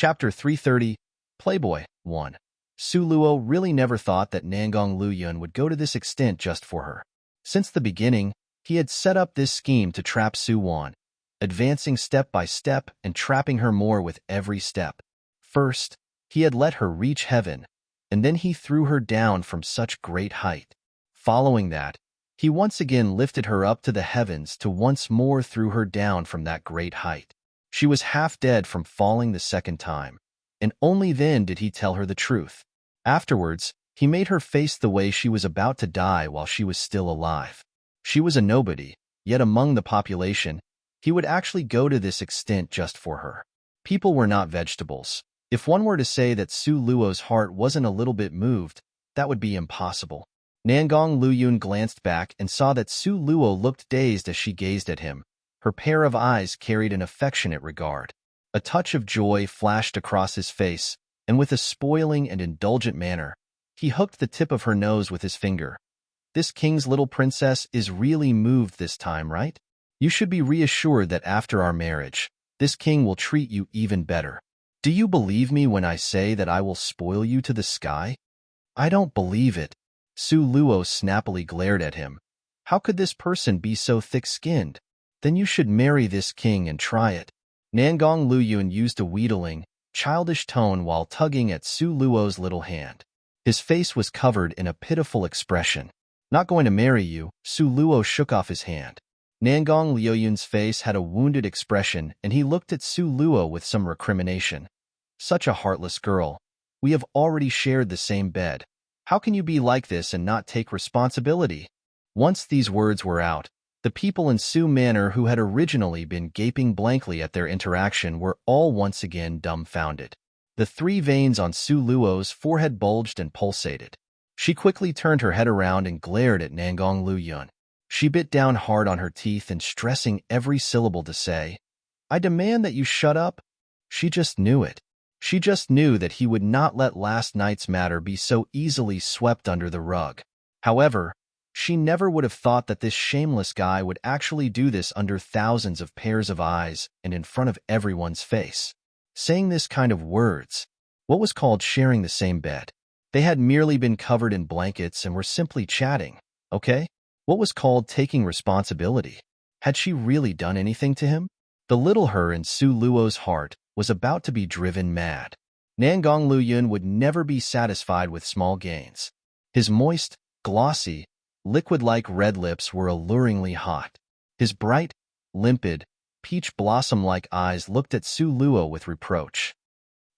Chapter 330, Playboy 1. Su Luo really never thought that Nangong Luyun would go to this extent just for her. Since the beginning, he had set up this scheme to trap Su Wan, advancing step by step and trapping her more with every step. First, he had let her reach heaven, and then he threw her down from such great height. Following that, he once again lifted her up to the heavens to once more threw her down from that great height. She was half dead from falling the second time, and only then did he tell her the truth. Afterwards, he made her face the way she was about to die while she was still alive. She was a nobody, yet among the population, he would actually go to this extent just for her. People were not vegetables. If one were to say that Su Luo's heart wasn't a little bit moved, that would be impossible. Nangong Luyun glanced back and saw that Su Luo looked dazed as she gazed at him. Her pair of eyes carried an affectionate regard. A touch of joy flashed across his face, and with a spoiling and indulgent manner, he hooked the tip of her nose with his finger. This king's little princess is really moved this time, right? You should be reassured that after our marriage, this king will treat you even better. Do you believe me when I say that I will spoil you to the sky? I don't believe it. Su Luo snappily glared at him. How could this person be so thick-skinned? Then you should marry this king and try it. Nangong Luyun used a wheedling, childish tone while tugging at Su Luo's little hand. His face was covered in a pitiful expression. Not going to marry you, Su Luo shook off his hand. Nangong Luyun's face had a wounded expression and he looked at Su Luo with some recrimination. Such a heartless girl. We have already shared the same bed. How can you be like this and not take responsibility? Once these words were out, the people in Su Manor who had originally been gaping blankly at their interaction were all once again dumbfounded. The three veins on Su Luo's forehead bulged and pulsated. She quickly turned her head around and glared at Nangong Luyun. She bit down hard on her teeth and stressing every syllable to say, I demand that you shut up. She just knew it. She just knew that he would not let last night's matter be so easily swept under the rug. However, she never would have thought that this shameless guy would actually do this under thousands of pairs of eyes and in front of everyone's face. Saying this kind of words, what was called sharing the same bed? They had merely been covered in blankets and were simply chatting, okay? What was called taking responsibility? Had she really done anything to him? The little her in Su Luo's heart was about to be driven mad. Nangong Luyun would never be satisfied with small gains. His moist, glossy, liquid-like red lips were alluringly hot. His bright, limpid, peach blossom-like eyes looked at Su Luo with reproach.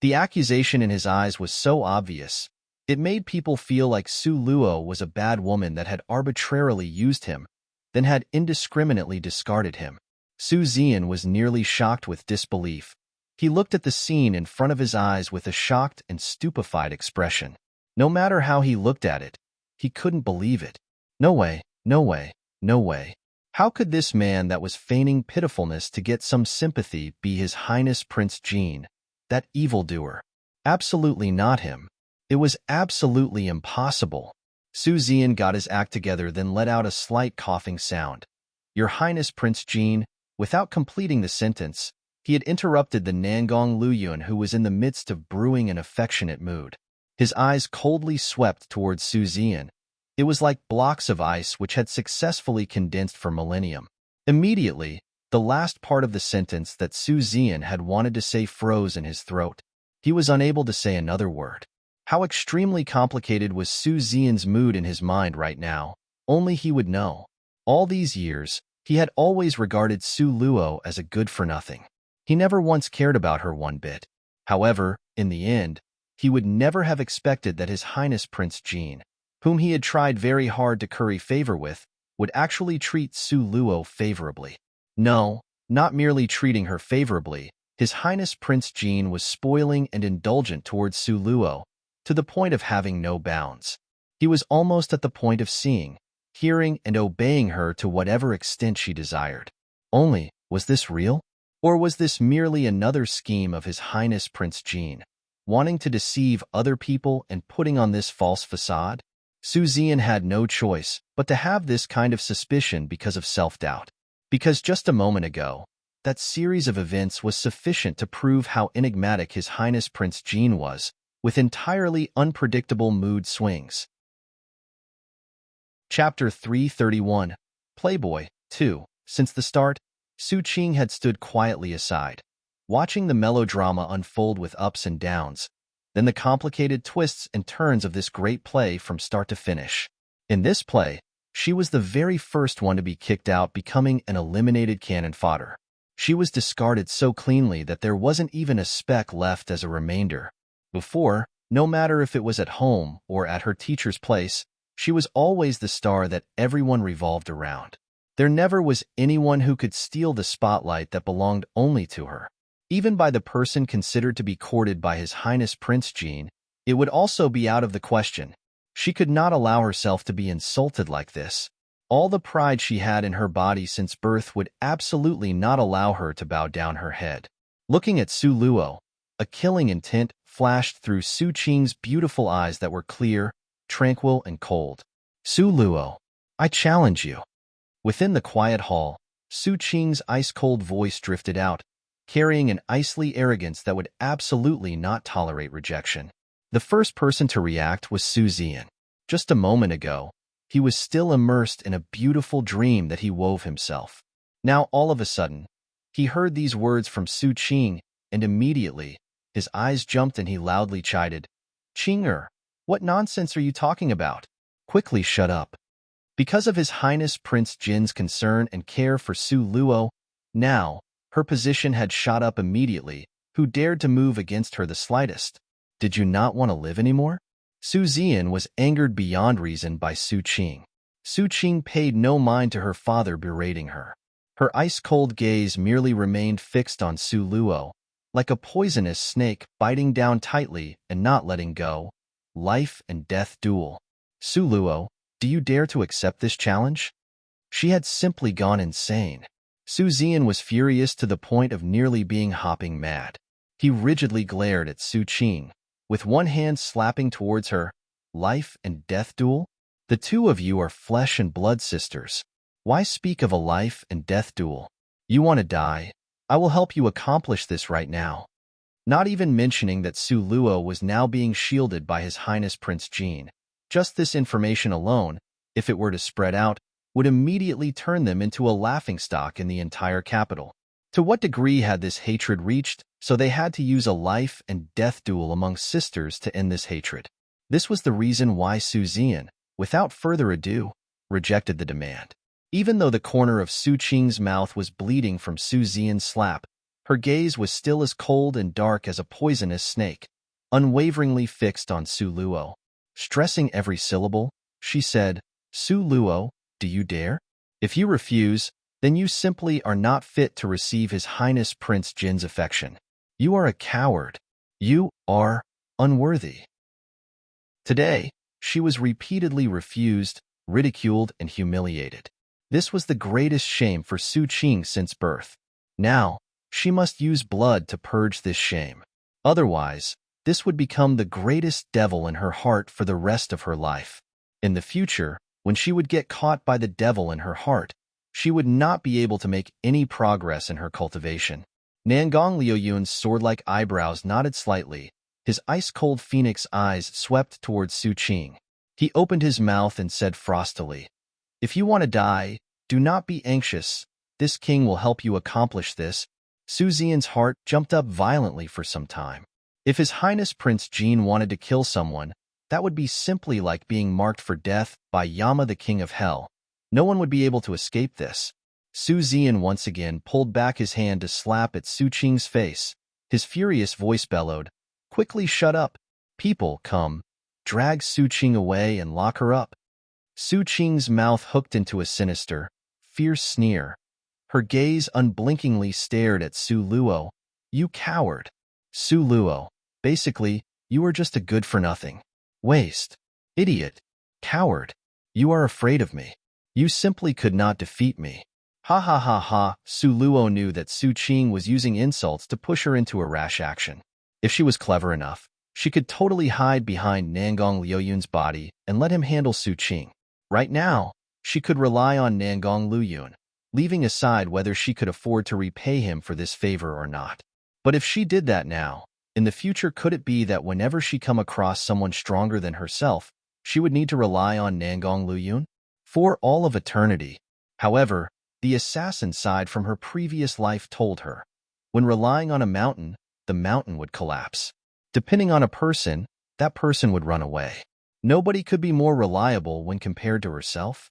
The accusation in his eyes was so obvious, it made people feel like Su Luo was a bad woman that had arbitrarily used him, then had indiscriminately discarded him. Su Zian was nearly shocked with disbelief. He looked at the scene in front of his eyes with a shocked and stupefied expression. No matter how he looked at it, he couldn't believe it. No way, no way, no way. How could this man that was feigning pitifulness to get some sympathy be His Highness Prince Jean, that evildoer? Absolutely not him. It was absolutely impossible. Su Zian got his act together, then let out a slight coughing sound. Your Highness Prince Jean, without completing the sentence, he had interrupted the Nangong Luyun who was in the midst of brewing an affectionate mood. His eyes coldly swept towards Su Zian. It was like blocks of ice which had successfully condensed for millennium. Immediately, the last part of the sentence that Su Zian had wanted to say froze in his throat. He was unable to say another word. How extremely complicated was Su Zian's mood in his mind right now? Only he would know. All these years, he had always regarded Su Luo as a good-for-nothing. He never once cared about her one bit. However, in the end, he would never have expected that His Highness Prince Jean, whom he had tried very hard to curry favor with, would actually treat Su Luo favorably. No, not merely treating her favorably, His Highness Prince Jean was spoiling and indulgent towards Su Luo, to the point of having no bounds. He was almost at the point of seeing, hearing, and obeying her to whatever extent she desired. Only, was this real? Or was this merely another scheme of His Highness Prince Jean, wanting to deceive other people and putting on this false facade? Su Zian had no choice but to have this kind of suspicion because of self-doubt. Because just a moment ago, that series of events was sufficient to prove how enigmatic His Highness Prince Jean was, with entirely unpredictable mood swings. Chapter 331, Playboy 2. Since the start, Su Qing had stood quietly aside, watching the melodrama unfold with ups and downs, then the complicated twists and turns of this great play from start to finish. In this play, she was the very first one to be kicked out, becoming an eliminated cannon fodder. She was discarded so cleanly that there wasn't even a speck left as a remainder. Before, no matter if it was at home or at her teacher's place, she was always the star that everyone revolved around. There never was anyone who could steal the spotlight that belonged only to her. Even by the person considered to be courted by His Highness Prince Jean, it would also be out of the question. She could not allow herself to be insulted like this. All the pride she had in her body since birth would absolutely not allow her to bow down her head. Looking at Su Luo, a killing intent flashed through Su Qing's beautiful eyes that were clear, tranquil, and cold. Su Luo, I challenge you. Within the quiet hall, Su Qing's ice-cold voice drifted out, carrying an icy arrogance that would absolutely not tolerate rejection. The first person to react was Su Zian. Just a moment ago, he was still immersed in a beautiful dream that he wove himself. Now, all of a sudden, he heard these words from Su Qing, and immediately, his eyes jumped and he loudly chided, "Qing-er, what nonsense are you talking about? Quickly shut up." Because of His Highness Prince Jin's concern and care for Su Luo, now, her position had shot up immediately. Who dared to move against her the slightest? Did you not want to live anymore? Su Zian was angered beyond reason by Su Qing. Su Qing paid no mind to her father berating her. Her ice-cold gaze merely remained fixed on Su Luo, like a poisonous snake biting down tightly and not letting go. Life and death duel. Su Luo, do you dare to accept this challenge? She had simply gone insane. Su Zian was furious to the point of nearly being hopping mad. He rigidly glared at Su Qing, with one hand slapping towards her. Life and death duel? The two of you are flesh and blood sisters. Why speak of a life and death duel? You want to die? I will help you accomplish this right now. Not even mentioning that Su Luo was now being shielded by His Highness Prince Jean. Just this information alone, if it were to spread out, would immediately turn them into a laughingstock in the entire capital. To what degree had this hatred reached, so they had to use a life and death duel among sisters to end this hatred? This was the reason why Su Zian, without further ado, rejected the demand. Even though the corner of Su Qing's mouth was bleeding from Su Zian's slap, her gaze was still as cold and dark as a poisonous snake, unwaveringly fixed on Su Luo. Stressing every syllable, she said, "Su Luo, do you dare? If you refuse, then you simply are not fit to receive His Highness Prince Jin's affection. You are a coward. You are unworthy." Today, she was repeatedly refused, ridiculed, and humiliated. This was the greatest shame for Su Qing since birth. Now, she must use blood to purge this shame. Otherwise, this would become the greatest devil in her heart for the rest of her life. In the future, when she would get caught by the devil in her heart, she would not be able to make any progress in her cultivation. Nangong Liuyun's sword-like eyebrows nodded slightly. His ice-cold phoenix eyes swept towards Su Qing. He opened his mouth and said frostily, "If you want to die, do not be anxious. This king will help you accomplish this." Su Zian's heart jumped up violently for some time. If His Highness Prince Jean wanted to kill someone, that would be simply like being marked for death by Yama the King of Hell. No one would be able to escape this. Su Zian once again pulled back his hand to slap at Su Qing's face. His furious voice bellowed, "Quickly shut up. People, come. Drag Su Qing away and lock her up." Su Qing's mouth hooked into a sinister, fierce sneer. Her gaze unblinkingly stared at Su Luo. "You coward. Su Luo, basically, you are just a good-for-nothing. Waste. Idiot. Coward. You are afraid of me. You simply could not defeat me." Ha ha ha ha. Su Luo knew that Su Qing was using insults to push her into a rash action. If she was clever enough, she could totally hide behind Nangong Liuyun's body and let him handle Su Qing. Right now, she could rely on Nangong Liuyun. leaving aside whether she could afford to repay him for this favor or not. But if she did that now, in the future could it be that whenever she come across someone stronger than herself, she would need to rely on Nangong Luyun? For all of eternity. However, the assassin side from her previous life told her, when relying on a mountain, the mountain would collapse. Depending on a person, that person would run away. Nobody could be more reliable when compared to herself.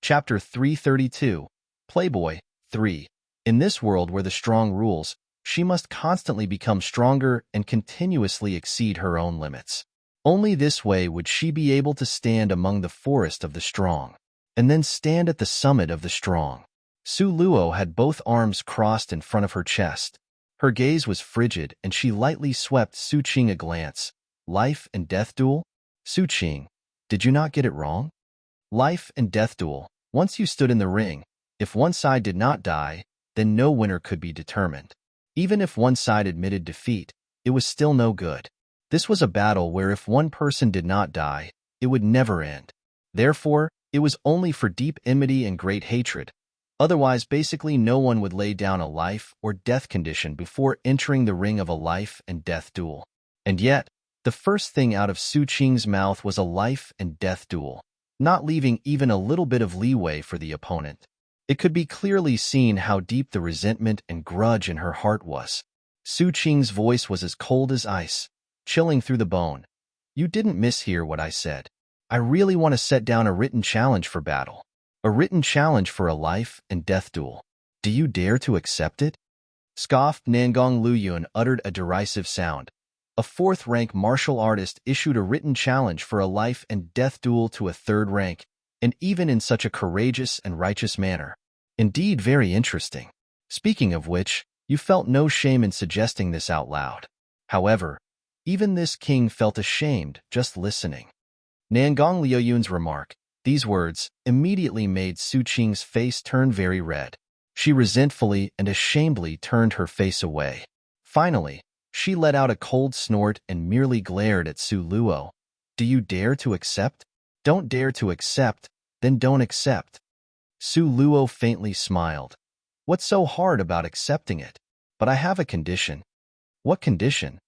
Chapter 332, Playboy 3. In this world where the strong rules, she must constantly become stronger and continuously exceed her own limits. Only this way would she be able to stand among the forest of the strong, and then stand at the summit of the strong. Su Luo had both arms crossed in front of her chest. Her gaze was frigid, and she lightly swept Su Qing a glance. Life and death duel? Su Qing, did you not get it wrong? Life and death duel. Once you stood in the ring, if one side did not die, then no winner could be determined. Even if one side admitted defeat, it was still no good. This was a battle where if one person did not die, it would never end. Therefore, it was only for deep enmity and great hatred. Otherwise, basically no one would lay down a life or death condition before entering the ring of a life and death duel. And yet, the first thing out of Su Qing's mouth was a life and death duel, not leaving even a little bit of leeway for the opponent. It could be clearly seen how deep the resentment and grudge in her heart was. Su Qing's voice was as cold as ice, chilling through the bone. You didn't mishear what I said. I really want to set down a written challenge for battle. A written challenge for a life and death duel. Do you dare to accept it? Scoffed Nangong Luyun uttered a derisive sound. A fourth-rank martial artist issued a written challenge for a life and death duel to a third rank, and even in such a courageous and righteous manner. Indeed, very interesting. Speaking of which, you felt no shame in suggesting this out loud. However, even this king felt ashamed just listening. Nangong Liuyun's remark, these words, immediately made Su Qing's face turn very red. She resentfully and ashamedly turned her face away. Finally, she let out a cold snort and merely glared at Su Luo. Do you dare to accept? Don't dare to accept, then don't accept. Su Luo faintly smiled. What's so hard about accepting it? But I have a condition. What condition?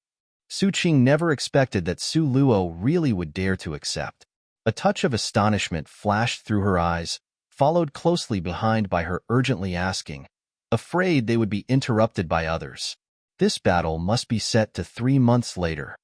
Su Qing never expected that Su Luo really would dare to accept. A touch of astonishment flashed through her eyes, followed closely behind by her urgently asking, afraid they would be interrupted by others. This battle must be set to 3 months later.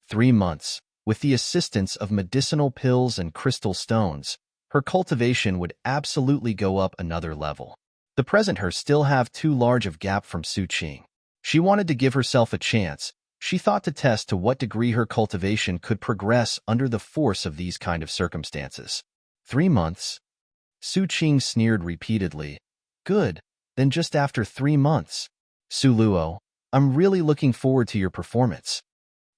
3 months, with the assistance of medicinal pills and crystal stones, her cultivation would absolutely go up another level. The present her still have too large of gap from Su Qing. She wanted to give herself a chance. She thought to test to what degree her cultivation could progress under the force of these kind of circumstances. 3 months? Su Qing sneered repeatedly. Good, then just after 3 months. Su Luo, I'm really looking forward to your performance.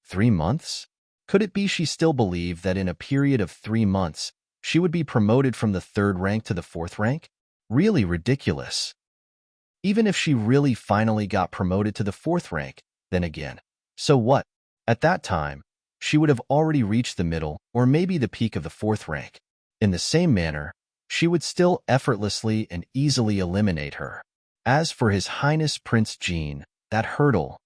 3 months? Could it be she still believed that in a period of 3 months, she would be promoted from the 3rd rank to the 4th rank? Really ridiculous. Even if she really finally got promoted to the 4th rank, then again, so what? At that time, she would have already reached the middle or maybe the peak of the 4th rank. In the same manner, she would still effortlessly and easily eliminate her. As for His Highness Prince Jean, that hurdle.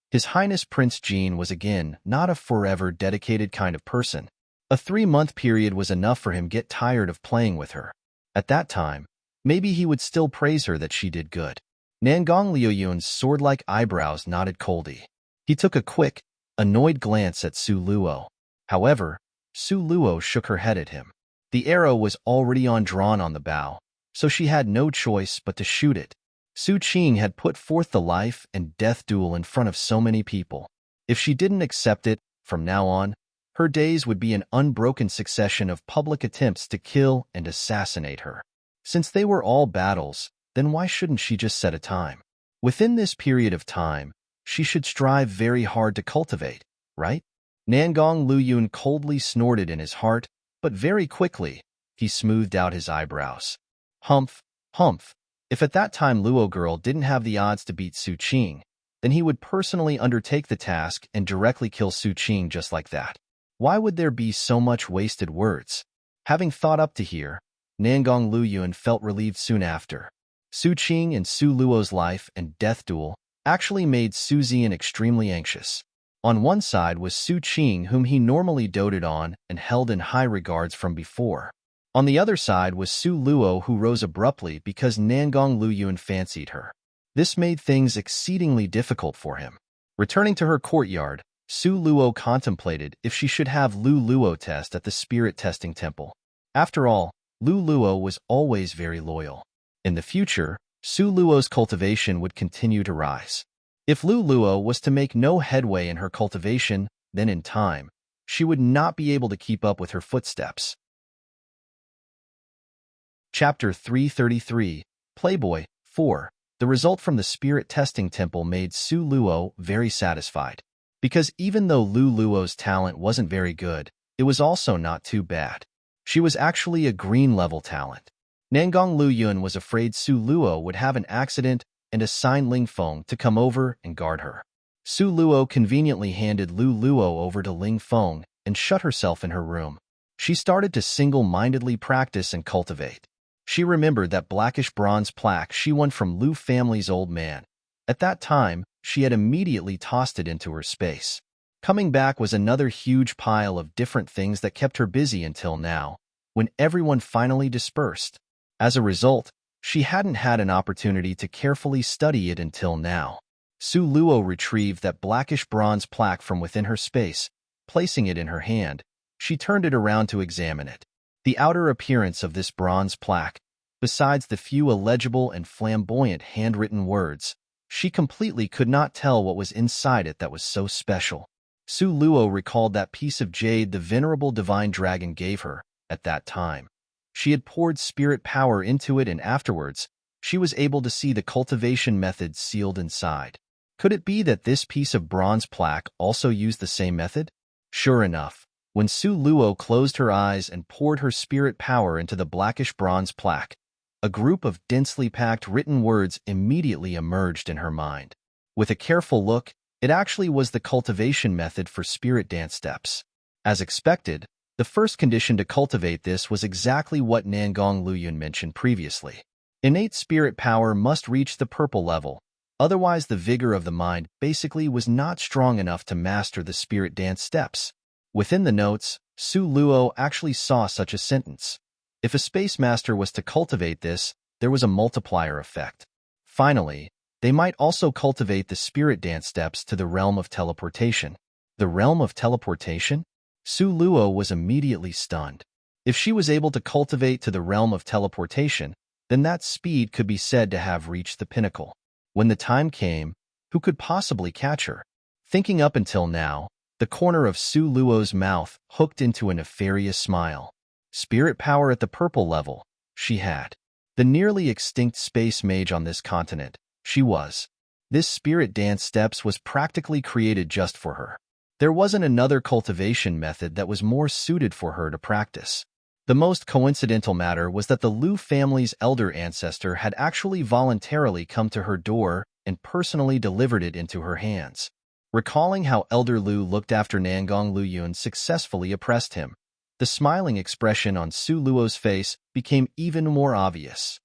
His Highness Prince Jean was again not a forever dedicated kind of person. A 3-month period was enough for him get tired of playing with her. At that time, maybe he would still praise her that she did good. Nangong Liuyun's sword-like eyebrows nodded coldly. He took a quick, annoyed glance at Su Luo. However, Su Luo shook her head at him. The arrow was already drawn on the bow, so she had no choice but to shoot it. Su Qing had put forth the life and death duel in front of so many people. If she didn't accept it, from now on, her days would be an unbroken succession of public attempts to kill and assassinate her. Since they were all battles, then why shouldn't she just set a time? Within this period of time, she should strive very hard to cultivate, right? Nangong Luyun coldly snorted in his heart, but very quickly, he smoothed out his eyebrows. Humph. If at that time Luo girl didn't have the odds to beat Su Qing, then he would personally undertake the task and directly kill Su Qing just like that. Why would there be so much wasted words? Having thought up to here, Nangong Luyuan felt relieved soon after. Su Qing and Su Luo's life and death duel actually made Su Zian extremely anxious. On one side was Su Qing, whom he normally doted on and held in high regards from before. On the other side was Su Luo, who rose abruptly because Nangong Luyuan fancied her. This made things exceedingly difficult for him. Returning to her courtyard, Su Luo contemplated if she should have Lu Luo test at the spirit testing temple. After all, Lu Luo was always very loyal. In the future, Su Luo's cultivation would continue to rise. If Lu Luo was to make no headway in her cultivation, then in time, she would not be able to keep up with her footsteps. Chapter 333, Playboy 4. The result from the spirit testing temple made Su Luo very satisfied. Because even though Lu Luo's talent wasn't very good, it was also not too bad. She was actually a green-level talent. Nangong Luyuan was afraid Su Luo would have an accident and assigned Ling Feng to come over and guard her. Su Luo conveniently handed Lu Luo over to Ling Feng and shut herself in her room. She started to single-mindedly practice and cultivate. She remembered that blackish bronze plaque she won from Lu family's old man. At that time, she had immediately tossed it into her space. Coming back was another huge pile of different things that kept her busy until now, when everyone finally dispersed. As a result, she hadn't had an opportunity to carefully study it until now. Su Luo retrieved that blackish bronze plaque from within her space. Placing it in her hand, she turned it around to examine it. The outer appearance of this bronze plaque, besides the few illegible and flamboyant handwritten words, she completely could not tell what was inside it that was so special. Su Luo recalled that piece of jade the venerable divine dragon gave her at that time. She had poured spirit power into it, and afterwards, she was able to see the cultivation methods sealed inside. Could it be that this piece of bronze plaque also used the same method? Sure enough, when Su Luo closed her eyes and poured her spirit power into the blackish bronze plaque, a group of densely packed written words immediately emerged in her mind. With a careful look, it actually was the cultivation method for spirit dance steps. As expected, the first condition to cultivate this was exactly what Nangong Luyuan mentioned previously. Innate spirit power must reach the purple level, otherwise the vigor of the mind basically was not strong enough to master the spirit dance steps. Within the notes, Su Luo actually saw such a sentence. If a space master was to cultivate this, there was a multiplier effect. Finally, they might also cultivate the spirit dance steps to the realm of teleportation. The realm of teleportation? Su Luo was immediately stunned. If she was able to cultivate to the realm of teleportation, then that speed could be said to have reached the pinnacle. When the time came, who could possibly catch her? Thinking up until now, the corner of Su Luo's mouth hooked into a nefarious smile. Spirit power at the purple level, she had. The nearly extinct space mage on this continent, she was. This spirit dance steps was practically created just for her. There wasn't another cultivation method that was more suited for her to practice. The most coincidental matter was that the Lu family's elder ancestor had actually voluntarily come to her door and personally delivered it into her hands. Recalling how Elder Lu looked after Nangong Luyuan successfully oppressed him, the smiling expression on Su Luo's face became even more obvious.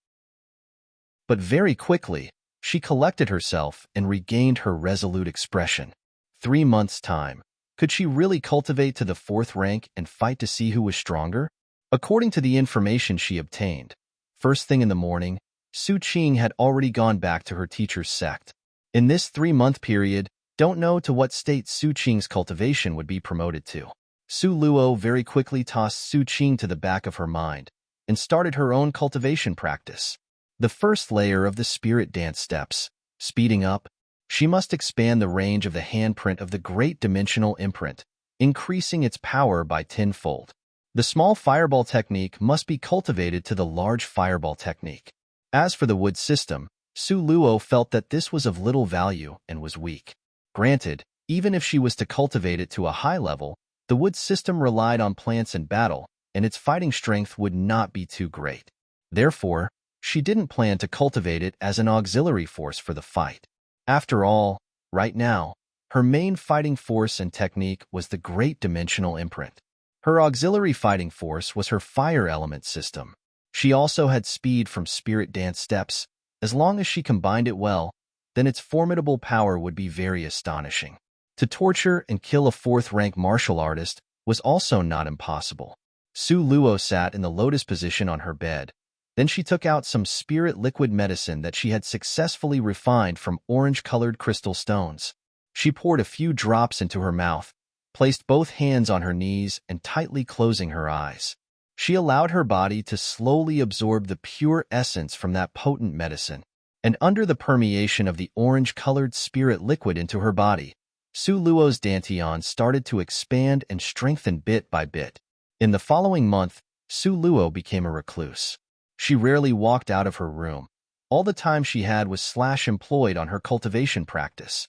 But very quickly, she collected herself and regained her resolute expression. 3 months' time. Could she really cultivate to the 4th rank and fight to see who was stronger? According to the information she obtained, first thing in the morning, Su Qing had already gone back to her teacher's sect. In this 3-month period, don't know to what state Su Qing's cultivation would be promoted to. Su Luo very quickly tossed Su Qing to the back of her mind and started her own cultivation practice. The first layer of the spirit dance steps, speeding up, she must expand the range of the handprint of the great dimensional imprint, increasing its power by 10-fold. The small fireball technique must be cultivated to the large fireball technique. As for the wood system, Su Luo felt that this was of little value and was weak. Granted, even if she was to cultivate it to a high level, the wood system relied on plants in battle, and its fighting strength would not be too great. Therefore, she didn't plan to cultivate it as an auxiliary force for the fight. After all, right now, her main fighting force and technique was the great dimensional imprint. Her auxiliary fighting force was her fire element system. She also had speed from spirit dance steps. As long as she combined it well, then its formidable power would be very astonishing. To torture and kill a fourth-rank martial artist was also not impossible. Su Luo sat in the lotus position on her bed. Then she took out some spirit liquid medicine that she had successfully refined from orange-colored crystal stones. She poured a few drops into her mouth, placed both hands on her knees, and tightly closing her eyes. She allowed her body to slowly absorb the pure essence from that potent medicine. And under the permeation of the orange-colored spirit liquid into her body, Su Luo's dantian started to expand and strengthen bit by bit. In the following month, Su Luo became a recluse. She rarely walked out of her room. All the time she had was employed on her cultivation practice.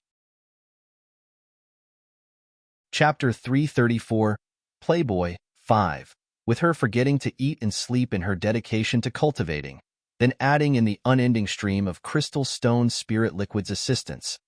Chapter 334, Playboy 5. With her forgetting to eat and sleep in her dedication to cultivating, then adding in the unending stream of crystal stone spirit liquid's assistance.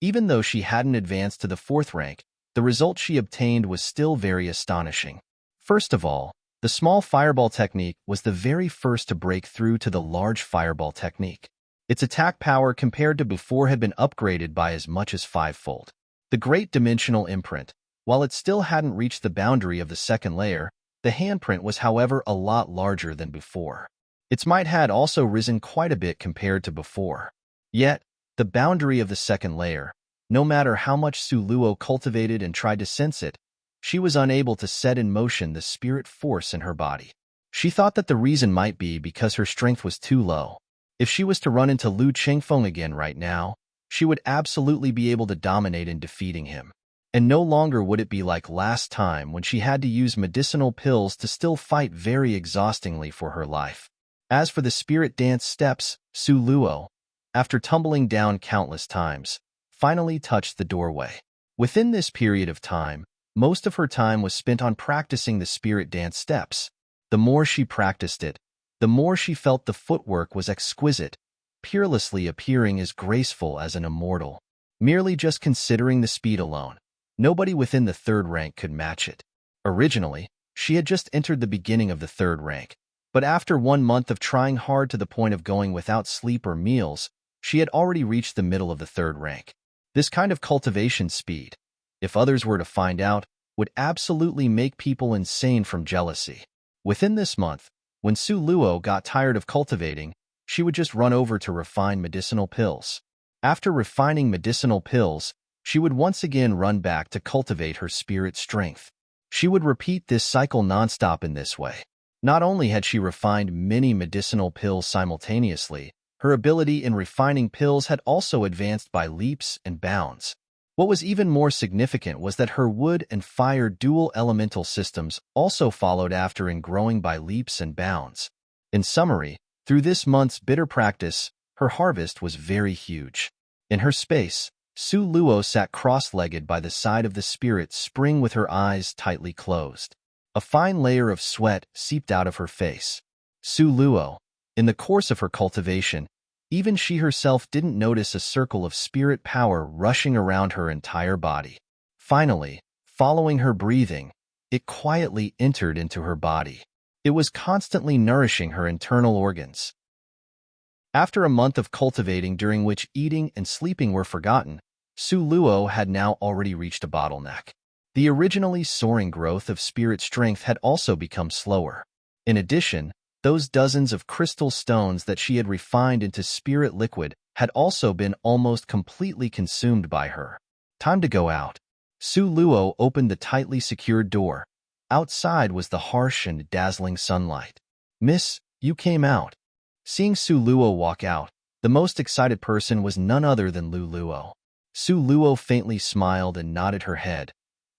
Even though she hadn't advanced to the fourth rank, the result she obtained was still very astonishing. First of all, the small fireball technique was the very first to break through to the large fireball technique. Its attack power compared to before had been upgraded by as much as 5-fold. The great dimensional imprint, while it still hadn't reached the boundary of the second layer, the handprint was however a lot larger than before. Its might had also risen quite a bit compared to before. Yet, the boundary of the second layer, no matter how much Su Luo cultivated and tried to sense it, she was unable to set in motion the spirit force in her body. She thought that the reason might be because her strength was too low. If she was to run into Lu Chengfeng again right now, she would absolutely be able to dominate in defeating him. And no longer would it be like last time when she had to use medicinal pills to still fight very exhaustingly for her life. As for the spirit dance steps, Su Luo, after tumbling down countless times, finally touched the doorway. Within this period of time, most of her time was spent on practicing the spirit dance steps. The more she practiced it, the more she felt the footwork was exquisite, peerlessly appearing as graceful as an immortal. Merely just considering the speed alone, nobody within the third rank could match it. Originally, she had just entered the beginning of the third rank, but after 1 month of trying hard to the point of going without sleep or meals, she had already reached the middle of the third rank. This kind of cultivation speed, if others were to find out, would absolutely make people insane from jealousy. Within this month, when Su Luo got tired of cultivating, she would just run over to refine medicinal pills. After refining medicinal pills, she would once again run back to cultivate her spirit strength. She would repeat this cycle nonstop in this way. Not only had she refined many medicinal pills simultaneously, her ability in refining pills had also advanced by leaps and bounds. What was even more significant was that her wood and fire dual elemental systems also followed after in growing by leaps and bounds. In summary, through this month's bitter practice, her harvest was very huge. In her space, Su Luo sat cross-legged by the side of the spirit spring with her eyes tightly closed. A fine layer of sweat seeped out of her face. Su Luo, in the course of her cultivation, even she herself didn't notice a circle of spirit power rushing around her entire body. Finally, following her breathing, it quietly entered into her body. It was constantly nourishing her internal organs. After a month of cultivating during which eating and sleeping were forgotten, Su Luo had now already reached a bottleneck. The originally soaring growth of spirit strength had also become slower. In addition, those dozens of crystal stones that she had refined into spirit liquid had also been almost completely consumed by her. Time to go out. Su Luo opened the tightly secured door. Outside was the harsh and dazzling sunlight. "Miss, you came out." Seeing Su Luo walk out, the most excited person was none other than Lu Luo. Su Luo faintly smiled and nodded her head.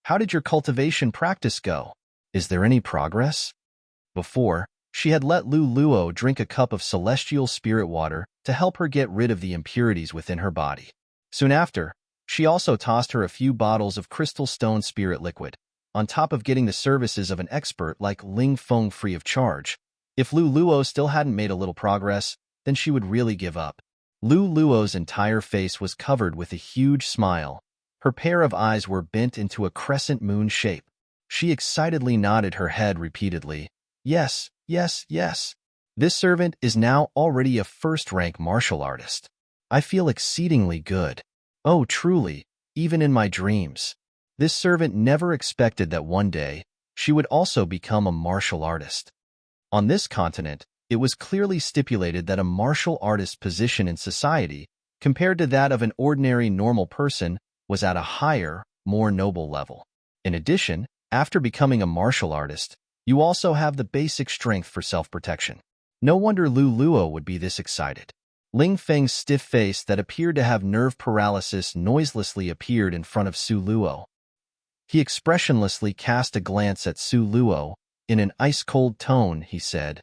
"How did your cultivation practice go? Is there any progress?" Before, she had let Lu Luo drink a cup of celestial spirit water to help her get rid of the impurities within her body. Soon after, she also tossed her a few bottles of crystal stone spirit liquid, on top of getting the services of an expert like Ling Feng free of charge. If Lu Luo still hadn't made a little progress, then she would really give up. Lu Luo's entire face was covered with a huge smile. Her pair of eyes were bent into a crescent moon shape. She excitedly nodded her head repeatedly. "Yes, yes, yes." This servant is now already a first-rank martial artist. I feel exceedingly good. Oh, truly, even in my dreams. This servant never expected that one day she would also become a martial artist. On this continent, it was clearly stipulated that a martial artist's position in society, compared to that of an ordinary normal person, was at a higher, more noble level. In addition, after becoming a martial artist, you also have the basic strength for self-protection. No wonder Lu Luo would be this excited. Ling Feng's stiff face that appeared to have nerve paralysis noiselessly appeared in front of Su Luo. He expressionlessly cast a glance at Su Luo. In an ice-cold tone, he said,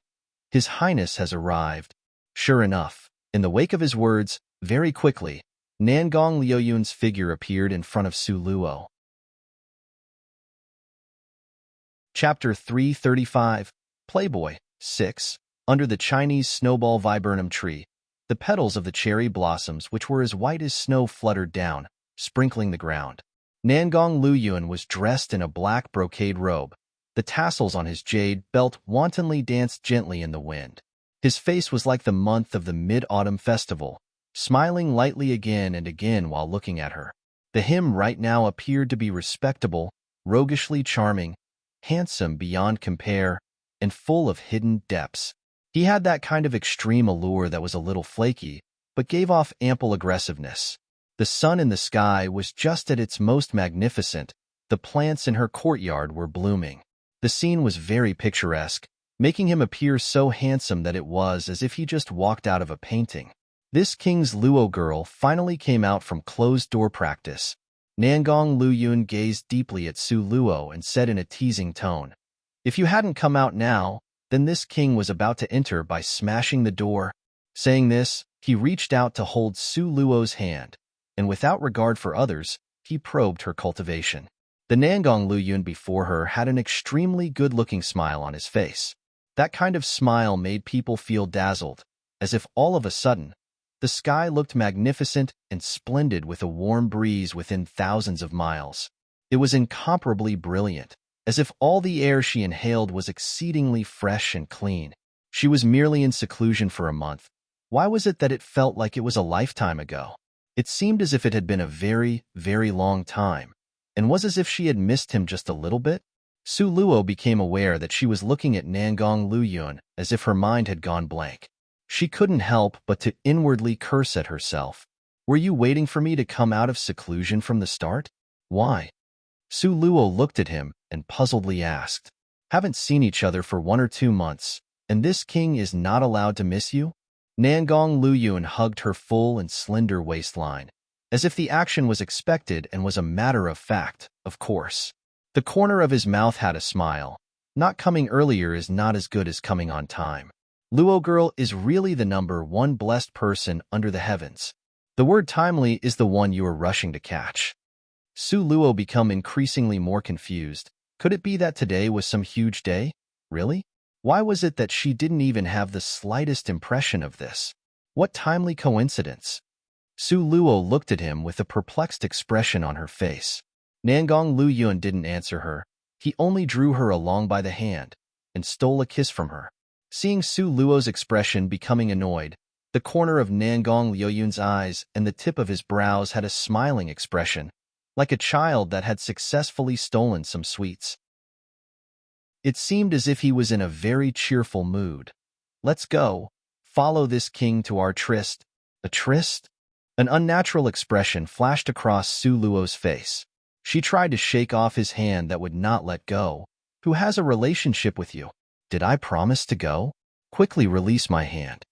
"His Highness has arrived." Sure enough, in the wake of his words, very quickly, Nangong Liuyun's figure appeared in front of Su Luo. Chapter 335, Playboy 6. Under the Chinese snowball viburnum tree, the petals of the cherry blossoms, which were as white as snow, fluttered down, sprinkling the ground. Nangong Luyun was dressed in a black brocade robe. The tassels on his jade belt wantonly danced gently in the wind. His face was like the month of the Mid-Autumn Festival, smiling lightly again and again while looking at her. The him right now appeared to be respectable, roguishly charming, handsome beyond compare, and full of hidden depths. He had that kind of extreme allure that was a little flaky, but gave off ample aggressiveness. The sun in the sky was just at its most magnificent. The plants in her courtyard were blooming. The scene was very picturesque, making him appear so handsome that it was as if he just walked out of a painting. This King's Luo girl finally came out from closed-door practice. Nangong Luyun gazed deeply at Su Luo and said in a teasing tone, "If you hadn't come out now, then this king was about to enter by smashing the door." Saying this, he reached out to hold Su Luo's hand, and without regard for others, he probed her cultivation. The Nangong Luyun before her had an extremely good-looking smile on his face. That kind of smile made people feel dazzled, as if all of a sudden, the sky looked magnificent and splendid with a warm breeze within thousands of miles. It was incomparably brilliant, as if all the air she inhaled was exceedingly fresh and clean. She was merely in seclusion for a month. Why was it that it felt like it was a lifetime ago? It seemed as if it had been a very, very long time, and was as if she had missed him just a little bit. Su Luo became aware that she was looking at Nangong Luyun as if her mind had gone blank. She couldn't help but to inwardly curse at herself. "Were you waiting for me to come out of seclusion from the start? Why?" Su Luo looked at him and puzzledly asked, "Haven't seen each other for 1 or 2 months, and this king is not allowed to miss you?" Nangong Luyun hugged her full and slender waistline, as if the action was expected and was a matter of fact, of course. The corner of his mouth had a smile. Not coming earlier is not as good as coming on time. Luo girl is really the #1 blessed person under the heavens. The word timely is the one you are rushing to catch. Su Luo became increasingly more confused. Could it be that today was some huge day? Really? Why was it that she didn't even have the slightest impression of this? What timely coincidence? Su Luo looked at him with a perplexed expression on her face. Nangong Luyun didn't answer her. He only drew her along by the hand and stole a kiss from her. Seeing Su Luo's expression becoming annoyed, the corner of Nangong Luyun's eyes and the tip of his brows had a smiling expression, like a child that had successfully stolen some sweets. It seemed as if he was in a very cheerful mood. "Let's go. Follow this king to our tryst." A tryst? An unnatural expression flashed across Su Luo's face. She tried to shake off his hand that would not let go. "Who has a relationship with you? Did I promise to go? Quickly release my hand."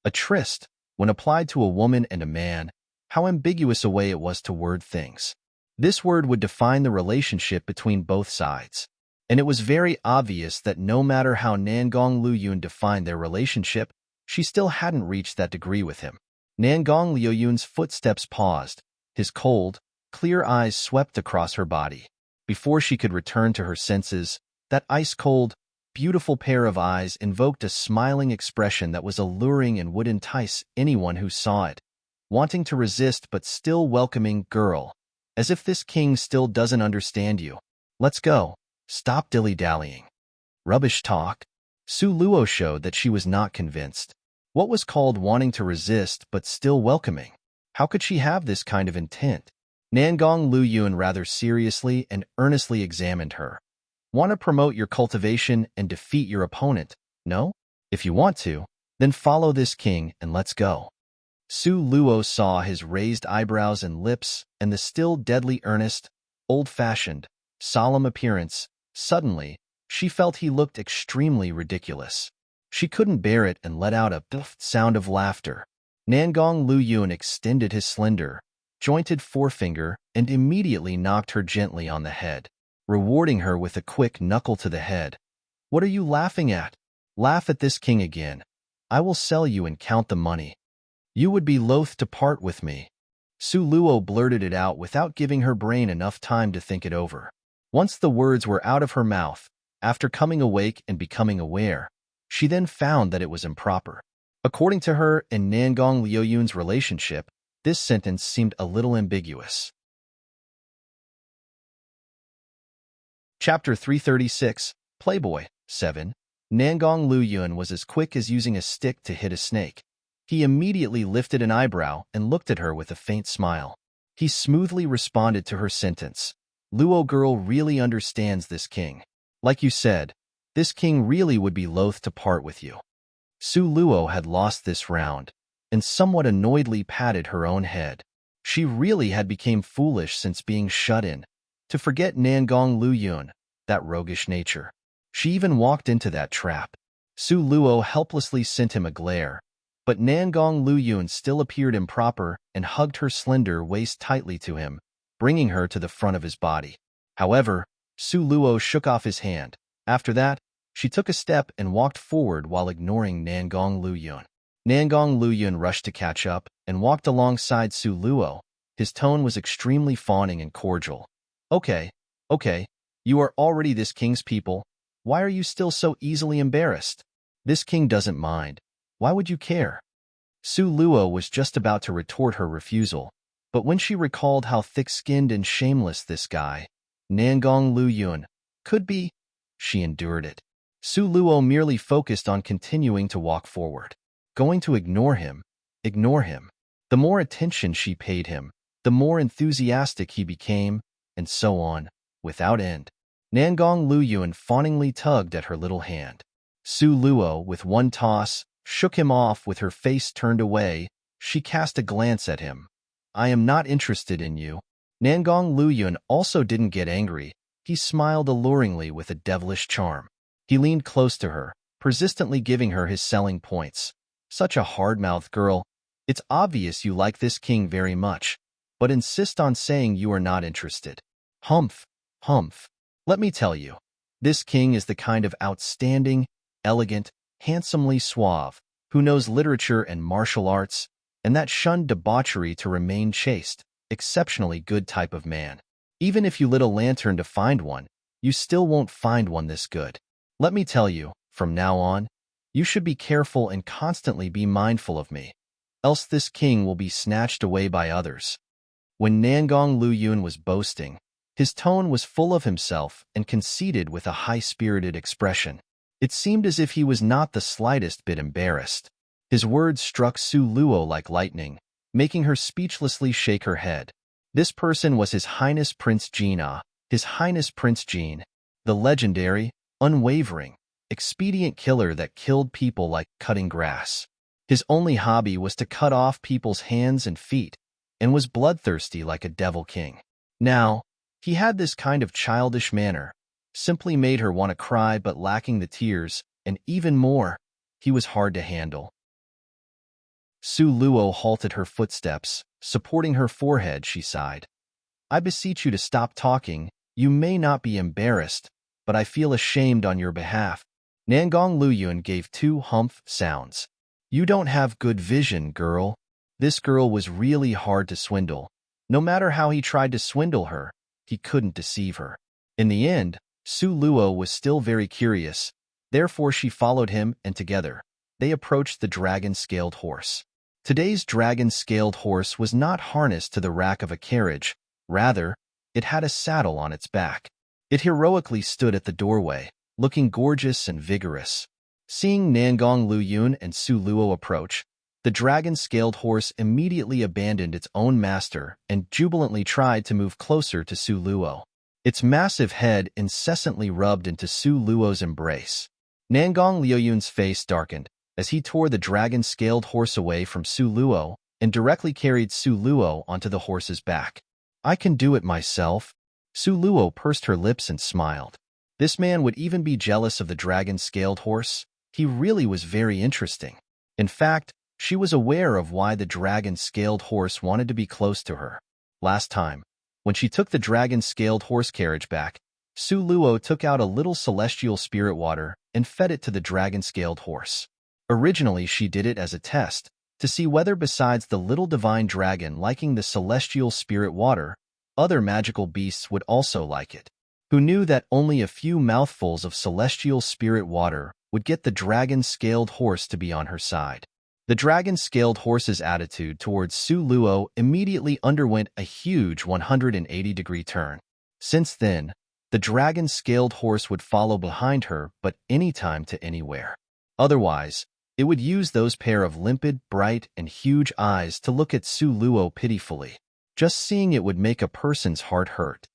A tryst, when applied to a woman and a man, how ambiguous a way it was to word things. This word would define the relationship between both sides. And it was very obvious that no matter how Nangong Luyun defined their relationship, she still hadn't reached that degree with him. Nangong Luyun's footsteps paused. His cold, clear eyes swept across her body. Before she could return to her senses, that ice-cold, beautiful pair of eyes invoked a smiling expression that was alluring and would entice anyone who saw it. Wanting to resist but still welcoming, "Girl, as if this king still doesn't understand you. Let's go. Stop dilly-dallying." "Rubbish talk." Su Luo showed that she was not convinced. What was called wanting to resist but still welcoming? How could she have this kind of intent? Nangong Luyun rather seriously and earnestly examined her. Want to promote your cultivation and defeat your opponent? No? If you want to, then follow this king and let's go. Su Luo saw his raised eyebrows and lips and the still deadly earnest, old-fashioned, solemn appearance. Suddenly, she felt he looked extremely ridiculous. She couldn't bear it and let out a puff sound of laughter. Nangong Luyun extended his slender, jointed forefinger and immediately knocked her gently on the head, rewarding her with a quick knuckle to the head. What are you laughing at? Laugh at this king again. I will sell you and count the money. You would be loath to part with me. Su Luo blurted it out without giving her brain enough time to think it over. Once the words were out of her mouth, after coming awake and becoming aware, she then found that it was improper. According to her and Nangong Luyun's relationship, this sentence seemed a little ambiguous. Chapter 336, Playboy, 7. Nangong Luyun was as quick as using a stick to hit a snake. He immediately lifted an eyebrow and looked at her with a faint smile. He smoothly responded to her sentence. Luo girl really understands this king. Like you said, this king really would be loath to part with you. Su Luo had lost this round, and somewhat annoyedly patted her own head. She really had become foolish since being shut in, to forget Nangong Luyun, that roguish nature. She even walked into that trap. Su Luo helplessly sent him a glare, but Nangong Luyun still appeared improper and hugged her slender waist tightly to him, bringing her to the front of his body. However, Su Luo shook off his hand. After that, she took a step and walked forward while ignoring Nangong Luyun. Nangong Luyun rushed to catch up and walked alongside Su Luo. His tone was extremely fawning and cordial. Okay, you are already this king's people. Why are you still so easily embarrassed? This king doesn't mind. Why would you care? Su Luo was just about to retort her refusal, but when she recalled how thick-skinned and shameless this guy, Nangong Luyun, could be, she endured it. Su Luo merely focused on continuing to walk forward. Going to ignore him. The more attention she paid him, the more enthusiastic he became, and so on, without end. Nangong Luyun fawningly tugged at her little hand. Su Luo, with one toss, shook him off with her face turned away. She cast a glance at him. I am not interested in you. Nangong Luyun also didn't get angry. He smiled alluringly with a devilish charm. He leaned close to her, persistently giving her his selling points. Such a hard-mouthed girl. It's obvious you like this king very much, but insist on saying you are not interested. Humph. Let me tell you, this king is the kind of outstanding, elegant, handsomely suave, who knows literature and martial arts, and that shunned debauchery to remain chaste, exceptionally good type of man. Even if you lit a lantern to find one, you still won't find one this good. Let me tell you, from now on, you should be careful and constantly be mindful of me, else this king will be snatched away by others. When Nangong Luyun was boasting, his tone was full of himself and conceited with a high-spirited expression. It seemed as if he was not the slightest bit embarrassed. His words struck Su Luo like lightning, making her speechlessly shake her head. This person was His Highness Prince Jin, His Highness Prince Jin, the legendary, unwavering, expedient killer that killed people like cutting grass. His only hobby was to cut off people's hands and feet, and was bloodthirsty like a devil king. Now, he had this kind of childish manner, simply made her want to cry but lacking the tears, and even more, he was hard to handle. Su Luo halted her footsteps, supporting her forehead. She sighed. I beseech you to stop talking. You may not be embarrassed, but I feel ashamed on your behalf. Nangong Luyun gave two humph sounds. You don't have good vision, girl. This girl was really hard to swindle. No matter how he tried to swindle her, he couldn't deceive her. In the end, Su Luo was still very curious, therefore she followed him, and together, they approached the dragon-scaled horse. Today's dragon-scaled horse was not harnessed to the rack of a carriage, rather, it had a saddle on its back. It heroically stood at the doorway, looking gorgeous and vigorous. Seeing Nangong Luyun and Su Luo approach, the dragon-scaled horse immediately abandoned its own master and jubilantly tried to move closer to Su Luo. Its massive head incessantly rubbed into Su Luo's embrace. Nangong Luyun's face darkened as he tore the dragon-scaled horse away from Su Luo and directly carried Su Luo onto the horse's back. "I can do it myself." Su Luo pursed her lips and smiled. This man would even be jealous of the dragon-scaled horse. He really was very interesting. In fact, she was aware of why the dragon-scaled horse wanted to be close to her. Last time, when she took the dragon-scaled horse carriage back, Su Luo took out a little celestial spirit water and fed it to the dragon-scaled horse. Originally, she did it as a test, to see whether besides the little divine dragon liking the celestial spirit water, other magical beasts would also like it. Who knew that only a few mouthfuls of celestial spirit water would get the dragon-scaled horse to be on her side. The dragon-scaled horse's attitude towards Su Luo immediately underwent a huge 180-degree turn. Since then, the dragon-scaled horse would follow behind her but anytime to anywhere. Otherwise, it would use those pair of limpid, bright, and huge eyes to look at Su Luo pitifully. Just seeing it would make a person's heart hurt.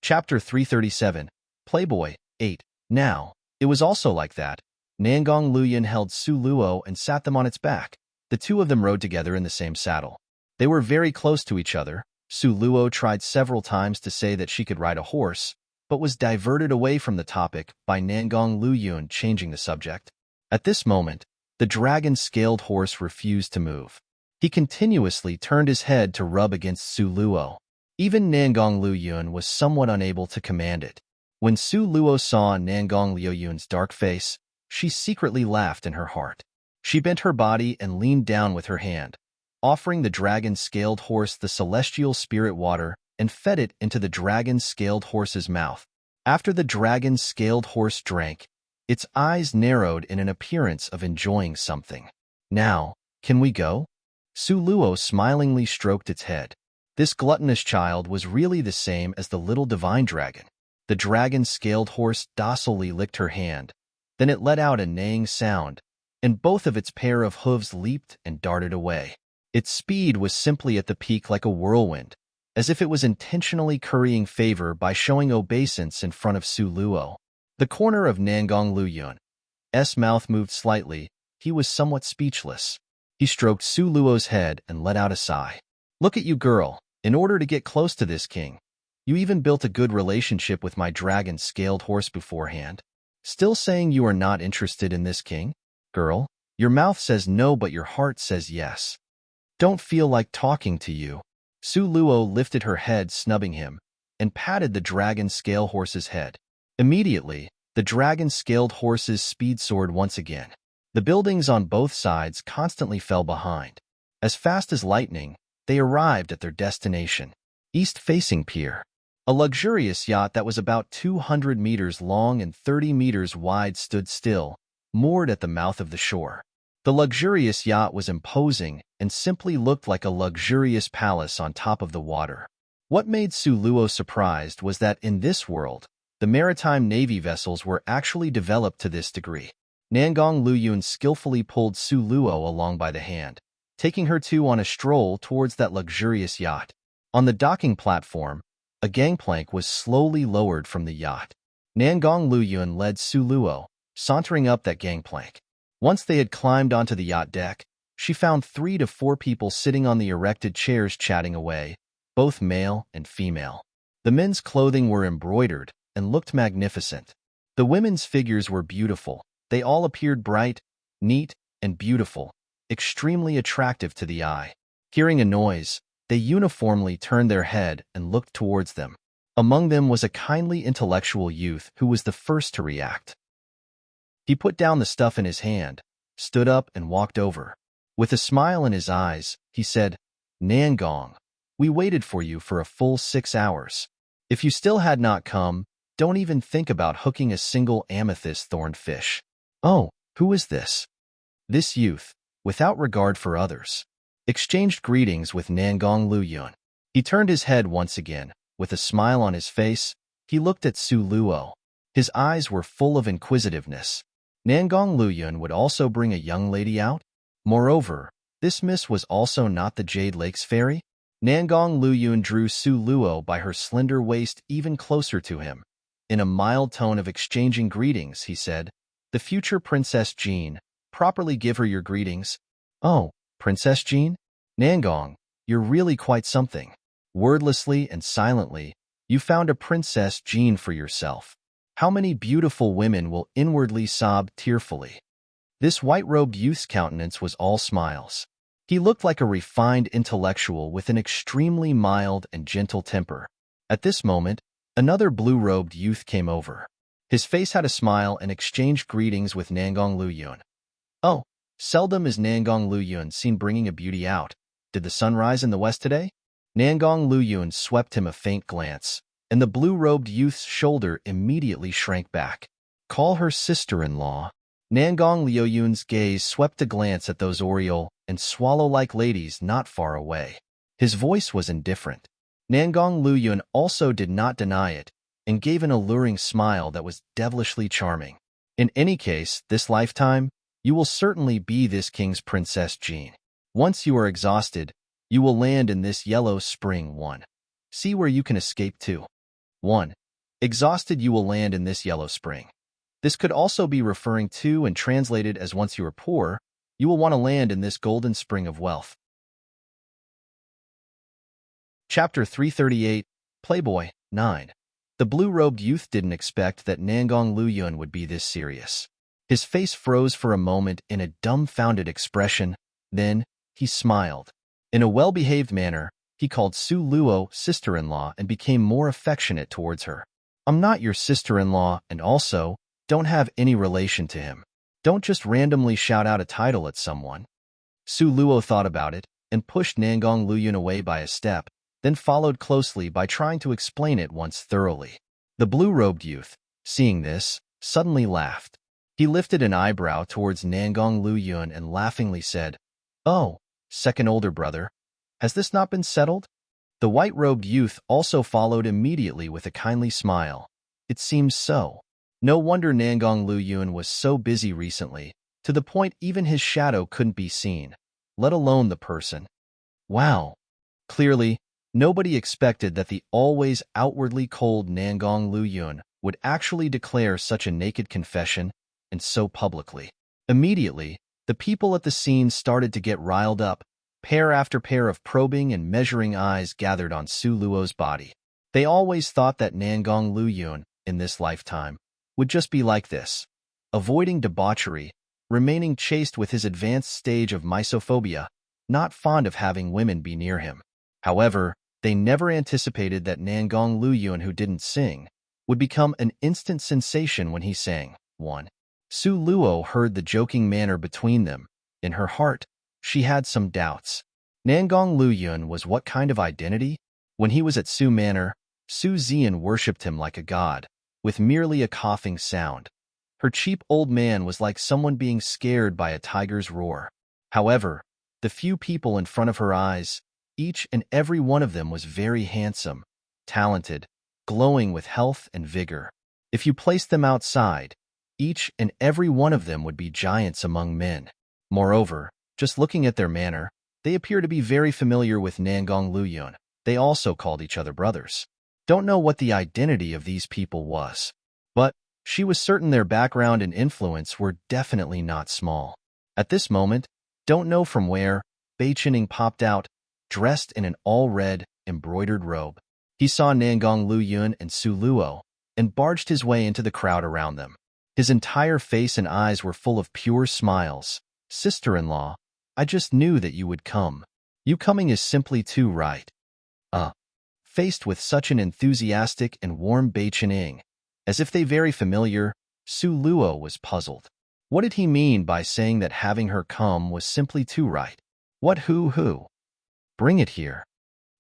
Chapter 337, Playboy, 8. Now, it was also like that. Nangong Luyun held Su Luo and sat them on its back. The two of them rode together in the same saddle. They were very close to each other. Su Luo tried several times to say that she could ride a horse, but was diverted away from the topic by Nangong Luyun changing the subject. At this moment, the dragon-scaled horse refused to move. He continuously turned his head to rub against Su Luo. Even Nangong Luyun was somewhat unable to command it. When Su Luo saw Nangong Luyun's dark face, she secretly laughed in her heart. She bent her body and leaned down with her hand, offering the dragon-scaled horse the celestial spirit water and fed it into the dragon-scaled horse's mouth. After the dragon-scaled horse drank, its eyes narrowed in an appearance of enjoying something. "Now, can we go?" Su Luo smilingly stroked its head. This gluttonous child was really the same as the little divine dragon. The dragon-scaled horse docilely licked her hand. Then it let out a neighing sound, and both of its pair of hooves leaped and darted away. Its speed was simply at the peak like a whirlwind, as if it was intentionally currying favor by showing obeisance in front of Su Luo. The corner of Nangong Luyun's mouth moved slightly. He was somewhat speechless. He stroked Su Luo's head and let out a sigh. "Look at you, girl. In order to get close to this king, you even built a good relationship with my dragon-scaled horse beforehand. Still saying you are not interested in this king? Girl, your mouth says no but your heart says yes. Don't feel like talking to you." Su Luo lifted her head, snubbing him, and patted the dragon-scaled horse's head. Immediately, the dragon-scaled horse's speed soared once again. The buildings on both sides constantly fell behind. As fast as lightning, they arrived at their destination, east-facing pier. A luxurious yacht that was about 200 meters long and 30 meters wide stood still, moored at the mouth of the shore. The luxurious yacht was imposing and simply looked like a luxurious palace on top of the water. What made Su Luo surprised was that in this world, the maritime navy vessels were actually developed to this degree. Nangong Luyun skillfully pulled Su Luo along by the hand, taking her two on a stroll towards that luxurious yacht. On the docking platform, a gangplank was slowly lowered from the yacht. Nangong Luyun led Su Luo, sauntering up that gangplank. Once they had climbed onto the yacht deck, she found 3 to 4 people sitting on the erected chairs chatting away, both male and female. The men's clothing were embroidered and looked magnificent. The women's figures were beautiful. They all appeared bright, neat, and beautiful, extremely attractive to the eye. Hearing a noise, they uniformly turned their head and looked towards them. Among them was a kindly intellectual youth who was the first to react. He put down the stuff in his hand, stood up and walked over. With a smile in his eyes, he said, "Nangong, we waited for you for a full 6 hours. If you still had not come, don't even think about hooking a single amethyst-thorned fish." "Oh, who is this?" This youth, without regard for others, exchanged greetings with Nangong Luyun. He turned his head once again. With a smile on his face, he looked at Su Luo. His eyes were full of inquisitiveness. Nangong Luyun would also bring a young lady out? Moreover, this miss was also not the Jade Lake's fairy? Nangong Luyun drew Su Luo by her slender waist even closer to him. In a mild tone of exchanging greetings, he said, "The future Princess Jean, properly give her your greetings." "Oh, Princess Jean? Nangong, you're really quite something." Wordlessly and silently, you found a Princess Jean for yourself. How many beautiful women will inwardly sob tearfully? This white-robed youth's countenance was all smiles. He looked like a refined intellectual with an extremely mild and gentle temper. At this moment, another blue-robed youth came over. His face had a smile and exchanged greetings with Nangong Luyun. "Oh, seldom is Nangong Luyun seen bringing a beauty out. Did the sun rise in the west today?" Nangong Luyun swept him a faint glance, and the blue-robed youth's shoulder immediately shrank back. "Call her sister-in-law." Nangong Luyun's gaze swept a glance at those aureole and swallow-like ladies not far away. His voice was indifferent. Nangong Luyun also did not deny it, and gave an alluring smile that was devilishly charming. "In any case, this lifetime, you will certainly be this king's Princess Jean. Once you are exhausted, you will land in this yellow spring one. See where you can escape to." 1. Exhausted, you will land in this yellow spring. This could also be referring to and translated as once you are poor, you will want to land in this golden spring of wealth. Chapter 338, Playboy, 9. The blue-robed youth didn't expect that Nangong Luyun would be this serious. His face froze for a moment in a dumbfounded expression, then he smiled. In a well-behaved manner, he called Su Luo sister-in-law and became more affectionate towards her. "I'm not your sister-in-law, and also, don't have any relation to him. Don't just randomly shout out a title at someone." Su Luo thought about it and pushed Nangong Luyun away by a step, then followed closely by trying to explain it once thoroughly. The blue-robed youth, seeing this, suddenly laughed. He lifted an eyebrow towards Nangong Luyun and laughingly said, "Oh, second older brother, has this not been settled?" The white-robed youth also followed immediately with a kindly smile. "It seems so." No wonder Nangong Luyun was so busy recently, to the point even his shadow couldn't be seen, let alone the person. Wow. Clearly, nobody expected that the always outwardly cold Nangong Luyun would actually declare such a naked confession, and so publicly. Immediately, the people at the scene started to get riled up. Pair after pair of probing and measuring eyes gathered on Su Luo's body. They always thought that Nangong Luyun, in this lifetime, would just be like this, avoiding debauchery, remaining chaste with his advanced stage of misophobia, not fond of having women be near him. However, they never anticipated that Nangong Luyun, who didn't sing, would become an instant sensation when he sang. 1. Su Luo heard the joking manner between them. In her heart, she had some doubts. Nangong Luyun was what kind of identity? When he was at Su Manor, Su Zian worshipped him like a god, with merely a coughing sound. Her cheap old man was like someone being scared by a tiger's roar. However, the few people in front of her eyes, each and every one of them was very handsome, talented, glowing with health and vigor. If you placed them outside, each and every one of them would be giants among men. Moreover, just looking at their manner, they appear to be very familiar with Nangong Luyun. They also called each other brothers. Don't know what the identity of these people was, but she was certain their background and influence were definitely not small. At this moment, don't know from where, Bei Qining popped out, dressed in an all-red, embroidered robe. He saw Nangong Luyun and Su Luo, and barged his way into the crowd around them. His entire face and eyes were full of pure smiles. "Sister-in-law, I just knew that you would come. You coming is simply too right." Faced with such an enthusiastic and warm Bei Qining, as if they very familiar, Su Luo was puzzled. What did he mean by saying that having her come was simply too right? What who? Bring it here.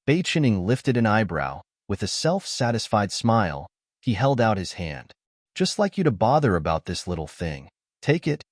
Bei Qining lifted an eyebrow. With a self-satisfied smile, he held out his hand. "Just like you to bother about this little thing. Take it."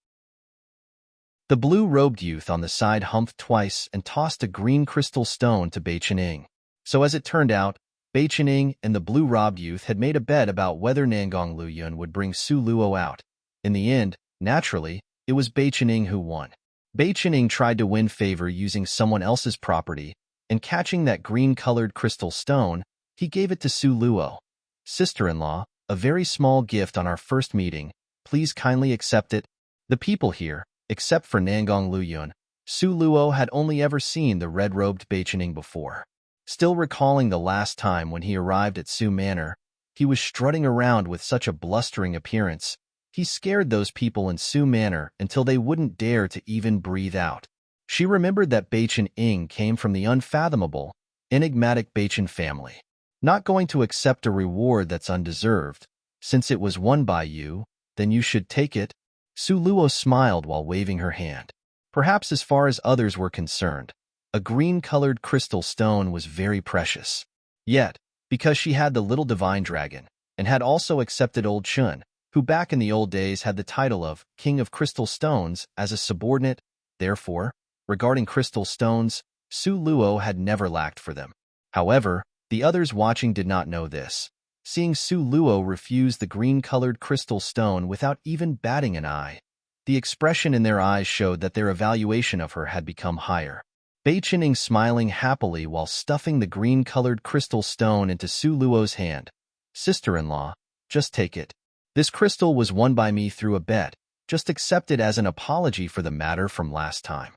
The blue-robed youth on the side humphed twice and tossed a green crystal stone to Bei Qining. So as it turned out, Bai Qining and the blue-robed youth had made a bet about whether Nangong Luyun would bring Su Luo out. In the end, naturally, it was Bai Qining who won. Bai Qining tried to win favor using someone else's property, and catching that green-colored crystal stone, he gave it to Su Luo. Sister-in-law, a very small gift on our first meeting. Please kindly accept it. The people here, except for Nangong Luyun, Su Luo had only ever seen the red-robed Bai Qining before. Still recalling the last time when he arrived at Su Manor, he was strutting around with such a blustering appearance. He scared those people in Su Manor until they wouldn't dare to even breathe out. She remembered that Bai Qining came from the unfathomable, enigmatic Bai Qining family. Not going to accept a reward that's undeserved. Since it was won by you, then you should take it. Su Luo smiled while waving her hand. Perhaps as far as others were concerned, a green-colored crystal stone was very precious. Yet, because she had the little divine dragon, and had also accepted old Chun, who back in the old days had the title of King of Crystal Stones as a subordinate, therefore, regarding crystal stones, Su Luo had never lacked for them. However, the others watching did not know this. Seeing Su Luo refuse the green-colored crystal stone without even batting an eye, the expression in their eyes showed that their evaluation of her had become higher. Bai Qining smiling happily while stuffing the green-colored crystal stone into Su Luo's hand. Sister-in-law, just take it. This crystal was won by me through a bet. Just accept it as an apology for the matter from last time.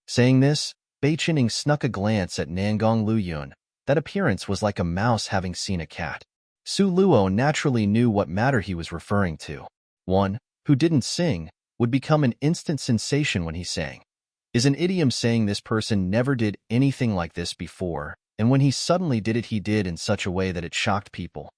Saying this, Bai Qining snuck a glance at Nangong Luyun. That appearance was like a mouse having seen a cat. Su Luo naturally knew what matter he was referring to. One who didn't sing would become an instant sensation when he sang. Is an idiom saying this person never did anything like this before, and when he suddenly did it, he did in such a way that it shocked people.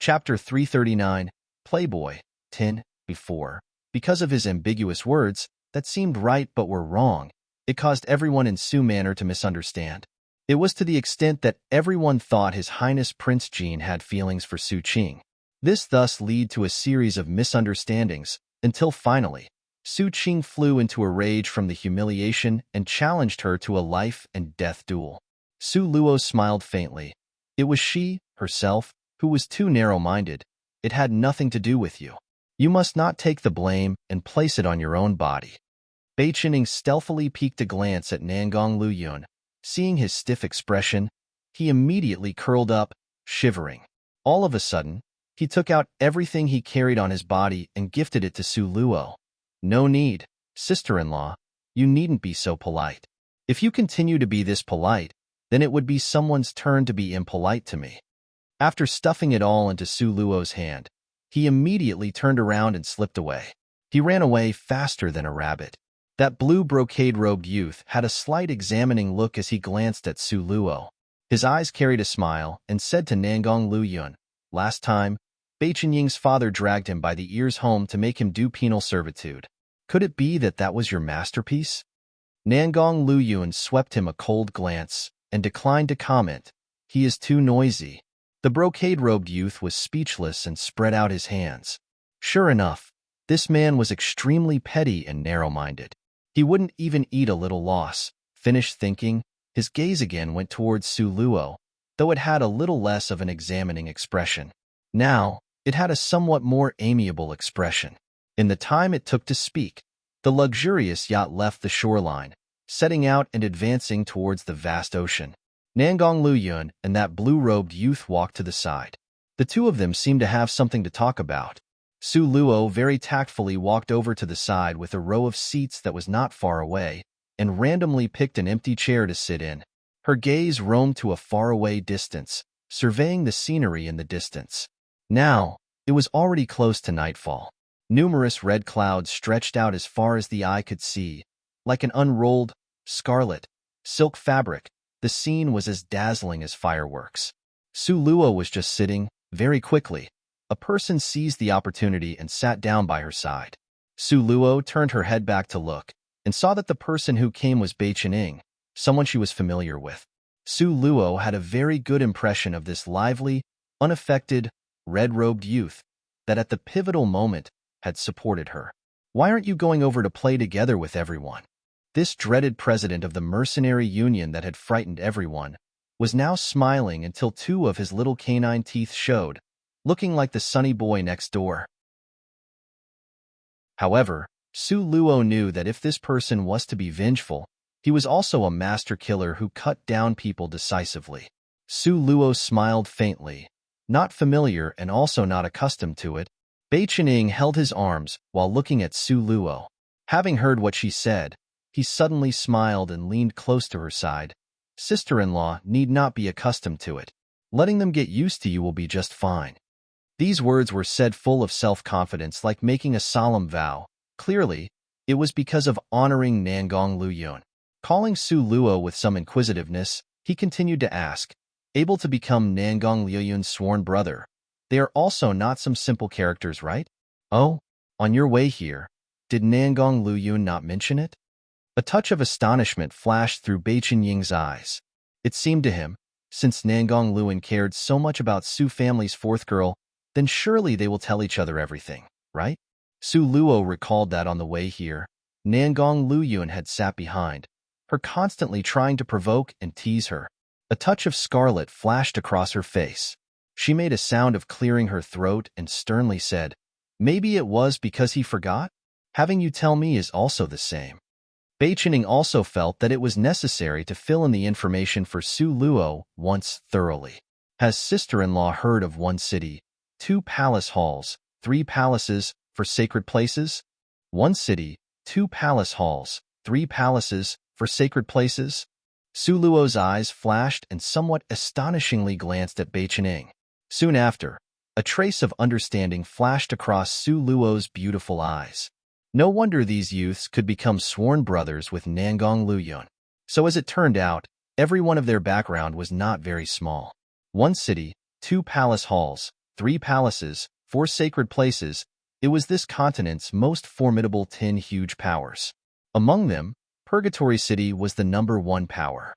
Chapter 339, Playboy, 10, before. Because of his ambiguous words, that seemed right but were wrong, it caused everyone in Su Manor to misunderstand. It was to the extent that everyone thought His Highness Prince Jin had feelings for Su Qing. This thus led to a series of misunderstandings, until finally, Su Qing flew into a rage from the humiliation and challenged her to a life-and-death duel. Su Luo smiled faintly. It was she, herself, who was too narrow-minded. It had nothing to do with you. You must not take the blame and place it on your own body. Bai Qining stealthily peeked a glance at Nangong Luyun. Seeing his stiff expression, he immediately curled up, shivering. All of a sudden, he took out everything he carried on his body and gifted it to Su Luo. No need, sister-in-law, you needn't be so polite. If you continue to be this polite, then it would be someone's turn to be impolite to me. After stuffing it all into Su Luo's hand, he immediately turned around and slipped away. He ran away faster than a rabbit. That blue brocade-robed youth had a slight examining look as he glanced at Su Luo. His eyes carried a smile and said to Nangong Luyun, last time, Bai Qingying's father dragged him by the ears home to make him do penal servitude. Could it be that that was your masterpiece? Nangong Luyun swept him a cold glance and declined to comment. He is too noisy. The brocade-robed youth was speechless and spread out his hands. Sure enough, this man was extremely petty and narrow-minded. He wouldn't even eat a little loss. Finished thinking, his gaze again went towards Su Luo, though it had a little less of an examining expression. Now, it had a somewhat more amiable expression. In the time it took to speak, the luxurious yacht left the shoreline, setting out and advancing towards the vast ocean. Nangong Luyun and that blue-robed youth walked to the side. The two of them seemed to have something to talk about. Su Luo very tactfully walked over to the side with a row of seats that was not far away, and randomly picked an empty chair to sit in. Her gaze roamed to a faraway distance, surveying the scenery in the distance. Now, it was already close to nightfall. Numerous red clouds stretched out as far as the eye could see. Like an unrolled, scarlet, silk fabric, the scene was as dazzling as fireworks. Su Luo was just sitting, very quickly. A person seized the opportunity and sat down by her side. Su Luo turned her head back to look, and saw that the person who came was Bai Qining, someone she was familiar with. Su Luo had a very good impression of this lively, unaffected, red-robed youth that at the pivotal moment had supported her. Why aren't you going over to play together with everyone? This dreaded president of the mercenary union that had frightened everyone was now smiling until two of his little canine teeth showed, looking like the sunny boy next door. However, Su Luo knew that if this person was to be vengeful, he was also a master killer who cut down people decisively. Su Luo smiled faintly, not familiar and also not accustomed to it. Bei Qining held his arms while looking at Su Luo. Having heard what she said, he suddenly smiled and leaned close to her side. Sister-in-law need not be accustomed to it. Letting them get used to you will be just fine. These words were said full of self-confidence, like making a solemn vow. Clearly, it was because of honoring Nangong Luyun. Calling Su Luo with some inquisitiveness, he continued to ask, able to become Nangong Luyun's sworn brother. They are also not some simple characters, right? Oh, on your way here, did Nangong Luyun not mention it? A touch of astonishment flashed through Bei Qinying's eyes. It seemed to him, since Nangong Luyun cared so much about Su family's fourth girl, then surely they will tell each other everything, right? Su Luo recalled that on the way here, Nangong Luyun had sat behind her, constantly trying to provoke and tease her. A touch of scarlet flashed across her face. She made a sound of clearing her throat and sternly said, "Maybe it was because he forgot? Having you tell me is also the same." Bei Qining also felt that it was necessary to fill in the information for Su Luo once thoroughly. Has sister-in-law heard of one city, 2 palace halls, 3 palaces for sacred places? 1 city, 2 palace halls, 3 palaces for sacred places? Su Luo's eyes flashed and somewhat astonishingly glanced at Bei Qining. Soon after, a trace of understanding flashed across Su Luo's beautiful eyes. No wonder these youths could become sworn brothers with Nangong Luyun. So as it turned out, every one of their background was not very small. 1 city, 2 palace halls, 3 palaces, 4 sacred places. It was this continent's most formidable 10 huge powers. Among them, Purgatory City was the number 1 power.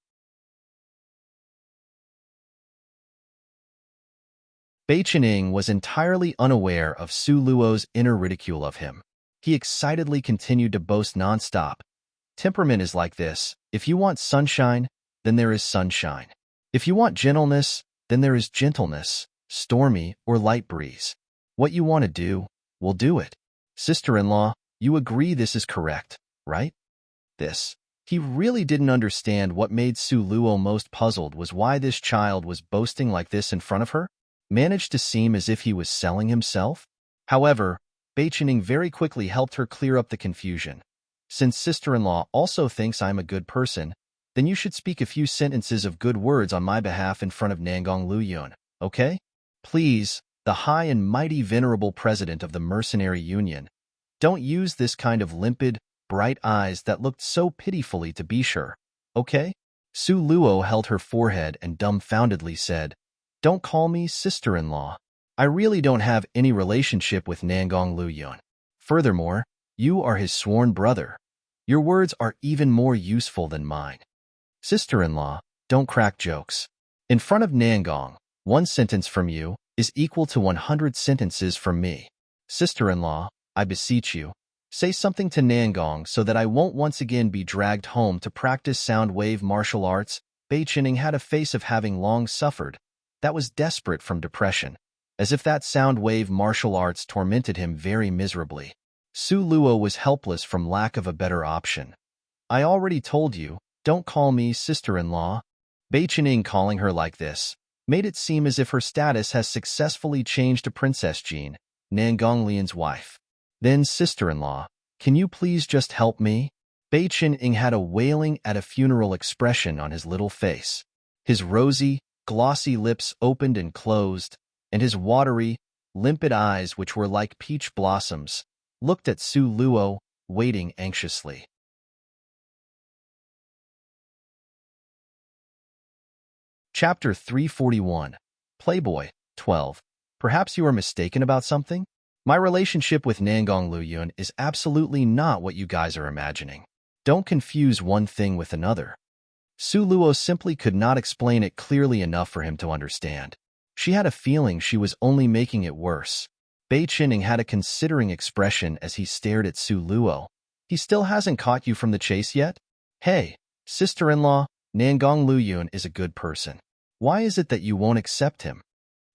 Bei Qining was entirely unaware of Su Luo's inner ridicule of him. He excitedly continued to boast nonstop. Temperament is like this. If you want sunshine, then there is sunshine. If you want gentleness, then there is gentleness, stormy or light breeze. What you want to do, we'll do it. Sister-in-law, you agree this is correct, right? He really didn't understand. What made Su Luo most puzzled was why this child was boasting like this in front of her. Managed to seem as if he was selling himself. However, Bei Qining very quickly helped her clear up the confusion. Since sister-in-law also thinks I'm a good person, then you should speak a few sentences of good words on my behalf in front of Nangong Luyun, okay? Please, the high and mighty venerable president of the mercenary union, don't use this kind of limpid, bright eyes that looked so pitifully to be sure, okay? Su Luo held her forehead and dumbfoundedly said, "Don't call me sister-in-law. I really don't have any relationship with Nangong Luyun. Furthermore, you are his sworn brother. Your words are even more useful than mine. Sister-in-law, don't crack jokes. In front of Nangong, 1 sentence from you is equal to 100 sentences from me. Sister-in-law, I beseech you, say something to Nangong so that I won't once again be dragged home to practice sound wave martial arts." Bei Qining had a face of having long suffered, that was desperate from depression, as if that sound wave martial arts tormented him very miserably. Su Luo was helpless from lack of a better option. "I already told you, don't call me sister-in-law." Bei Qining calling her like this made it seem as if her status has successfully changed to Princess Jean, Nangong Luyun's wife. "Then sister-in-law, can you please just help me?" Bei Qining had a wailing at a funeral expression on his little face. His rosy, glossy lips opened and closed, and his watery, limpid eyes, which were like peach blossoms, looked at Su Luo, waiting anxiously. Chapter 341. Playboy, 12. Perhaps you are mistaken about something? My relationship with Nangong Luyun is absolutely not what you guys are imagining. Don't confuse one thing with another. Su Luo simply could not explain it clearly enough for him to understand. She had a feeling she was only making it worse. Bei Qining had a considering expression as he stared at Su Luo. "He still hasn't caught you from the chase yet?" Hey, sister-in-law, Nangong Luyun is a good person. Why is it that you won't accept him?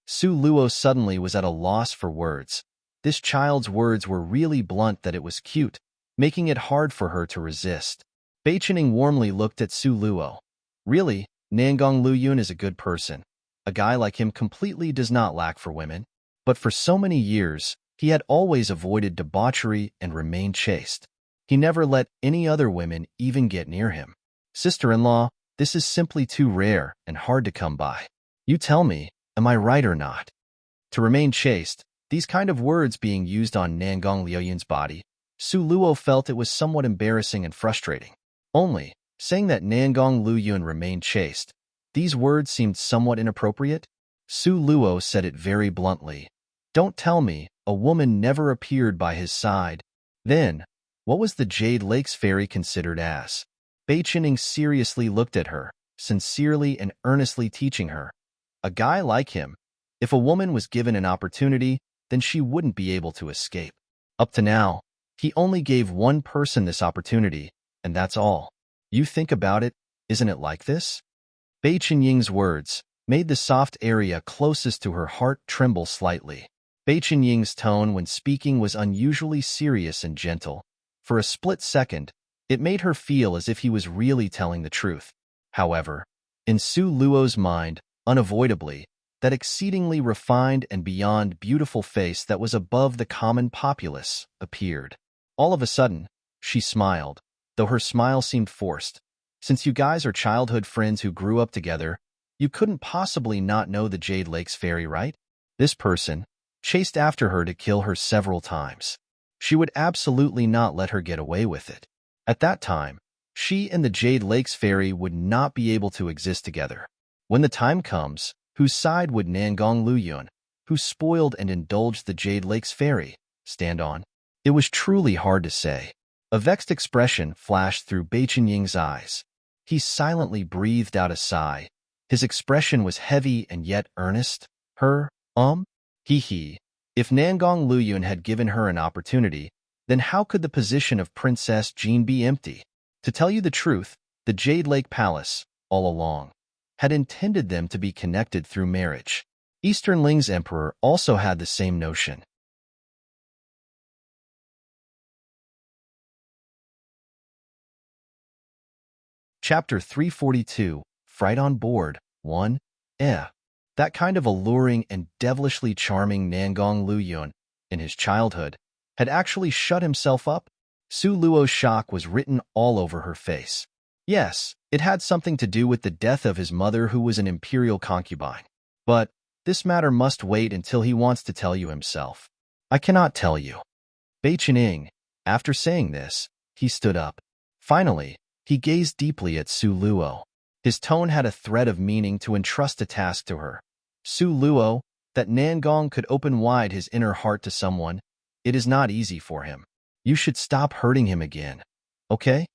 Su Luo suddenly was at a loss for words. This child's words were really blunt that it was cute, making it hard for her to resist. Bei Qining warmly looked at Su Luo. Really, Nangong Luyun is a good person. A guy like him completely does not lack for women. But for so many years, he had always avoided debauchery and remained chaste. He never let any other women even get near him. Sister-in-law, this is simply too rare and hard to come by. You tell me, am I right or not? To remain chaste, these kind of words being used on Nangong Liuyun's body, Su Luo felt it was somewhat embarrassing and frustrating. Only, saying that Nangong Luyun remained chaste, these words seemed somewhat inappropriate. Su Luo said it very bluntly. Don't tell me, a woman never appeared by his side. Then, what was the Jade Lake's fairy considered as? Bei Qining seriously looked at her, sincerely and earnestly teaching her. A guy like him, if a woman was given an opportunity, then she wouldn't be able to escape. Up to now, he only gave one person this opportunity, and that's all. You think about it, isn't it like this? Bei Qinying's words made the soft area closest to her heart tremble slightly. Bei Qinying's tone when speaking was unusually serious and gentle. For a split second, it made her feel as if he was really telling the truth. However, in Su Luo's mind, unavoidably, that exceedingly refined and beyond beautiful face that was above the common populace appeared. All of a sudden, she smiled, though her smile seemed forced. Since you guys are childhood friends who grew up together, you couldn't possibly not know the Jade Lake's fairy, right? This person chased after her to kill her several times. She would absolutely not let her get away with it. At that time, she and the Jade Lake's fairy would not be able to exist together. When the time comes, whose side would Nangong Luyun, who spoiled and indulged the Jade Lake's fairy, stand on? It was truly hard to say. A vexed expression flashed through Bei Qinying's eyes. He silently breathed out a sigh. His expression was heavy and yet earnest. He. If Nangong Luyun had given her an opportunity, then how could the position of Princess Jean be empty? To tell you the truth, the Jade Lake Palace, all along, had intended them to be connected through marriage. Eastern Ling's emperor also had the same notion. Chapter 342, Fright on Board, 1. That kind of alluring and devilishly charming Nangong Luyun, in his childhood, had actually shut himself up? Su Luo's shock was written all over her face. Yes, it had something to do with the death of his mother who was an imperial concubine. But this matter must wait until he wants to tell you himself. I cannot tell you. Bei Qining, after saying this, he stood up. Finally, he gazed deeply at Su Luo. His tone had a thread of meaning to entrust a task to her. Su Luo, that Nangong could open wide his inner heart to someone, it is not easy for him. You should stop hurting him again. Okay?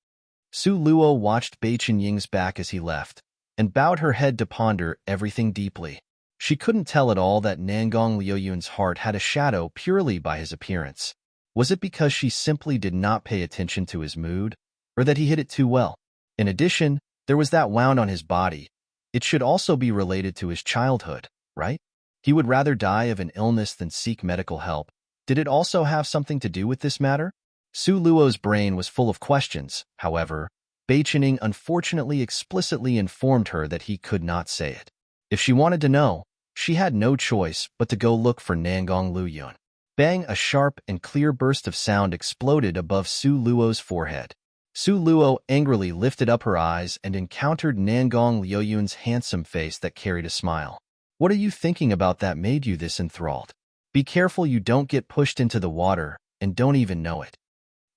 Su Luo watched Bei Qinying's back as he left, and bowed her head to ponder everything deeply. She couldn't tell at all that Nangong Liuyun's heart had a shadow purely by his appearance. Was it because she simply did not pay attention to his mood, or that he hid it too well? In addition, there was that wound on his body. It should also be related to his childhood, right? He would rather die of an illness than seek medical help. Did it also have something to do with this matter? Su Luo's brain was full of questions. However, Bei Qining unfortunately explicitly informed her that he could not say it. If she wanted to know, she had no choice but to go look for Nangong Luyun. Bang! A sharp and clear burst of sound exploded above Su Luo's forehead. Su Luo angrily lifted up her eyes and encountered Nangong Liuyun's handsome face that carried a smile. What are you thinking about that made you this enthralled? Be careful you don't get pushed into the water and don't even know it.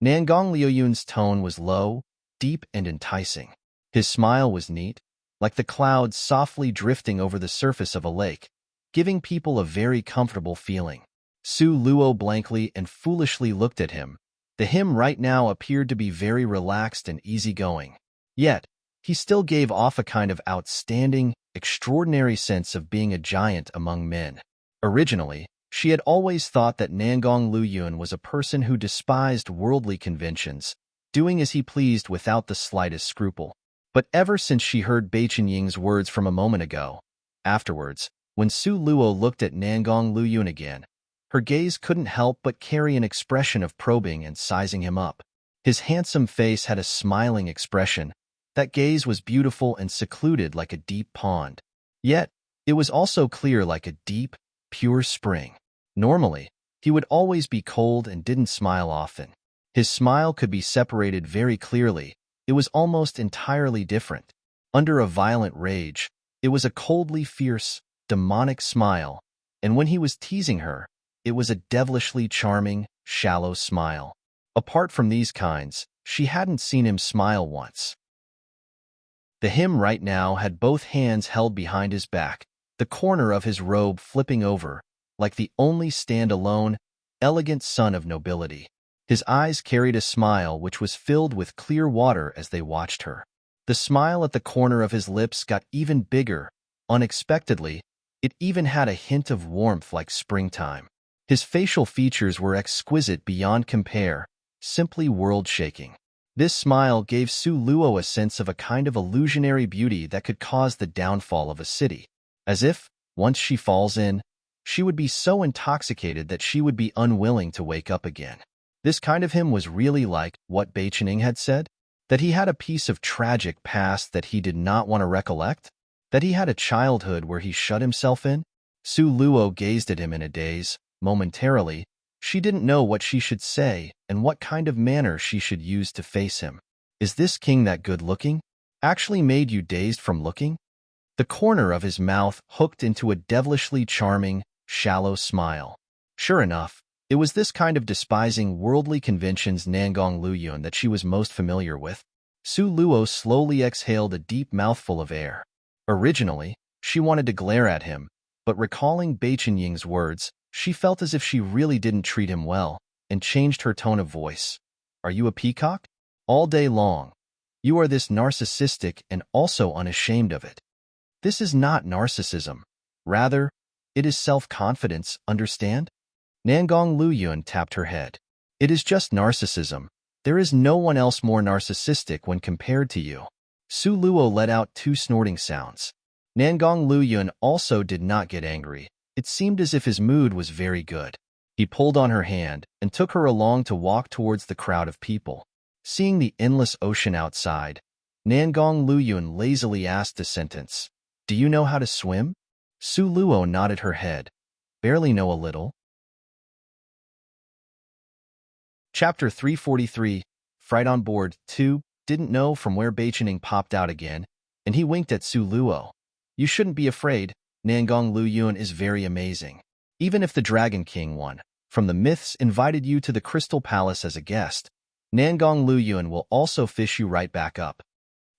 Nangong Liuyun's tone was low, deep, and enticing. His smile was neat, like the clouds softly drifting over the surface of a lake, giving people a very comfortable feeling. Su Luo blankly and foolishly looked at him. The him right now appeared to be very relaxed and easygoing. Yet, he still gave off a kind of outstanding, extraordinary sense of being a giant among men. Originally, she had always thought that Nangong Luyun was a person who despised worldly conventions, doing as he pleased without the slightest scruple. But ever since she heard Bai Qinying's words from a moment ago, afterwards, when Su Luo looked at Nangong Luyun again, her gaze couldn't help but carry an expression of probing and sizing him up. His handsome face had a smiling expression. That gaze was beautiful and secluded like a deep pond. Yet, it was also clear like a deep, pure spring. Normally, he would always be cold and didn't smile often. His smile could be separated very clearly. It was almost entirely different. Under a violent rage, it was a coldly fierce, demonic smile, and when he was teasing her, it was a devilishly charming, shallow smile. Apart from these kinds, she hadn't seen him smile once. The him right now had both hands held behind his back, the corner of his robe flipping over, like the only stand-alone, elegant son of nobility. His eyes carried a smile which was filled with clear water as they watched her. The smile at the corner of his lips got even bigger. Unexpectedly, it even had a hint of warmth like springtime. His facial features were exquisite beyond compare, simply world-shaking. This smile gave Su Luo a sense of a kind of illusionary beauty that could cause the downfall of a city. As if, once she falls in, she would be so intoxicated that she would be unwilling to wake up again. This kind of him was really like what Bai Qinying had said? That he had a piece of tragic past that he did not want to recollect? That he had a childhood where he shut himself in? Su Luo gazed at him in a daze. Momentarily, she didn't know what she should say and what kind of manner she should use to face him. Is this king that good-looking? Actually made you dazed from looking? The corner of his mouth hooked into a devilishly charming, shallow smile. Sure enough, it was this kind of despising worldly conventions Nangong Luyun that she was most familiar with. Su Luo slowly exhaled a deep mouthful of air. Originally, she wanted to glare at him, but recalling Bai Qinying's words, she felt as if she really didn't treat him well, and changed her tone of voice. Are you a peacock? All day long. You are this narcissistic and also unashamed of it. This is not narcissism. Rather, it is self-confidence, understand? Nangong Luyun tapped her head. It is just narcissism. There is no one else more narcissistic when compared to you. Su Luo let out 2 snorting sounds. Nangong Luyun also did not get angry. It seemed as if his mood was very good. He pulled on her hand and took her along to walk towards the crowd of people. Seeing the endless ocean outside, Nangong Luyun lazily asked a sentence. Do you know how to swim? Su Luo nodded her head. Barely know a little. Chapter 343, Fright on Board 2, didn't know from where Bai Qinying popped out again, and he winked at Su Luo. You shouldn't be afraid, Nangong Luyun is very amazing. Even if the Dragon King one, from the myths invited you to the Crystal Palace as a guest, Nangong Luyun will also fish you right back up.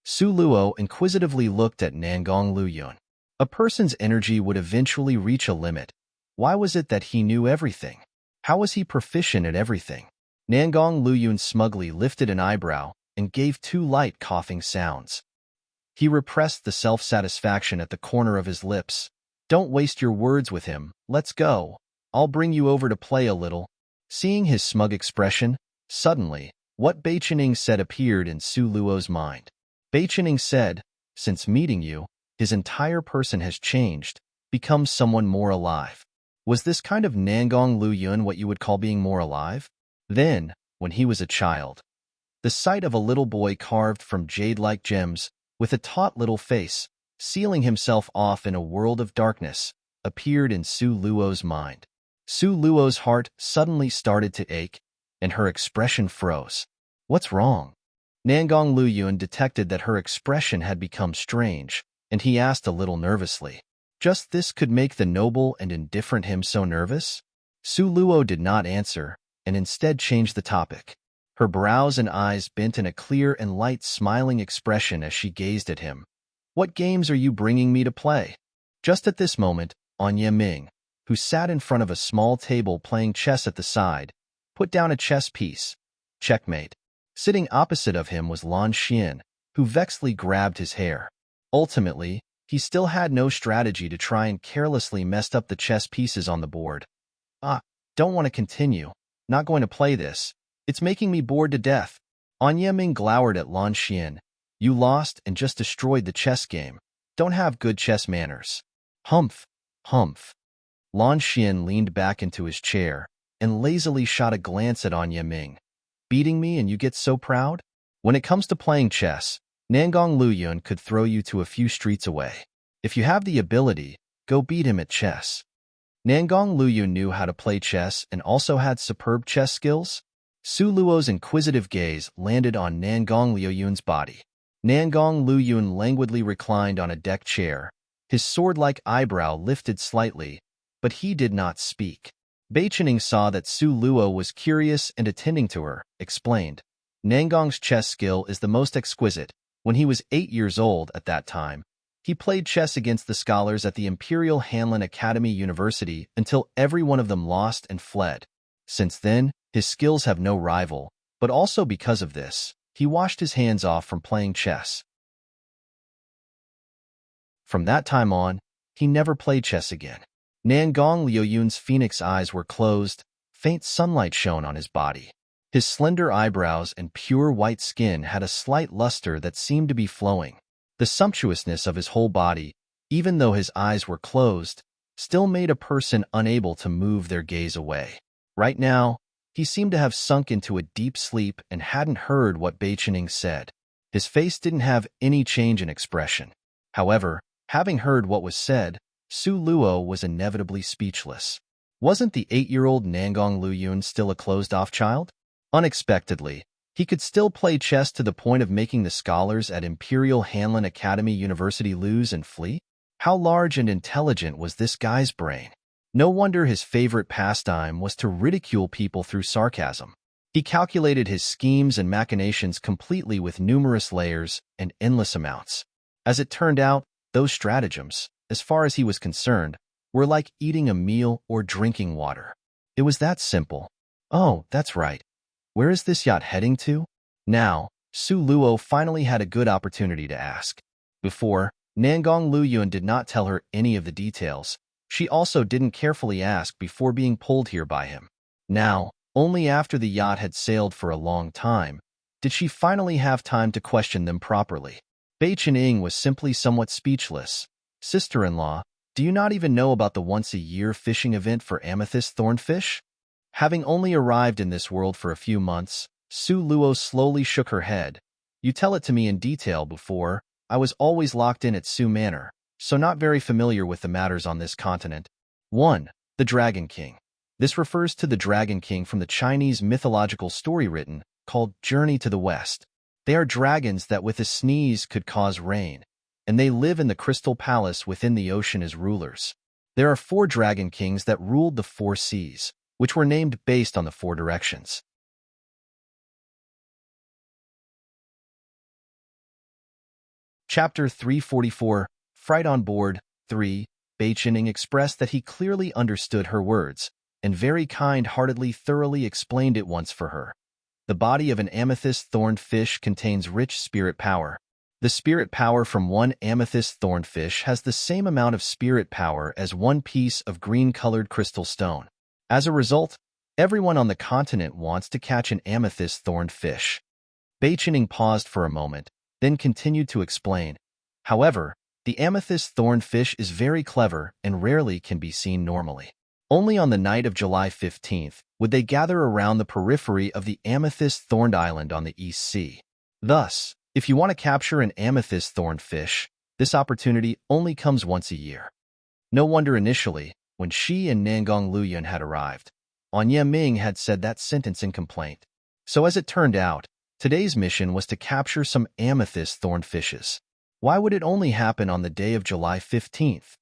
Su Luo inquisitively looked at Nangong Luyun. A person's energy would eventually reach a limit. Why was it that he knew everything? How was he proficient at everything? Nangong Luyun smugly lifted an eyebrow and gave 2 light coughing sounds. He repressed the self-satisfaction at the corner of his lips. Don't waste your words with him. Let's go. I'll bring you over to play a little. Seeing his smug expression, suddenly, what Bai Qinying said appeared in Su Luo's mind. Bai Qinying said, since meeting you, his entire person has changed, become someone more alive. Was this kind of Nangong Luyun what you would call being more alive? Then, when he was a child, the sight of a little boy carved from jade-like gems, with a taut little face, sealing himself off in a world of darkness, appeared in Su Luo's mind. Su Luo's heart suddenly started to ache, and her expression froze. What's wrong? Nangong Luyun detected that her expression had become strange, and he asked a little nervously. Just this could make the noble and indifferent him so nervous? Su Luo did not answer, and instead changed the topic. Her brows and eyes bent in a clear and light smiling expression as she gazed at him. What games are you bringing me to play? Just at this moment, Anya Ming, who sat in front of a small table playing chess at the side, put down a chess piece. Checkmate. Sitting opposite of him was Lan Xian, who vexedly grabbed his hair. Ultimately, he still had no strategy to try and carelessly messed up the chess pieces on the board. Don't want to continue. Not going to play this. It's making me bored to death. On Yeming glowered at Lan Xian. You lost and just destroyed the chess game. Don't have good chess manners. Humph, humph. Lan Xian leaned back into his chair and lazily shot a glance at On Yeming. Beating me and you get so proud? When it comes to playing chess, Nangong Luyun could throw you to a few streets away. If you have the ability, go beat him at chess. Nangong Luyun knew how to play chess and also had superb chess skills. Su Luo's inquisitive gaze landed on Nangong Luyun's body. Nangong Luyun languidly reclined on a deck chair, his sword-like eyebrow lifted slightly, but he did not speak. Beichening saw that Su Luo was curious and attending to her, explained. Nangong's chess skill is the most exquisite. When he was 8 years old at that time, he played chess against the scholars at the Imperial Hanlin Academy University until every one of them lost and fled. Since then, his skills have no rival, but also because of this, he washed his hands off from playing chess. From that time on, he never played chess again. Nangong Luyun's phoenix eyes were closed, faint sunlight shone on his body. His slender eyebrows and pure white skin had a slight luster that seemed to be flowing. The sumptuousness of his whole body, even though his eyes were closed, still made a person unable to move their gaze away. Right now, he seemed to have sunk into a deep sleep and hadn't heard what Beichening said. His face didn't have any change in expression. However, having heard what was said, Su Luo was inevitably speechless. Wasn't the 8-year-old Nangong Luyun still a closed-off child? Unexpectedly, he could still play chess to the point of making the scholars at Imperial Hanlin Academy University lose and flee? How large and intelligent was this guy's brain? No wonder his favorite pastime was to ridicule people through sarcasm. He calculated his schemes and machinations completely with numerous layers and endless amounts. As it turned out, those stratagems, as far as he was concerned, were like eating a meal or drinking water. It was that simple. Oh, that's right. Where is this yacht heading to? Now, Su Luo finally had a good opportunity to ask. Before, Nangong Luyun did not tell her any of the details. She also didn't carefully ask before being pulled here by him. Now, only after the yacht had sailed for a long time, did she finally have time to question them properly. Beichening was simply somewhat speechless. Sister-in-law, do you not even know about the once-a-year fishing event for amethyst thornfish? Having only arrived in this world for a few months, Su Luo slowly shook her head. You tell it to me in detail before. I was always locked in at Su Manor, so not very familiar with the matters on this continent. 1. The Dragon King. This refers to the Dragon King from the Chinese mythological story written, called Journey to the West. They are dragons that with a sneeze could cause rain, and they live in the Crystal Palace within the ocean as rulers. There are 4 Dragon Kings that ruled the 4 seas, which were named based on the 4 directions. Chapter 344, Fright on Board. 3. Beichening expressed that he clearly understood her words, and very kind-heartedly thoroughly explained it once for her. The body of an amethyst-thorned fish contains rich spirit power. The spirit power from one amethyst-thorned fish has the same amount of spirit power as one piece of green-colored crystal stone. As a result, everyone on the continent wants to catch an amethyst-thorned fish. Beichening paused for a moment, then continued to explain. However, the amethyst-thorned fish is very clever and rarely can be seen normally. Only on the night of July 15th would they gather around the periphery of the amethyst-thorned island on the East Sea. Thus, if you want to capture an amethyst-thorned fish, this opportunity only comes once a year. No wonder initially, when she and Nangong Luyun had arrived, On Yeming had said that sentence in complaint. So as it turned out, today's mission was to capture some amethyst-thorned fishes. Why would it only happen on the day of July 15th?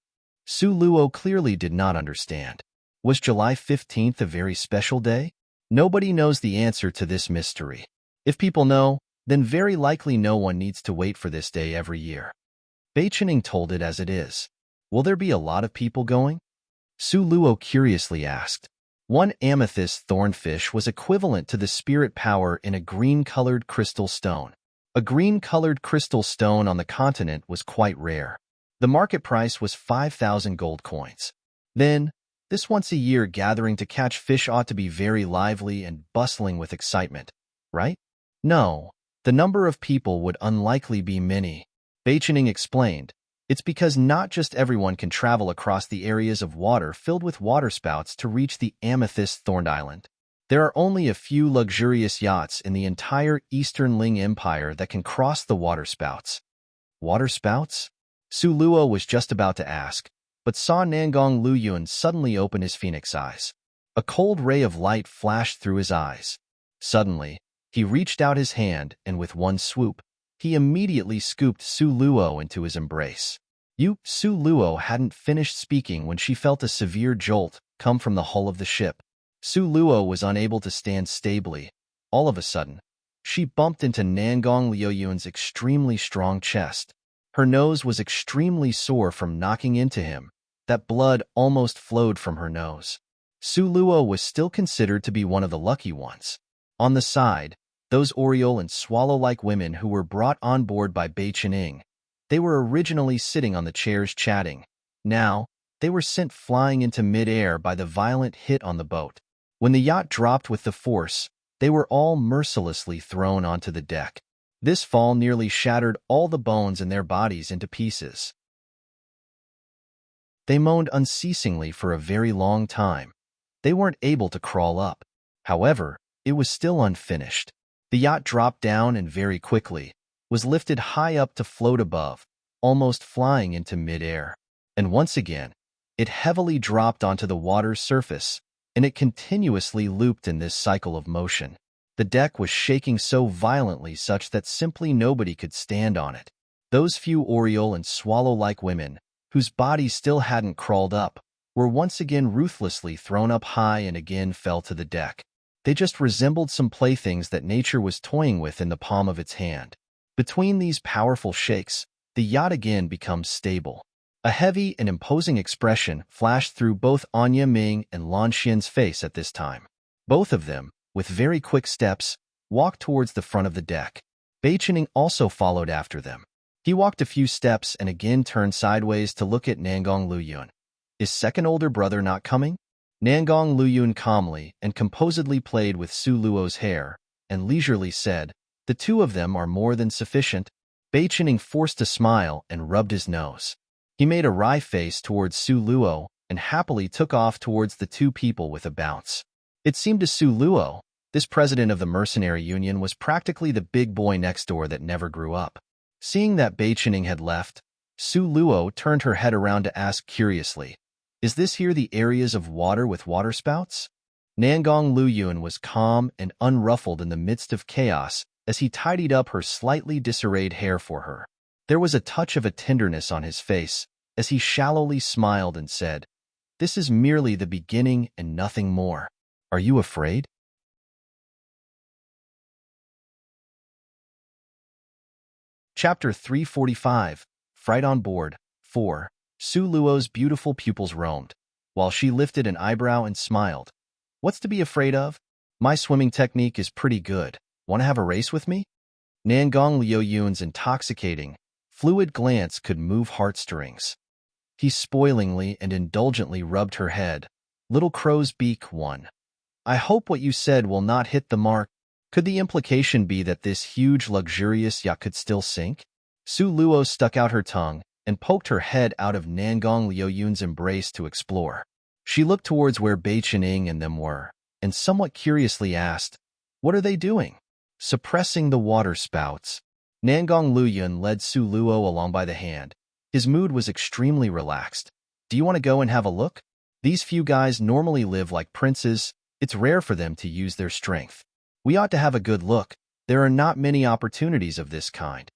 Su Luo clearly did not understand. Was July 15th a very special day? Nobody knows the answer to this mystery. If people know, then very likely no one needs to wait for this day every year. Beichening told it as it is. Will there be a lot of people going? Su Luo curiously asked. One amethyst thornfish was equivalent to the spirit power in a green-colored crystal stone. A green-colored crystal stone on the continent was quite rare. The market price was 5,000 gold coins. Then, this once-a-year gathering to catch fish ought to be very lively and bustling with excitement, right? No, the number of people would unlikely be many. Beichening explained. It's because not just everyone can travel across the areas of water filled with waterspouts to reach the Amethyst Thorned Island. There are only a few luxurious yachts in the entire Eastern Ling Empire that can cross the waterspouts. Waterspouts? Su Luo was just about to ask, but saw Nangong Luyun suddenly open his phoenix eyes. A cold ray of light flashed through his eyes. Suddenly, he reached out his hand, and with one swoop, he immediately scooped Su Luo into his embrace. Su Luo hadn't finished speaking when she felt a severe jolt come from the hull of the ship. Su Luo was unable to stand stably. All of a sudden, she bumped into Nangong Liuyun's extremely strong chest. Her nose was extremely sore from knocking into him. That blood almost flowed from her nose. Su Luo was still considered to be one of the lucky ones. On the side, those Oriole and Swallow-like women who were brought on board by Bei Chening. They were originally sitting on the chairs chatting. Now, they were sent flying into mid-air by the violent hit on the boat. When the yacht dropped with the force, they were all mercilessly thrown onto the deck. This fall nearly shattered all the bones in their bodies into pieces. They moaned unceasingly for a very long time. They weren't able to crawl up. However, it was still unfinished. The yacht dropped down and very quickly was lifted high up to float above, almost flying into mid-air. And once again, it heavily dropped onto the water's surface, and it continuously looped in this cycle of motion. The deck was shaking so violently such that simply nobody could stand on it. Those few Oriole and Swallow-like women, whose bodies still hadn't crawled up, were once again ruthlessly thrown up high and again fell to the deck. They just resembled some playthings that nature was toying with in the palm of its hand. Between these powerful shakes, the yacht again becomes stable. A heavy and imposing expression flashed through both Anya Ming and Lan Xian's face at this time. Both of them, with very quick steps, walked towards the front of the deck. Bei Chening also followed after them. He walked a few steps and again turned sideways to look at Nangong Luyun. Is second older brother not coming? Nangong Luyun calmly and composedly played with Su Luo's hair, and leisurely said, "The two of them are more than sufficient." Bei Chening forced a smile and rubbed his nose. He made a wry face towards Su Luo and happily took off towards the two people with a bounce. It seemed to Su Luo, this president of the mercenary union was practically the big boy next door that never grew up. Seeing that Bei Chening had left, Su Luo turned her head around to ask curiously, "Is this here the areas of water with waterspouts?" Nangong Luyun was calm and unruffled in the midst of chaos as he tidied up her slightly disarrayed hair for her. There was a touch of a tenderness on his face as he shallowly smiled and said, "This is merely the beginning and nothing more. Are you afraid?" Chapter 345, Fright on Board, 4. Su Luo's beautiful pupils roamed, while she lifted an eyebrow and smiled. "What's to be afraid of? My swimming technique is pretty good. Want to have a race with me?" Nangong Liuyun's intoxicating, fluid glance could move heartstrings. He spoilingly and indulgently rubbed her head. "Little crow's beak 1. I hope what you said will not hit the mark." Could the implication be that this huge, luxurious yacht could still sink? Su Luo stuck out her tongue and poked her head out of Nangong Liuyun's embrace to explore. She looked towards where Bei Chening and them were, and somewhat curiously asked, "What are they doing?" "Suppressing the water spouts." Nangong Luyun led Su Luo along by the hand. His mood was extremely relaxed. "Do you want to go and have a look? These few guys normally live like princes. It's rare for them to use their strength. We ought to have a good look. There are not many opportunities of this kind."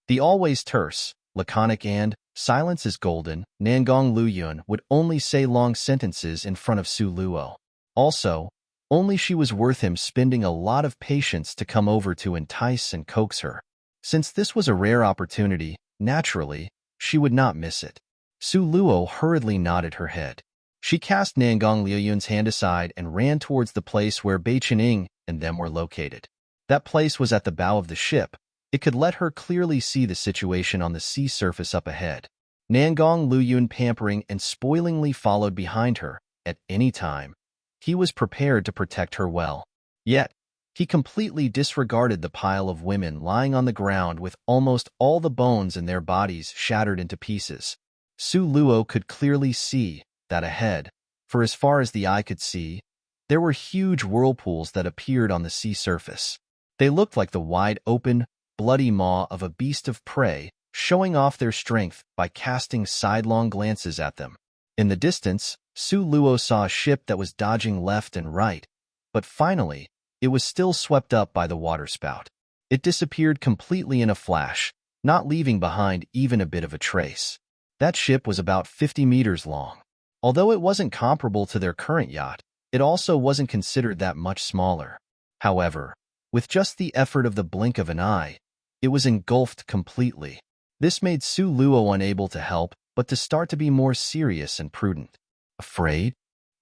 The always terse, laconic and, "Silence is golden," Nangong Luyun would only say long sentences in front of Su Luo. Also, only she was worth him spending a lot of patience to come over to entice and coax her. Since this was a rare opportunity, naturally, she would not miss it. Su Luo hurriedly nodded her head. She cast Nangong Liuyun's hand aside and ran towards the place where Bei Chening and them were located. That place was at the bow of the ship. It could let her clearly see the situation on the sea surface up ahead. Nangong Luyun pampering and spoilingly followed behind her. At any time, he was prepared to protect her well. Yet, He completely disregarded the pile of women lying on the ground with almost all the bones in their bodies shattered into pieces. Su Luo could clearly see that ahead, for as far as the eye could see, there were huge whirlpools that appeared on the sea surface. They looked like the wide-open, bloody maw of a beast of prey, showing off their strength by casting sidelong glances at them. In the distance, Su Luo saw a ship that was dodging left and right, but finally, it was still swept up by the waterspout. It disappeared completely in a flash, not leaving behind even a bit of a trace. That ship was about 50 meters long. Although it wasn't comparable to their current yacht, it also wasn't considered that much smaller. However, with just the effort of the blink of an eye, it was engulfed completely. This made Su Luo unable to help but to start to be more serious and prudent. Afraid?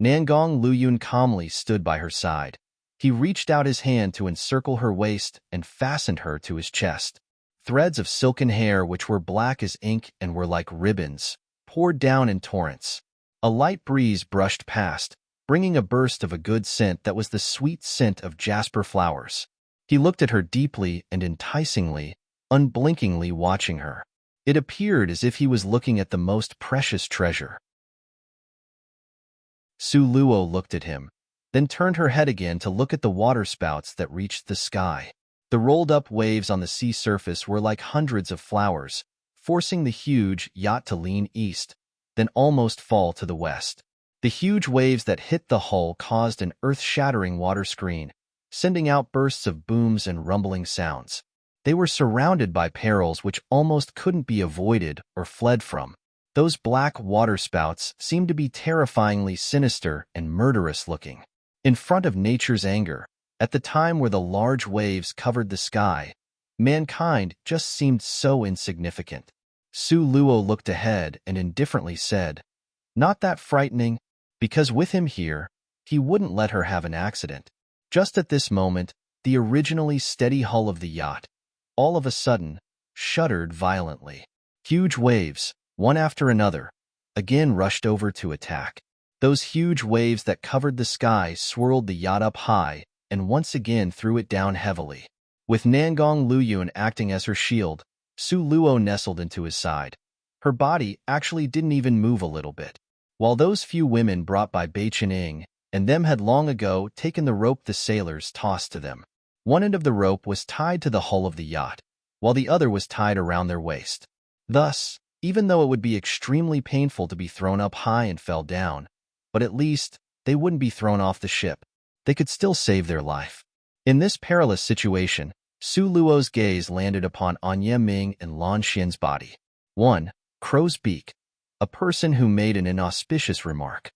Nangong Luyun calmly stood by her side. He reached out his hand to encircle her waist and fastened her to his chest. Threads of silken hair which were black as ink and were like ribbons poured down in torrents. A light breeze brushed past, bringing a burst of a good scent that was the sweet scent of jasper flowers. He looked at her deeply and enticingly, unblinkingly watching her. It appeared as if he was looking at the most precious treasure. Su Luo looked at him, then turned her head again to look at the waterspouts that reached the sky. The rolled-up waves on the sea surface were like hundreds of flowers, forcing the huge yacht to lean east, then almost fall to the west. The huge waves that hit the hull caused an earth-shattering water screen, sending out bursts of booms and rumbling sounds. They were surrounded by perils which almost couldn't be avoided or fled from. Those black waterspouts seemed to be terrifyingly sinister and murderous-looking. In front of nature's anger, at the time where the large waves covered the sky, mankind just seemed so insignificant. Su Luo looked ahead and indifferently said, "Not that frightening, because with him here, he wouldn't let her have an accident." Just at this moment, the originally steady hull of the yacht, all of a sudden, shuddered violently. Huge waves, one after another, again rushed over to attack. Those huge waves that covered the sky swirled the yacht up high and once again threw it down heavily. With Nangong Luyun acting as her shield, Su Luo nestled into his side. Her body actually didn't even move a little bit. While those few women brought by Bei Chen and them had long ago taken the rope the sailors tossed to them. One end of the rope was tied to the hull of the yacht, while the other was tied around their waist. Thus, even though it would be extremely painful to be thrown up high and fell down, but at least they wouldn't be thrown off the ship. They could still save their life. In this perilous situation, Su Luo's gaze landed upon Anya Ming and Lan Xian's body. 1. Crow's beak. A person who made an inauspicious remark.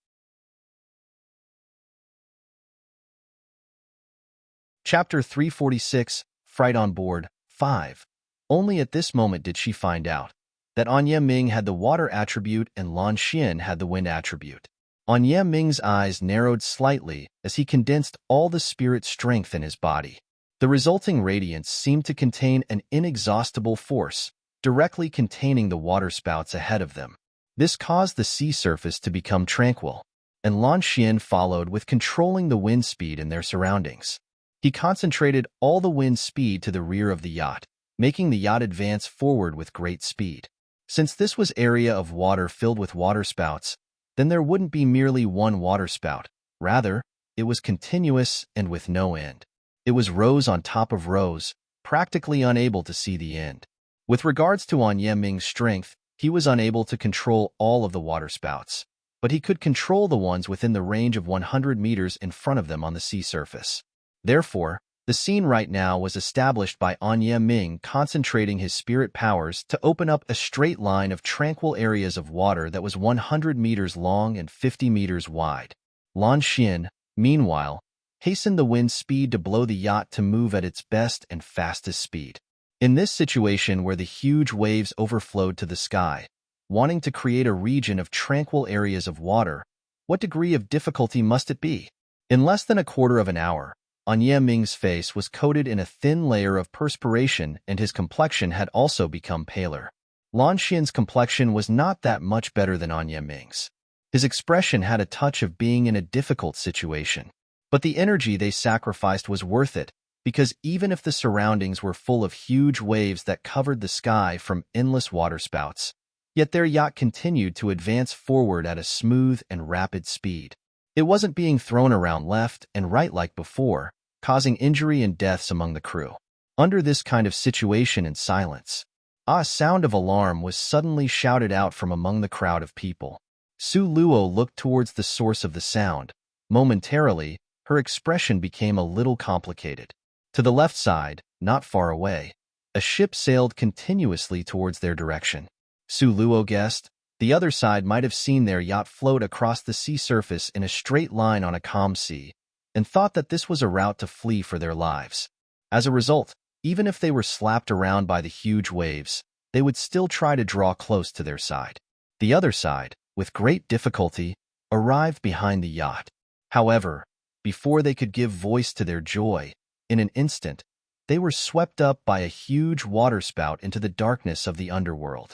Chapter 346, Fright on Board, 5. Only at this moment did she find out that Anya Ming had the water attribute and Lan Xian had the wind attribute. Anya Ming's eyes narrowed slightly as he condensed all the spirit strength in his body. The resulting radiance seemed to contain an inexhaustible force, directly containing the waterspouts ahead of them. This caused the sea surface to become tranquil, and Lan Xian followed with controlling the wind speed in their surroundings. He concentrated all the wind speed to the rear of the yacht, making the yacht advance forward with great speed. Since this was area of water filled with waterspouts, then there wouldn't be merely one waterspout. Rather, it was continuous and with no end. It was rows on top of rows, practically unable to see the end. With regards to Anya Ming's strength, he was unable to control all of the waterspouts, but he could control the ones within the range of 100 meters in front of them on the sea surface. Therefore, the scene right now was established by Anya Ming concentrating his spirit powers to open up a straight line of tranquil areas of water that was 100 meters long and 50 meters wide. Lan Xian, meanwhile, hastened the wind speed to blow the yacht to move at its best and fastest speed. In this situation where the huge waves overflowed to the sky, wanting to create a region of tranquil areas of water, what degree of difficulty must it be? In less than a quarter of an hour, Anya Ming's face was coated in a thin layer of perspiration and his complexion had also become paler. Lan Xian's complexion was not that much better than Anya Ming's. His expression had a touch of being in a difficult situation. But the energy they sacrificed was worth it, because even if the surroundings were full of huge waves that covered the sky from endless waterspouts, yet their yacht continued to advance forward at a smooth and rapid speed. It wasn't being thrown around left and right like before, causing injury and deaths among the crew. Under this kind of situation and silence, a sound of alarm was suddenly shouted out from among the crowd of people. Su Luo looked towards the source of the sound. Momentarily, her expression became a little complicated. To the left side, not far away, a ship sailed continuously towards their direction. Su Luo guessed the other side might have seen their yacht float across the sea surface in a straight line on a calm sea, and thought that this was a route to flee for their lives. As a result, even if they were slapped around by the huge waves, they would still try to draw close to their side. The other side, with great difficulty, arrived behind the yacht. However, before they could give voice to their joy, in an instant, they were swept up by a huge waterspout into the darkness of the underworld.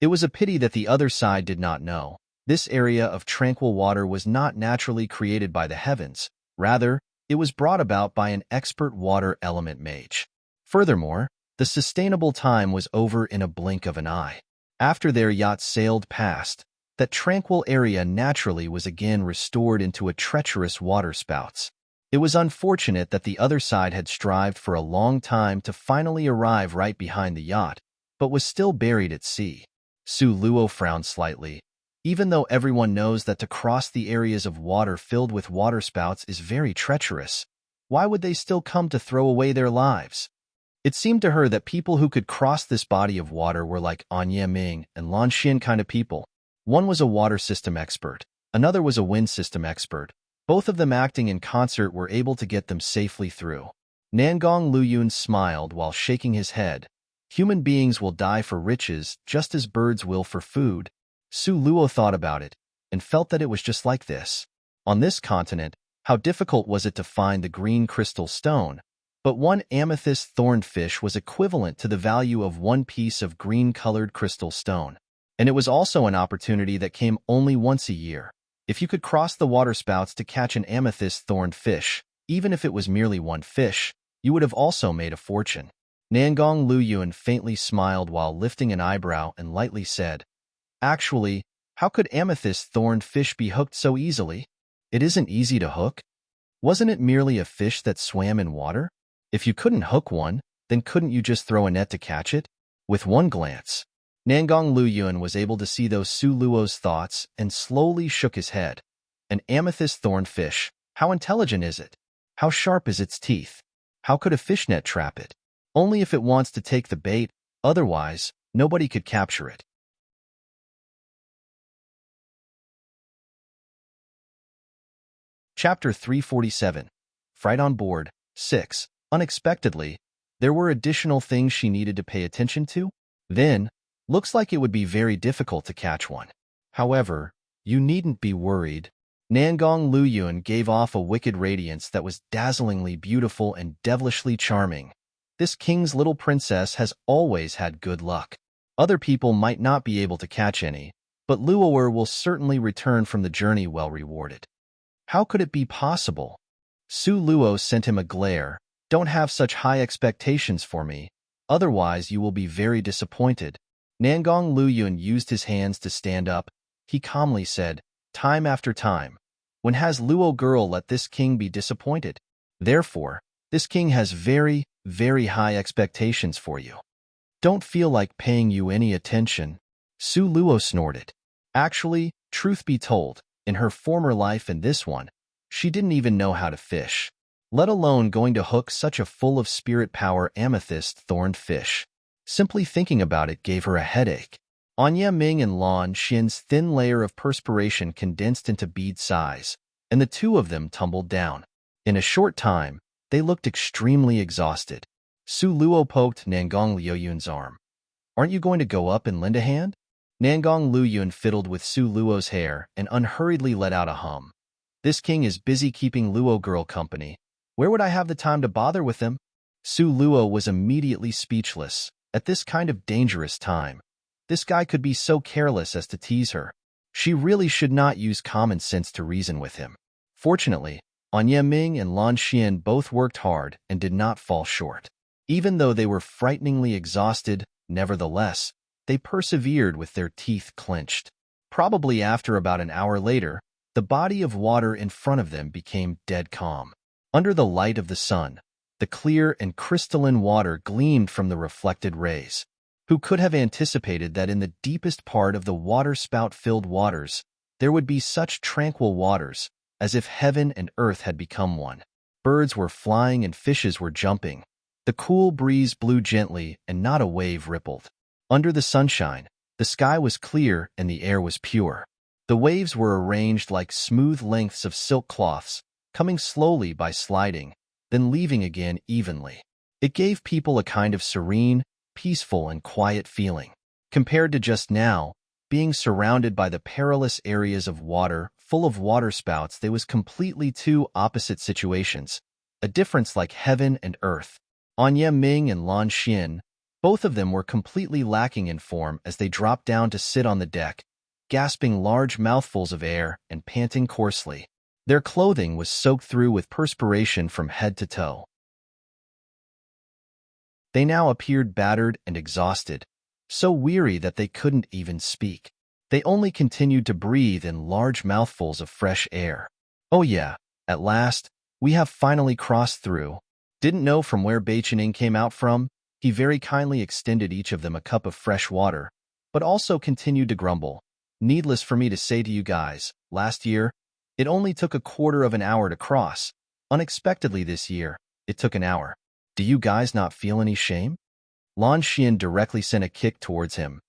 It was a pity that the other side did not know. This area of tranquil water was not naturally created by the heavens. Rather, it was brought about by an expert water element mage. Furthermore, the sustainable time was over in a blink of an eye. After their yacht sailed past, that tranquil area naturally was again restored into a treacherous waterspouts. It was unfortunate that the other side had strived for a long time to finally arrive right behind the yacht, but was still buried at sea. Su Luo frowned slightly. Even though everyone knows that to cross the areas of water filled with waterspouts is very treacherous, why would they still come to throw away their lives? It seemed to her that people who could cross this body of water were like Anya Ming and Lan Xian kind of people. One was a water system expert, another was a wind system expert. Both of them acting in concert were able to get them safely through. Nangong Luyun smiled while shaking his head. Human beings will die for riches just as birds will for food. Su Luo thought about it and felt that it was just like this. On this continent, how difficult was it to find the green crystal stone? But one amethyst thorned fish was equivalent to the value of one piece of green-colored crystal stone. And it was also an opportunity that came only once a year. If you could cross the waterspouts to catch an amethyst thorned fish, even if it was merely one fish, you would have also made a fortune. Nangong Luyun faintly smiled while lifting an eyebrow and lightly said, "Actually, how could amethyst thorned fish be hooked so easily? It isn't easy to hook. Wasn't it merely a fish that swam in water? If you couldn't hook one, then couldn't you just throw a net to catch it?" With one glance, Nangong Luyun was able to see those Su Luo's thoughts and slowly shook his head. An amethyst thorned fish, how intelligent is it? How sharp is its teeth? How could a fishnet trap it? Only if it wants to take the bait, otherwise, nobody could capture it. Chapter 347. Fright on Board, 6. Unexpectedly, there were additional things she needed to pay attention to. Then, looks like it would be very difficult to catch one. However, you needn't be worried. Nangong Luyun gave off a wicked radiance that was dazzlingly beautiful and devilishly charming. This king's little princess has always had good luck. Other people might not be able to catch any, but Luoer will certainly return from the journey well rewarded. How could it be possible? Su Luo sent him a glare. Don't have such high expectations for me, otherwise you will be very disappointed. Nangong Luyun used his hands to stand up. He calmly said, time after time, when has Luo girl let this king be disappointed? Therefore, this king has very, very high expectations for you. Don't feel like paying you any attention. Su Luo snorted. Actually, truth be told, in her former life and this one, she didn't even know how to fish, let alone going to hook such a full of spirit power amethyst thorned fish. Simply thinking about it gave her a headache. Anya Ming and Lan Xian's thin layer of perspiration condensed into bead size, and the two of them tumbled down. In a short time, they looked extremely exhausted. Su Luo poked Nangong Luyun's arm. Aren't you going to go up and lend a hand? Nangong Luyun fiddled with Su Luo's hair and unhurriedly let out a hum. This king is busy keeping Luo girl company. Where would I have the time to bother with him? Su Luo was immediately speechless. At this kind of dangerous time, this guy could be so careless as to tease her. She really should not use common sense to reason with him. Fortunately, On Yeming and Lan Xian both worked hard and did not fall short. Even though they were frighteningly exhausted, nevertheless, they persevered with their teeth clenched. Probably after about an hour later, the body of water in front of them became dead calm. Under the light of the sun, the clear and crystalline water gleamed from the reflected rays. Who could have anticipated that in the deepest part of the water-spout-filled waters, there would be such tranquil waters, as if heaven and earth had become one? Birds were flying and fishes were jumping. The cool breeze blew gently and not a wave rippled. Under the sunshine, the sky was clear and the air was pure. The waves were arranged like smooth lengths of silk cloths, coming slowly by sliding, then leaving again evenly. It gave people a kind of serene, peaceful, and quiet feeling. Compared to just now, being surrounded by the perilous areas of water, full of waterspouts, there was completely two opposite situations, a difference like heaven and earth. Anya Ming and Lan Xian, both of them were completely lacking in form as they dropped down to sit on the deck, gasping large mouthfuls of air and panting coarsely. Their clothing was soaked through with perspiration from head to toe. They now appeared battered and exhausted, so weary that they couldn't even speak. They only continued to breathe in large mouthfuls of fresh air. "Oh yeah, at last, we have finally crossed through." Didn't know from where Beichening came out from, he very kindly extended each of them a cup of fresh water, but also continued to grumble. "Needless for me to say to you guys, last year, it only took a quarter of an hour to cross. Unexpectedly this year, it took an hour. Do you guys not feel any shame?" Lan Xian directly sent a kick towards him.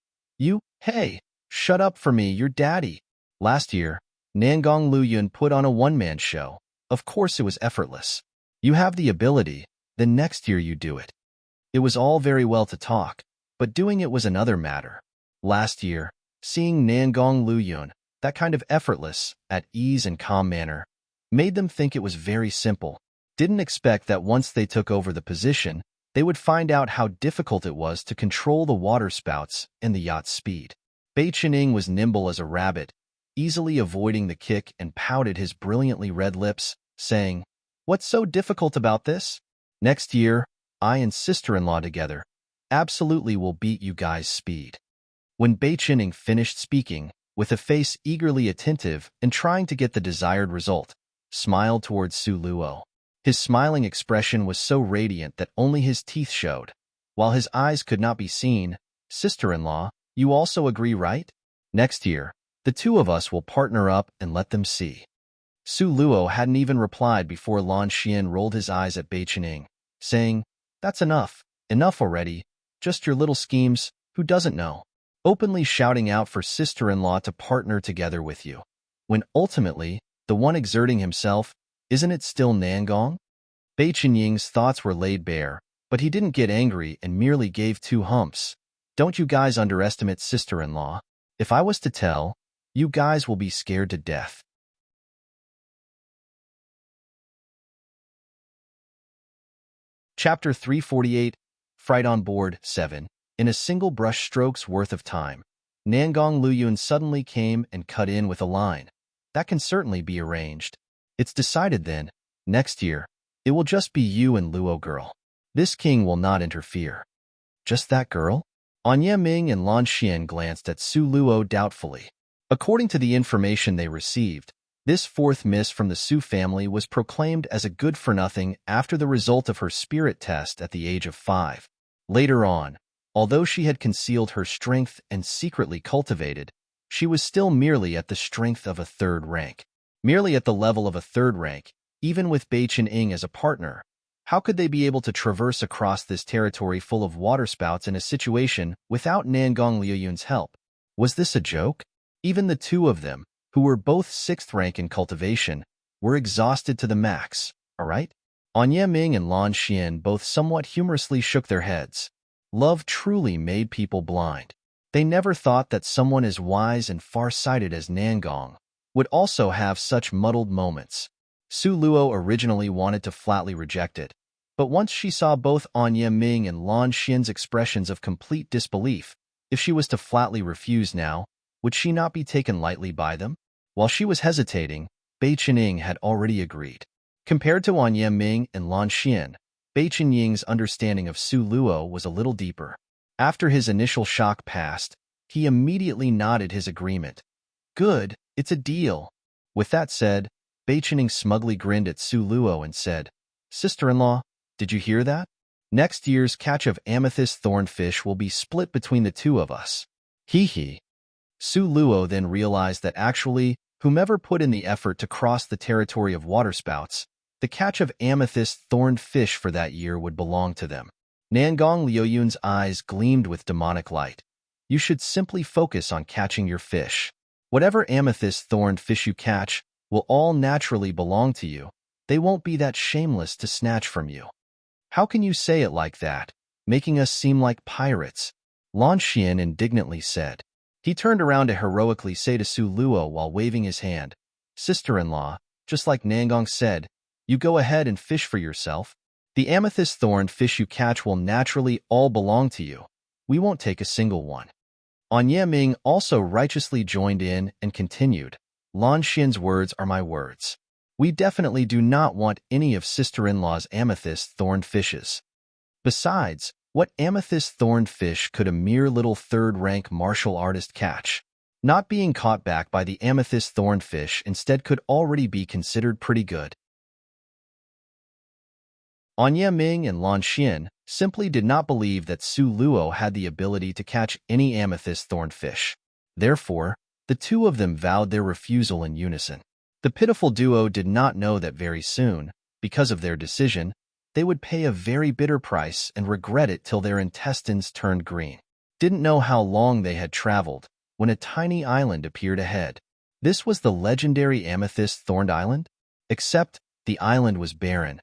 Hey, shut up for me, you're daddy." Last year, Nangong Luyun put on a one-man show. Of course it was effortless. You have the ability, then next year you do it. It was all very well to talk, but doing it was another matter. Last year, seeing Nangong Luyun, that kind of effortless, at ease and calm manner, made them think it was very simple. Didn't expect that once they took over the position, they would find out how difficult it was to control the waterspouts and the yacht's speed. Beichening was nimble as a rabbit, easily avoiding the kick, and pouted his brilliantly red lips, saying, "What's so difficult about this? Next year, I and sister-in-law together absolutely will beat you guys' speed." When Beichening finished speaking, with a face eagerly attentive and trying to get the desired result, smiled towards Su Luo. His smiling expression was so radiant that only his teeth showed. While his eyes could not be seen, "Sister-in-law, you also agree, right? Next year, the two of us will partner up and let them see." Su Luo hadn't even replied before Lan Xian rolled his eyes at Beichening, saying, "That's enough. Enough already. Just your little schemes, who doesn't know?" Openly shouting out for sister-in-law to partner together with you, when ultimately, the one exerting himself, isn't it still Nangong? Beichenying's thoughts were laid bare, but he didn't get angry and merely gave two humps. "Don't you guys underestimate sister-in-law. If I was to tell, you guys will be scared to death." Chapter 348, Fright on Board 7. In a single brush stroke's worth of time, Nangong Luyun suddenly came and cut in with a line. "That can certainly be arranged. It's decided then. Next year, it will just be you and Luo girl. This king will not interfere." "Just that girl?" Anya Ming and Lan Xian glanced at Su Luo doubtfully. According to the information they received, this fourth miss from the Su family was proclaimed as a good-for-nothing after the result of her spirit test at the age of 5. Later on, although she had concealed her strength and secretly cultivated, she was still merely at the strength of a third rank. Merely at the level of a third rank, even with Beichening as a partner. How could they be able to traverse across this territory full of waterspouts in a situation without Nangong Luyun's help? Was this a joke? Even the two of them, who were both 6th rank in cultivation, were exhausted to the max, alright? Anya Ming and Lan Xian both somewhat humorously shook their heads. Love truly made people blind. They never thought that someone as wise and far-sighted as Nangong would also have such muddled moments. Su Luo originally wanted to flatly reject it, but once she saw both Anya Ming and Lan Xian's expressions of complete disbelief, if she was to flatly refuse now, would she not be taken lightly by them? While she was hesitating, Beichening had already agreed. Compared to Wang Yeming and Lan Xian, Bai Qinying's understanding of Su Luo was a little deeper. After his initial shock passed, he immediately nodded his agreement. Good, it's a deal. With that said, Bai Qinying smugly grinned at Su Luo and said, Sister-in-law, did you hear that? Next year's catch of amethyst thornfish will be split between the two of us. Hee hee. Su Luo then realized that actually, whomever put in the effort to cross the territory of waterspouts, the catch of amethyst thorned fish for that year would belong to them. Nangong Liuyun's eyes gleamed with demonic light. You should simply focus on catching your fish. Whatever amethyst thorned fish you catch will all naturally belong to you. They won't be that shameless to snatch from you. How can you say it like that, making us seem like pirates? Lan Xian indignantly said. He turned around to heroically say to Su Luo while waving his hand, Sister-in-law, just like Nangong said, you go ahead and fish for yourself. The amethyst thorned fish you catch will naturally all belong to you. We won't take a single one. An Yeming also righteously joined in and continued, Lan Xian's words are my words. We definitely do not want any of sister-in-law's amethyst thorned fishes. Besides, what amethyst thorned fish could a mere little third-rank martial artist catch? Not being caught back by the amethyst thorned fish instead could already be considered pretty good. An Yeming and Lan Xian simply did not believe that Su Luo had the ability to catch any amethyst thorned fish. Therefore, the two of them vowed their refusal in unison. The pitiful duo did not know that very soon, because of their decision, they would pay a very bitter price and regret it till their intestines turned green. Didn't know how long they had traveled when a tiny island appeared ahead. This was the legendary amethyst thorned island? Except the island was barren,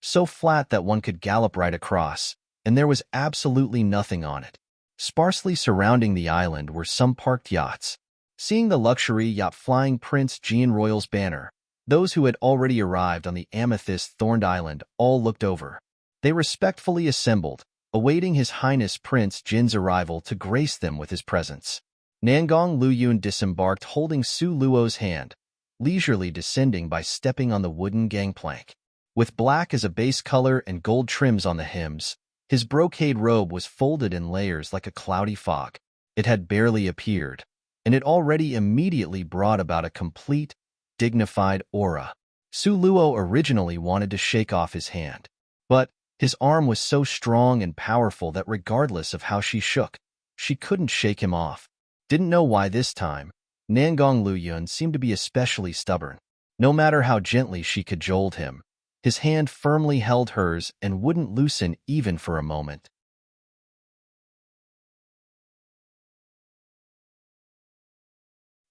so flat that one could gallop right across, and there was absolutely nothing on it. Sparsely surrounding the island were some parked yachts. Seeing the luxury yacht flying Prince Jian Royal's banner, those who had already arrived on the amethyst-thorned island all looked over. They respectfully assembled, awaiting His Highness Prince Jin's arrival to grace them with his presence. Nangong Luyun disembarked holding Su Luo's hand, leisurely descending by stepping on the wooden gangplank. With black as a base color and gold trims on the hems, his brocade robe was folded in layers like a cloudy fog. It had barely appeared, and it already immediately brought about a complete, dignified aura. Su Luo originally wanted to shake off his hand, but his arm was so strong and powerful that regardless of how she shook, she couldn't shake him off. Didn't know why this time, Nangong Luyun seemed to be especially stubborn. No matter how gently she cajoled him, his hand firmly held hers and wouldn't loosen even for a moment.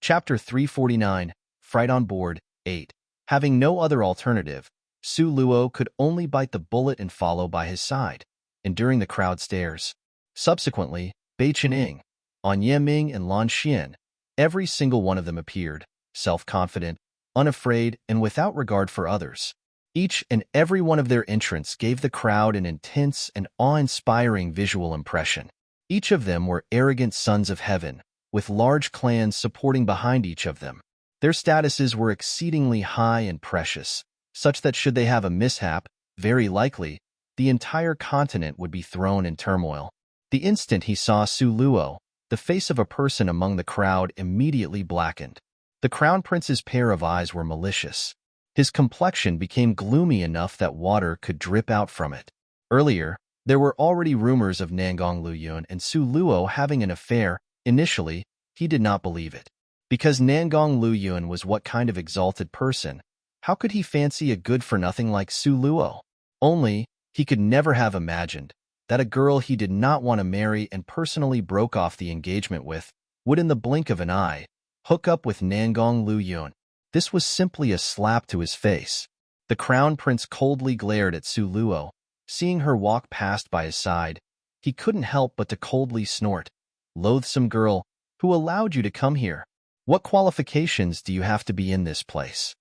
Chapter 349, Fright on Board, 8. Having no other alternative, Su Luo could only bite the bullet and follow by his side, enduring the crowd stares. Subsequently, Bai Qinying, An Yeming, and Lan Xian, every single one of them appeared, self-confident, unafraid, and without regard for others. Each and every one of their entrants gave the crowd an intense and awe-inspiring visual impression. Each of them were arrogant sons of heaven, with large clans supporting behind each of them. Their statuses were exceedingly high and precious, such that should they have a mishap, very likely, the entire continent would be thrown in turmoil. The instant he saw Su Luo, the face of a person among the crowd immediately blackened. The Crown Prince's pair of eyes were malicious. His complexion became gloomy enough that water could drip out from it. Earlier, there were already rumors of Nangong Luyun and Su Luo having an affair. Initially, he did not believe it. Because Nangong Luyun was what kind of exalted person, how could he fancy a good-for-nothing like Su Luo? Only, he could never have imagined that a girl he did not want to marry and personally broke off the engagement with would in the blink of an eye hook up with Nangong Luyun. This was simply a slap to his face. The Crown Prince coldly glared at Su Luo. Seeing her walk past by his side, he couldn't help but to coldly snort. Loathsome girl, who allowed you to come here? What qualifications do you have to be in this place?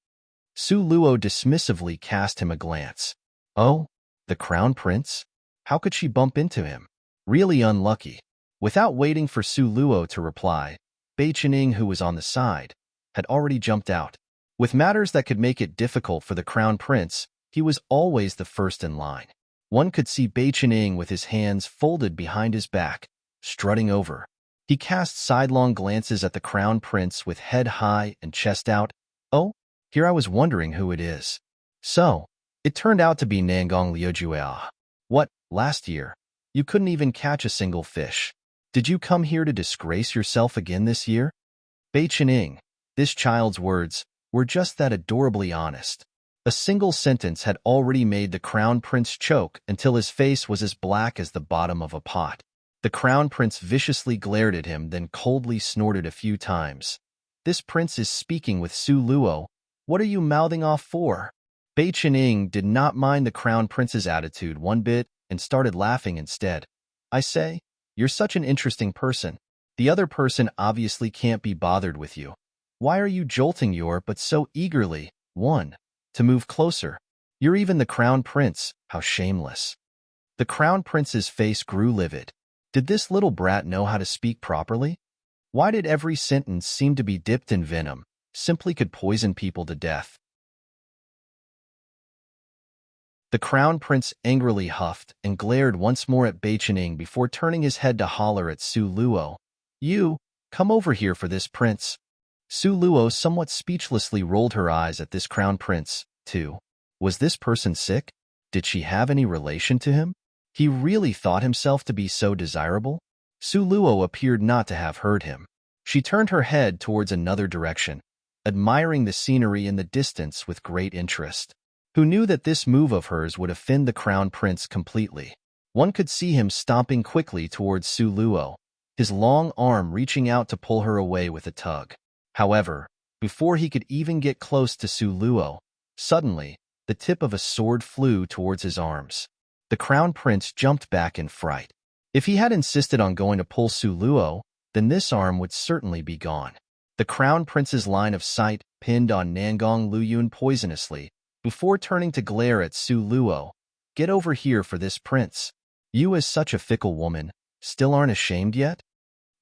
Su Luo dismissively cast him a glance. Oh, the Crown Prince? How could she bump into him? Really unlucky. Without waiting for Su Luo to reply, Bai Qinying, who was on the side, had already jumped out. With matters that could make it difficult for the Crown Prince, He was always the first in line. One could see Bei Qining with his hands folded behind his back, strutting over. He cast sidelong glances at the crown prince with head high and chest out. Oh, here I was wondering who it is. So, it turned out to be Nangong Liujue. What, last year? You couldn't even catch a single fish. Did you come here to disgrace yourself again this year? Bei Qining, this child's words, were just that adorably honest. A single sentence had already made the crown prince choke until his face was as black as the bottom of a pot. The crown prince viciously glared at him, then coldly snorted a few times. This prince is speaking with Su Luo. What are you mouthing off for? Bei Qining did not mind the crown prince's attitude one bit and started laughing instead. I say, you're such an interesting person. The other person obviously can't be bothered with you. Why are you jolting your but so eagerly? 1. To move closer. You're even the crown prince. How shameless. The crown prince's face grew livid. Did this little brat know how to speak properly? Why did every sentence seem to be dipped in venom? Simply could poison people to death. The crown prince angrily huffed and glared once more at Bei Qining before turning his head to holler at Su Luo. You, come over here for this prince. Su Luo somewhat speechlessly rolled her eyes at this crown prince, too. Was this person sick? Did she have any relation to him? He really thought himself to be so desirable? Su Luo appeared not to have heard him. She turned her head towards another direction, admiring the scenery in the distance with great interest. Who knew that this move of hers would offend the crown prince completely? One could see him stomping quickly towards Su Luo, his long arm reaching out to pull her away with a tug. However, before he could even get close to Su Luo, suddenly, the tip of a sword flew towards his arms. The crown prince jumped back in fright. If he had insisted on going to pull Su Luo, then this arm would certainly be gone. The crown prince's line of sight pinned on Nangong Luyun poisonously, before turning to glare at Su Luo. Get over here for this prince. You as such a fickle woman, still aren't ashamed yet?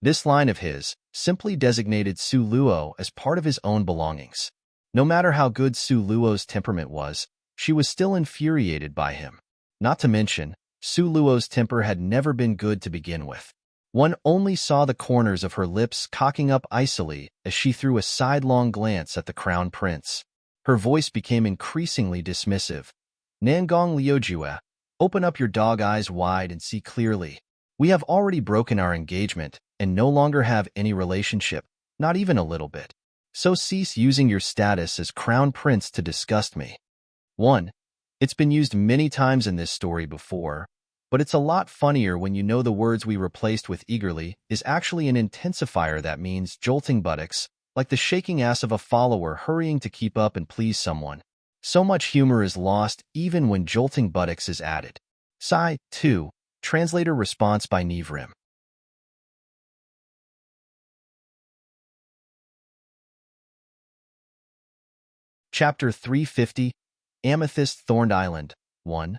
This line of his simply designated Su Luo as part of his own belongings. No matter how good Su Luo's temperament was, she was still infuriated by him. Not to mention, Su Luo's temper had never been good to begin with. One only saw the corners of her lips cocking up icily as she threw a sidelong glance at the crown prince. Her voice became increasingly dismissive. Nangong Liujue, open up your dog eyes wide and see clearly. We have already broken our engagement and no longer have any relationship, not even a little bit. So cease using your status as crown prince to disgust me. 1. It's been used many times in this story before, but it's a lot funnier when you know the words we replaced with eagerly is actually an intensifier that means jolting buttocks, like the shaking ass of a follower hurrying to keep up and please someone. So much humor is lost even when jolting buttocks is added. Sigh, 2. Translator response by Nivrim. Chapter 350, Amethyst Thorned Island, 1.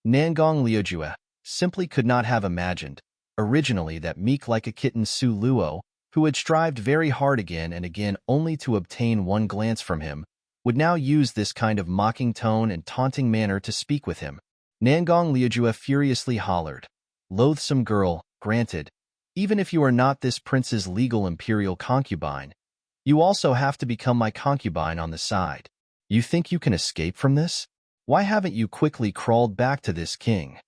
Nangong Liujue simply could not have imagined, originally, that meek like a kitten Su Luo, who had strived very hard again and again only to obtain one glance from him, would now use this kind of mocking tone and taunting manner to speak with him. Nangong Liujue furiously hollered, Loathsome girl, granted, even if you are not this prince's legal imperial concubine, you also have to become my concubine on the side. You think you can escape from this? Why haven't you quickly crawled back to this king?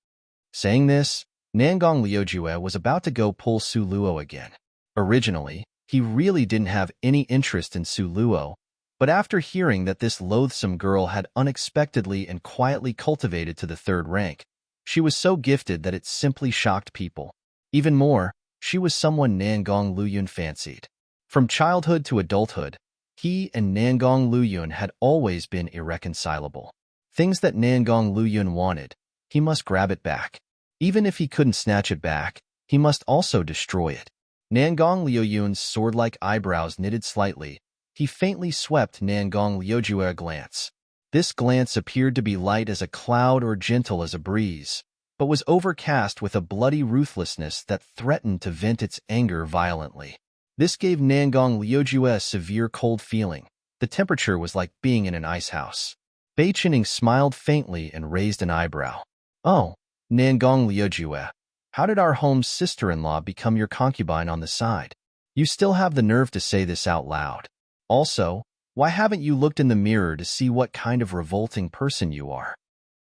Saying this, Nangong Liujue was about to go pull Su Luo again. Originally, he really didn't have any interest in Su Luo, but after hearing that this loathsome girl had unexpectedly and quietly cultivated to the 3rd rank, she was so gifted that it simply shocked people. Even more, she was someone Nangong Luyun fancied. From childhood to adulthood, he and Nangong Luyun had always been irreconcilable. Things that Nangong Luyun wanted, he must grab it back. Even if he couldn't snatch it back, he must also destroy it. Nangong Liuyun's sword-like eyebrows knitted slightly. He faintly swept Nangong Liujue a glance. This glance appeared to be light as a cloud or gentle as a breeze, but was overcast with a bloody ruthlessness that threatened to vent its anger violently. This gave Nangong Liujue a severe cold feeling. The temperature was like being in an ice house. Bei Qining smiled faintly and raised an eyebrow. Oh, Nangong Liujue, how did our home's sister-in-law become your concubine on the side? You still have the nerve to say this out loud. Also, why haven't you looked in the mirror to see what kind of revolting person you are?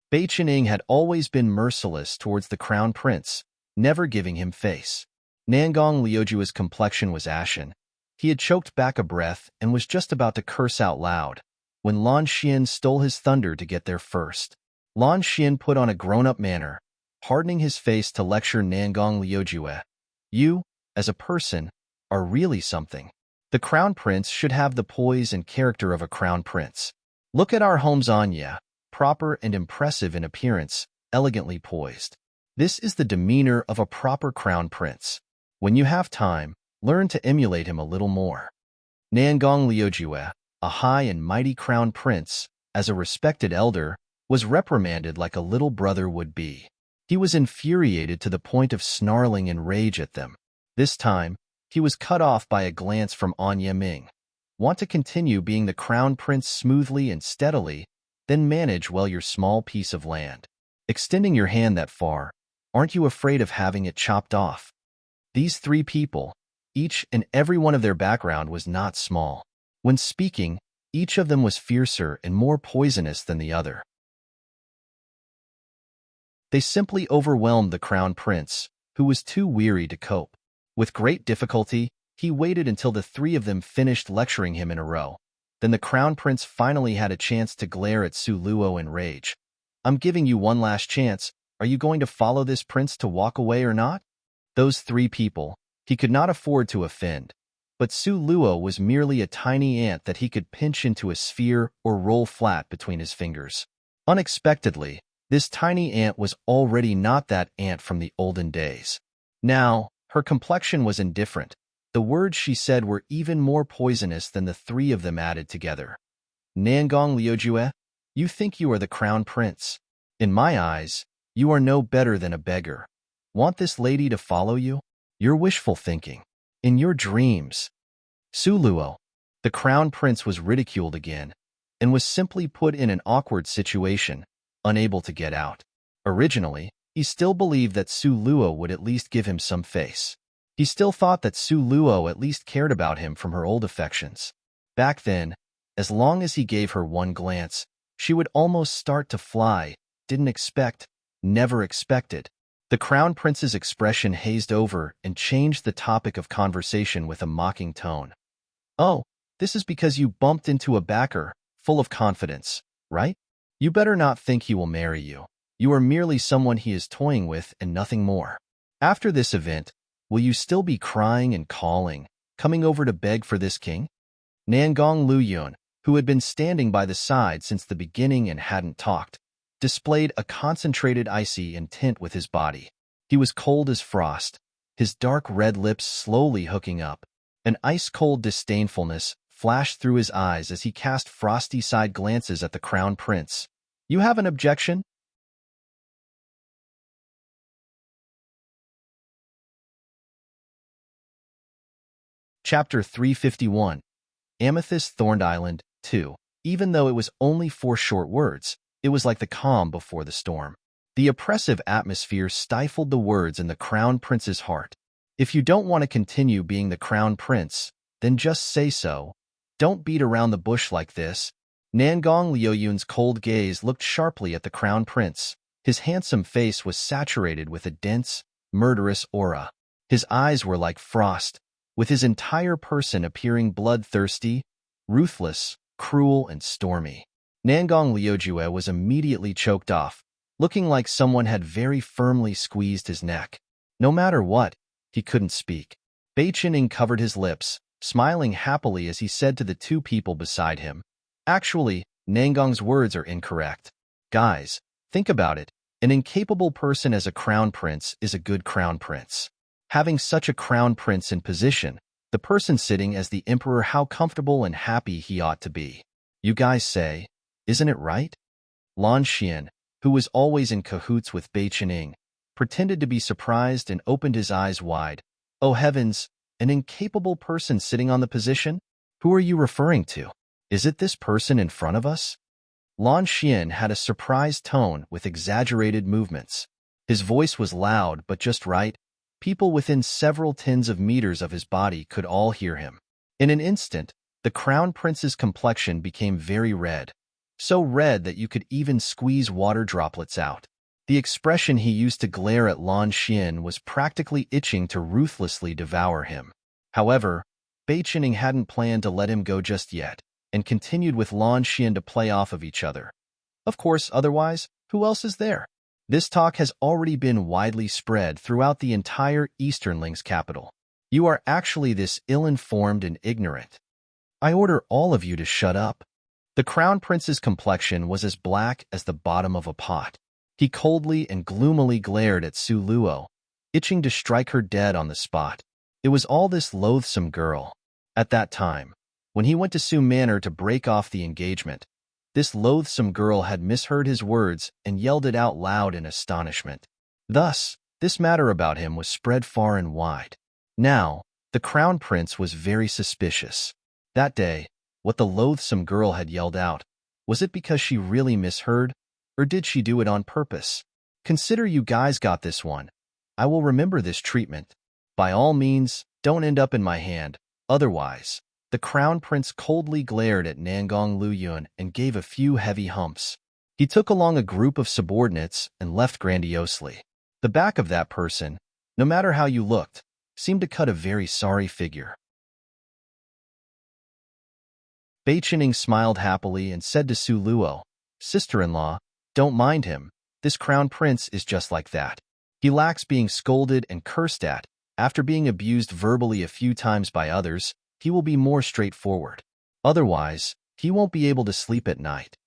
Bei Qining had always been merciless towards the crown prince, never giving him face. Nangong Liujue's complexion was ashen. He had choked back a breath and was just about to curse out loud when Lan Xian stole his thunder to get there first. Lan Xian put on a grown-up manner, hardening his face to lecture Nangong Liujue. You, as a person, are really something. The crown prince should have the poise and character of a crown prince. Look at our home's Anya, proper and impressive in appearance, elegantly poised. This is the demeanor of a proper crown prince. When you have time, learn to emulate him a little more. Nangong Liujue, a high and mighty crown prince, as a respected elder, was reprimanded like a little brother would be. He was infuriated to the point of snarling in rage at them. This time, he was cut off by a glance from Anya Ming. Want to continue being the crown prince smoothly and steadily, then manage well your small piece of land. Extending your hand that far, aren't you afraid of having it chopped off? These three people, each and every one of their background was not small. When speaking, each of them was fiercer and more poisonous than the other. They simply overwhelmed the crown prince, who was too weary to cope. With great difficulty, he waited until the three of them finished lecturing him in a row. Then the crown prince finally had a chance to glare at Su Luo in rage. I'm giving you one last chance. Are you going to follow this prince to walk away or not? Those three people, he could not afford to offend. But Su Luo was merely a tiny ant that he could pinch into a sphere or roll flat between his fingers. Unexpectedly, this tiny ant was already not that ant from the olden days. Now, her complexion was indifferent. The words she said were even more poisonous than the three of them added together. Nangong Liujue, you think you are the crown prince. In my eyes, you are no better than a beggar. Want this lady to follow you? You're wishful thinking. In your dreams. Su Luo, the crown prince, was ridiculed again, and was simply put in an awkward situation, unable to get out. Originally, he still believed that Su Luo would at least give him some face. He still thought that Su Luo at least cared about him from her old affections. Back then, as long as he gave her one glance, she would almost start to fly. Didn't expect, never expected. The crown prince's expression hazed over and changed the topic of conversation with a mocking tone. Oh, this is because you bumped into a backer, full of confidence, right? You better not think he will marry you. You are merely someone he is toying with and nothing more. After this event, will you still be crying and calling, coming over to beg for this king? Nangong Luyun, who had been standing by the side since the beginning and hadn't talked, displayed a concentrated icy intent with his body. He was cold as frost, his dark red lips slowly hooking up. An ice-cold disdainfulness flashed through his eyes as he cast frosty side glances at the crown prince. You have an objection? Chapter 351. Amethyst Thorned Island 2. Even though it was only 4 short words, it was like the calm before the storm. The oppressive atmosphere stifled the words in the crown prince's heart. If you don't want to continue being the crown prince, then just say so. Don't beat around the bush like this. Nangong Liuyun's cold gaze looked sharply at the crown prince. His handsome face was saturated with a dense, murderous aura. His eyes were like frost, with his entire person appearing bloodthirsty, ruthless, cruel, and stormy. Nangong Liujue was immediately choked off, looking like someone had very firmly squeezed his neck. No matter what, he couldn't speak. Bei Qining covered his lips, smiling happily as he said to the two people beside him, Actually, Nangong's words are incorrect. Guys, think about it. An incapable person as a crown prince is a good crown prince. Having such a crown prince in position, the person sitting as the emperor, how comfortable and happy he ought to be. You guys say, isn't it right? Lan Xian, who was always in cahoots with Bei Qining, pretended to be surprised and opened his eyes wide. Oh heavens, an incapable person sitting on the position? Who are you referring to? Is it this person in front of us? Lan Xian had a surprised tone with exaggerated movements. His voice was loud but just right. People within several tens of meters of his body could all hear him. In an instant, the Crown Prince's complexion became very red, so red that you could even squeeze water droplets out. The expression he used to glare at Lan Xian was practically itching to ruthlessly devour him. However, Bei Qining hadn't planned to let him go just yet, and continued with Lan Xian to play off of each other. Of course, otherwise, who else is there? This talk has already been widely spread throughout the entire Easternling's capital. You are actually this ill-informed and ignorant. I order all of you to shut up. The Crown Prince's complexion was as black as the bottom of a pot. He coldly and gloomily glared at Su Luo, itching to strike her dead on the spot. It was all this loathsome girl. At that time, when he went to Su Manor to break off the engagement, this loathsome girl had misheard his words and yelled it out loud in astonishment. Thus, this matter about him was spread far and wide. Now, the Crown Prince was very suspicious. That day, what the loathsome girl had yelled out, was it because she really misheard, or did she do it on purpose? Consider you guys got this one. I will remember this treatment. By all means, don't end up in my hand, otherwise. The Crown Prince coldly glared at Nangong Luyuan and gave a few heavy humps. He took along a group of subordinates and left grandiosely. The back of that person, no matter how you looked, seemed to cut a very sorry figure. Bei Qining smiled happily and said to Su Luo, "Sister-in-law, don't mind him. This Crown Prince is just like that. He lacks being scolded and cursed at. After being abused verbally a few times by others, he will be more straightforward. Otherwise, he won't be able to sleep at night."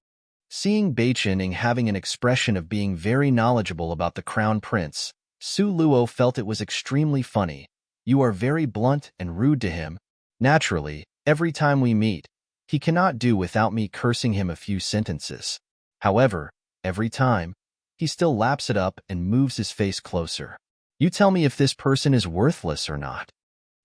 Seeing Bei Qining having an expression of being very knowledgeable about the Crown Prince, Su Luo felt it was extremely funny. "You are very blunt and rude to him. Naturally, every time we meet, he cannot do without me cursing him a few sentences. However, every time, he still laps it up and moves his face closer. You tell me if this person is worthless or not."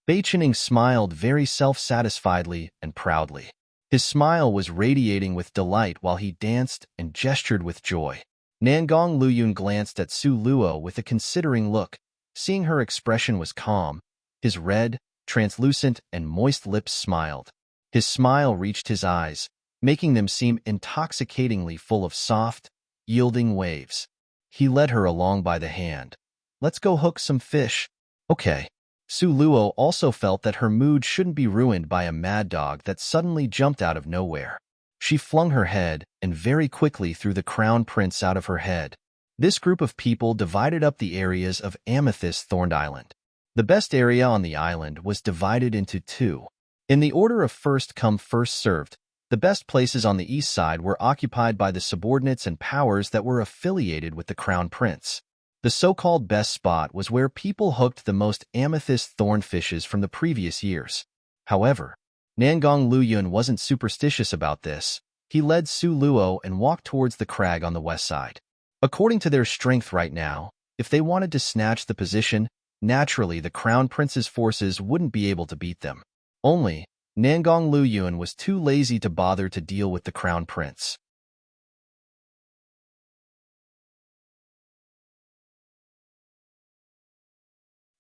Bei Qining smiled very self-satisfiedly and proudly. His smile was radiating with delight while he danced and gestured with joy. Nangong Luyun glanced at Su Luo with a considering look. Seeing her expression was calm, his red, translucent, and moist lips smiled. His smile reached his eyes, making them seem intoxicatingly full of soft, yielding waves. He led her along by the hand. "Let's go hook some fish." "Okay." Su Luo also felt that her mood shouldn't be ruined by a mad dog that suddenly jumped out of nowhere. She flung her head and very quickly threw the Crown Prince out of her head. This group of people divided up the areas of Amethyst Thorned Island. The best area on the island was divided into two. In the order of first come first served, the best places on the east side were occupied by the subordinates and powers that were affiliated with the Crown Prince. The so-called best spot was where people hooked the most amethyst thorn fishes from the previous years. However, Nangong Luyun wasn't superstitious about this. He led Su Luo and walked towards the crag on the west side. According to their strength right now, if they wanted to snatch the position, naturally the Crown Prince's forces wouldn't be able to beat them. Only, Nangong Luyun was too lazy to bother to deal with the Crown Prince.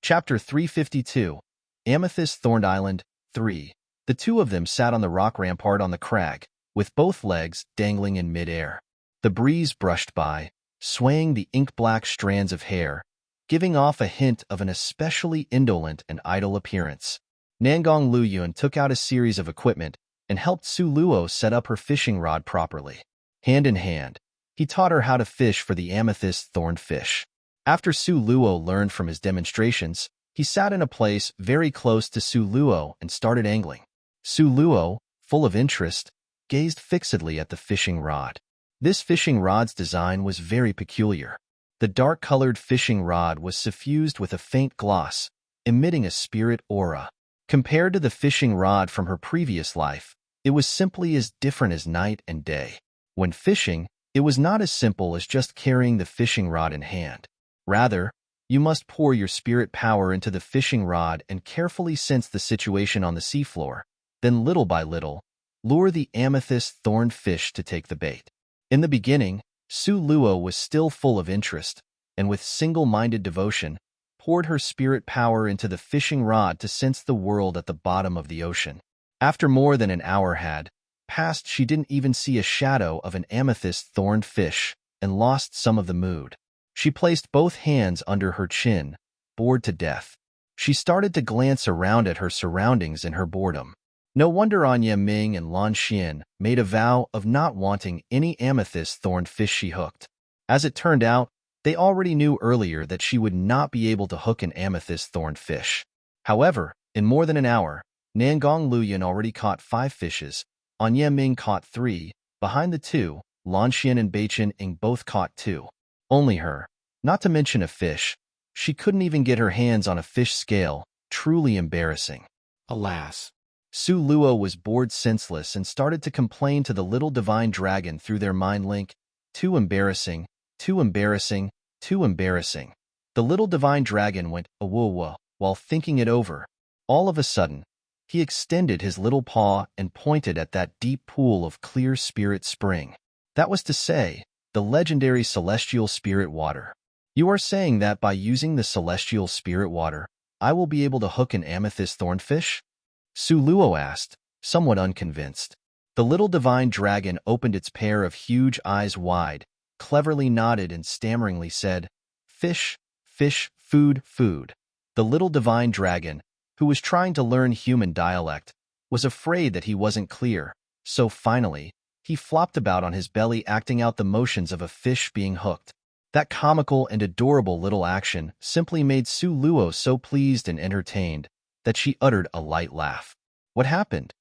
Chapter 352, Amethyst Thorned Island, 3. The two of them sat on the rock rampart on the crag, with both legs dangling in mid-air. The breeze brushed by, swaying the ink-black strands of hair, giving off a hint of an especially indolent and idle appearance. Nangong Luyun took out a series of equipment and helped Su Luo set up her fishing rod properly. Hand in hand, he taught her how to fish for the amethyst thorned fish. After Su Luo learned from his demonstrations, he sat in a place very close to Su Luo and started angling. Su Luo, full of interest, gazed fixedly at the fishing rod. This fishing rod's design was very peculiar. The dark-colored fishing rod was suffused with a faint gloss, emitting a spirit aura. Compared to the fishing rod from her previous life, it was simply as different as night and day. When fishing, it was not as simple as just carrying the fishing rod in hand. Rather, you must pour your spirit power into the fishing rod and carefully sense the situation on the seafloor, then little by little, lure the amethyst thorned fish to take the bait. In the beginning, Su Luo was still full of interest, and with single-minded devotion, poured her spirit power into the fishing rod to sense the world at the bottom of the ocean. After more than an hour had passed, she didn't even see a shadow of an amethyst-thorned fish and lost some of the mood. She placed both hands under her chin, bored to death. She started to glance around at her surroundings in her boredom. No wonder Anya Ming and Lan Xian made a vow of not wanting any amethyst-thorned fish she hooked. As it turned out, they already knew earlier that she would not be able to hook an amethyst-thorned fish. However, in more than an hour, Nangong Luyan already caught 5 fishes. Anya Ming caught 3. Behind the 2, Lan Xian and Beichen Ing both caught 2. Only her. Not to mention a fish. She couldn't even get her hands on a fish scale. Truly embarrassing. Alas. Su Luo was bored senseless and started to complain to the little divine dragon through their mind link. Too embarrassing, too embarrassing, too embarrassing. The little divine dragon went awoo while thinking it over. All of a sudden, he extended his little paw and pointed at that deep pool of clear spirit spring. That was to say, the legendary celestial spirit water. You are saying that by using the celestial spirit water, I will be able to hook an amethyst thornfish? Su Luo asked, somewhat unconvinced. The little divine dragon opened its pair of huge eyes wide, cleverly nodded and stammeringly said, Fish, fish, food, food. The little divine dragon, who was trying to learn human dialect, was afraid that he wasn't clear, so finally, he flopped about on his belly acting out the motions of a fish being hooked. That comical and adorable little action simply made Su Luo so pleased and entertained that she uttered a light laugh. What happened?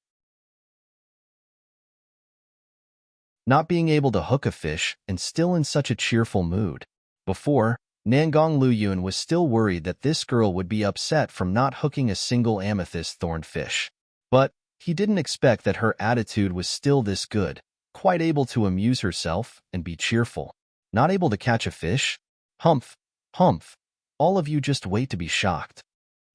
Not being able to hook a fish and still in such a cheerful mood. Before, Nangong Luyun was still worried that this girl would be upset from not hooking a single amethyst-thorned fish. But he didn't expect that her attitude was still this good, quite able to amuse herself and be cheerful. Not able to catch a fish? Humph, humph. All of you just wait to be shocked.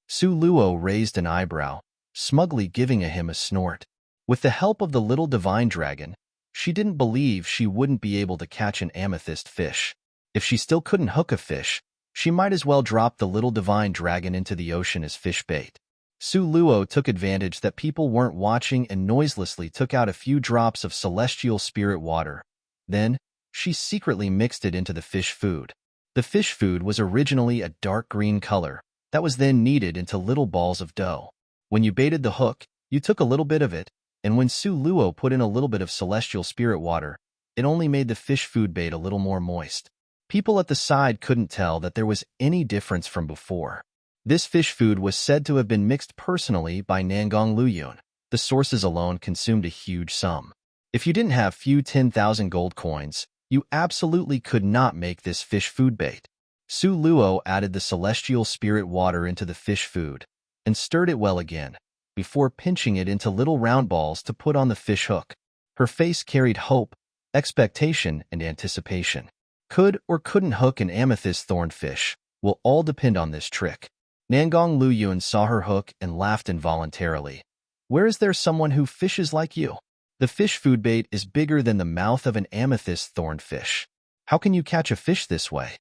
Su Luo raised an eyebrow, smugly giving him a snort. With the help of the little divine dragon, she didn't believe she wouldn't be able to catch an amethyst fish. If she still couldn't hook a fish, she might as well drop the little divine dragon into the ocean as fish bait. Su Luo took advantage that people weren't watching and noiselessly took out a few drops of celestial spirit water. Then, she secretly mixed it into the fish food. The fish food was originally a dark green color that was then kneaded into little balls of dough. When you baited the hook, you took a little bit of it, and when Su Luo put in a little bit of celestial spirit water, it only made the fish food bait a little more moist. People at the side couldn't tell that there was any difference from before. This fish food was said to have been mixed personally by Nangong Luyun. The sources alone consumed a huge sum. If you didn't have few 10,000 gold coins, you absolutely could not make this fish food bait. Su Luo added the celestial spirit water into the fish food and stirred it well again, before pinching it into little round balls to put on the fish hook. Her face carried hope, expectation, and anticipation. Could or couldn't hook an amethyst-thorned fish will all depend on this trick. Nangong Luyun saw her hook and laughed involuntarily. Where is there someone who fishes like you? The fish food bait is bigger than the mouth of an amethyst-thorned fish. How can you catch a fish this way?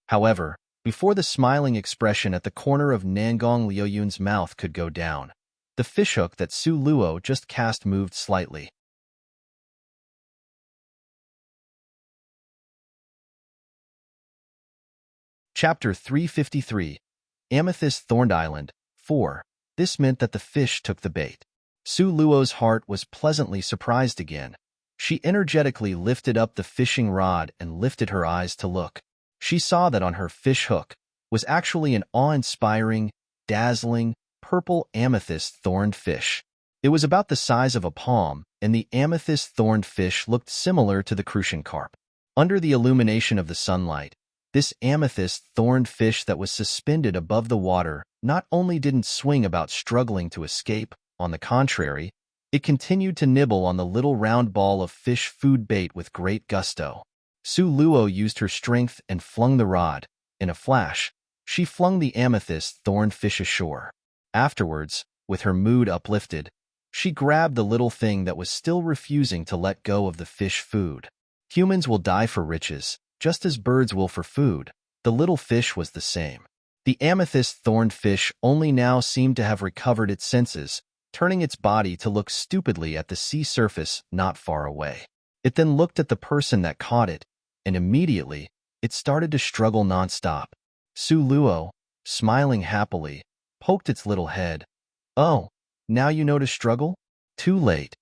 However, before the smiling expression at the corner of Nangong Luyun's mouth could go down, the fishhook that Su Luo just cast moved slightly. Chapter 353, Amethyst Thorned Island, 4. This meant that the fish took the bait. Su Luo's heart was pleasantly surprised again. She energetically lifted up the fishing rod and lifted her eyes to look. She saw that on her fish hook was actually an awe-inspiring, dazzling, purple amethyst-thorned fish. It was about the size of a palm, and the amethyst-thorned fish looked similar to the crucian carp. Under the illumination of the sunlight, this amethyst-thorned fish that was suspended above the water not only didn't swing about struggling to escape, on the contrary, it continued to nibble on the little round ball of fish food bait with great gusto. Su Luo used her strength and flung the rod. In a flash, she flung the amethyst-thorned fish ashore. Afterwards, with her mood uplifted, she grabbed the little thing that was still refusing to let go of the fish food. Humans will die for riches, just as birds will for food. The little fish was the same. The amethyst-thorned fish only now seemed to have recovered its senses, turning its body to look stupidly at the sea surface not far away. It then looked at the person that caught it, and immediately, it started to struggle nonstop. Su Luo, smiling happily, poked its little head. "Oh, now you know to struggle?" Too late.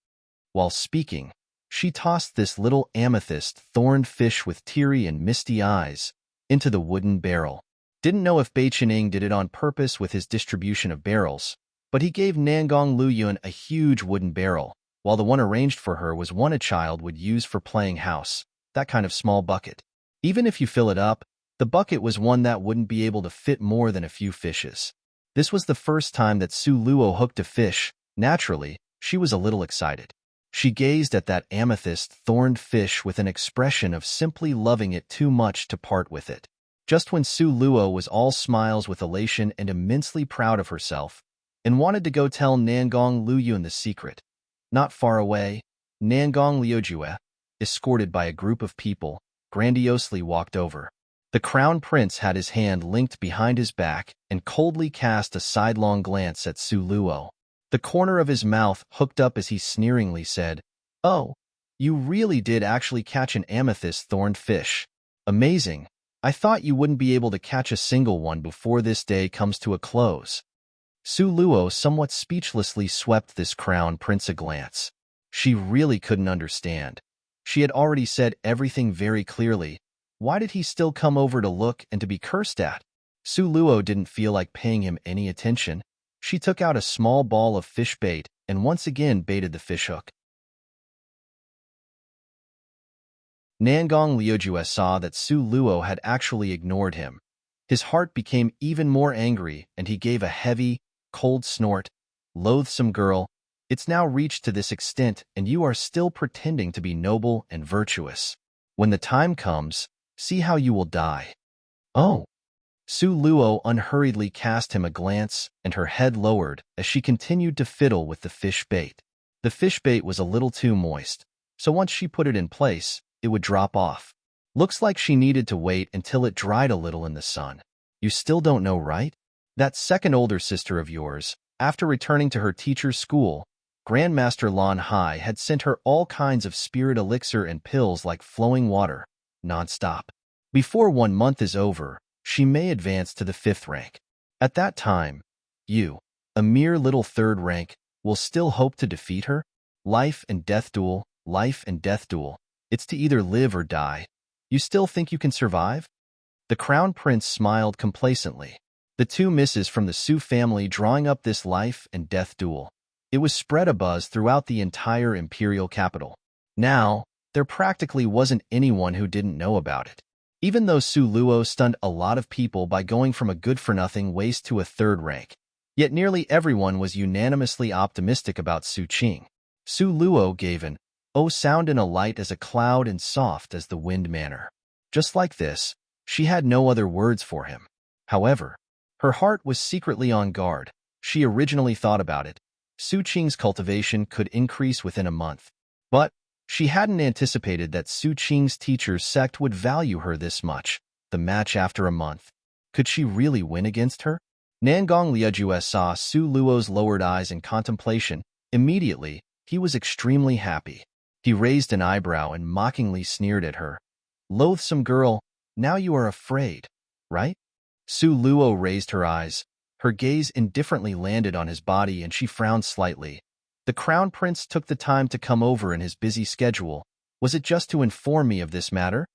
While speaking, she tossed this little amethyst-thorned fish with teary and misty eyes into the wooden barrel. Didn't know if Bai Qining did it on purpose with his distribution of barrels, but he gave Nangong Luyuan a huge wooden barrel, while the one arranged for her was one a child would use for playing house, that kind of small bucket. Even if you fill it up, the bucket was one that wouldn't be able to fit more than a few fishes. This was the first time that Su Luo hooked a fish. Naturally, she was a little excited. She gazed at that amethyst-thorned fish with an expression of simply loving it too much to part with it. Just when Su Luo was all smiles with elation and immensely proud of herself, and wanted to go tell Nangong Luyuan the secret. Not far away, Nangong Liujue, escorted by a group of people, grandiosely walked over. The crown prince had his hand linked behind his back and coldly cast a sidelong glance at Su Luo. The corner of his mouth hooked up as he sneeringly said, "Oh, you really did actually catch an amethyst-thorned fish. Amazing. I thought you wouldn't be able to catch a single one before this day comes to a close." Su Luo somewhat speechlessly swept this crown prince a glance. She really couldn't understand. She had already said everything very clearly. Why did he still come over to look and to be cursed at? Su Luo didn't feel like paying him any attention. She took out a small ball of fish bait and once again baited the fishhook. Nangong Liujue saw that Su Luo had actually ignored him. His heart became even more angry and he gave a heavy, cold snort. "Loathsome girl, it's now reached to this extent and you are still pretending to be noble and virtuous. When the time comes, see how you will die." "Oh." Su Luo unhurriedly cast him a glance and her head lowered as she continued to fiddle with the fish bait. The fish bait was a little too moist, so once she put it in place, it would drop off. Looks like she needed to wait until it dried a little in the sun. "You still don't know, right? That second older sister of yours, after returning to her teacher's school, Grandmaster Lan Hai had sent her all kinds of spirit elixir and pills like flowing water, non-stop. Before 1 month is over, she may advance to the 5th rank. At that time, you, a mere little 3rd rank, will still hope to defeat her? Life and death duel, life and death duel. It's to either live or die. You still think you can survive?" The crown prince smiled complacently. The two misses from the Su family drawing up this life and death duel. It was spread abuzz throughout the entire imperial capital. Now, there practically wasn't anyone who didn't know about it. Even though Su Luo stunned a lot of people by going from a good-for-nothing waste to a 3rd rank, yet nearly everyone was unanimously optimistic about Su Qing. Su Luo gave an "oh" sound in a light as a cloud and soft as the wind manner. Just like this, she had no other words for him. However, her heart was secretly on guard. She originally thought about it. Su Qing's cultivation could increase within a month. But she hadn't anticipated that Su Qing's teacher's sect would value her this much. The match after a month. Could she really win against her? Nangong Liujue saw Su Luo's lowered eyes in contemplation. Immediately, he was extremely happy. He raised an eyebrow and mockingly sneered at her. "Loathsome girl, now you are afraid, right?" Su Luo raised her eyes. Her gaze indifferently landed on his body and she frowned slightly. The crown prince took the time to come over in his busy schedule. Was it just to inform me of this matter?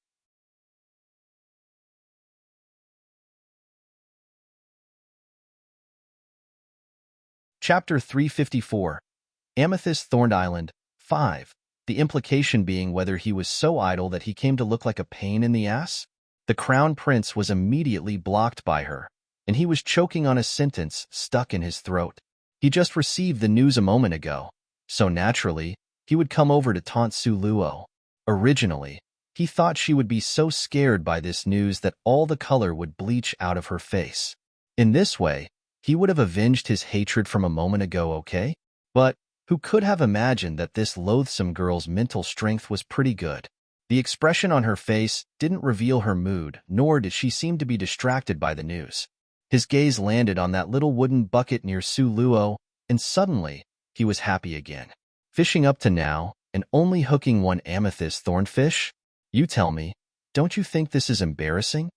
Chapter 354. Amethyst Thorned Island, 5. The implication being whether he was so idle that he came to look like a pain in the ass? The crown prince was immediately blocked by her, and he was choking on a sentence stuck in his throat. He just received the news a moment ago, so naturally, he would come over to taunt Su Luo. Originally, he thought she would be so scared by this news that all the color would bleach out of her face. In this way, he would have avenged his hatred from a moment ago, okay? But who could have imagined that this loathsome girl's mental strength was pretty good? The expression on her face didn't reveal her mood, nor did she seem to be distracted by the news. His gaze landed on that little wooden bucket near Su Luo, and suddenly, he was happy again. Fishing up to now, and only hooking one amethyst thornfish? You tell me, don't you think this is embarrassing?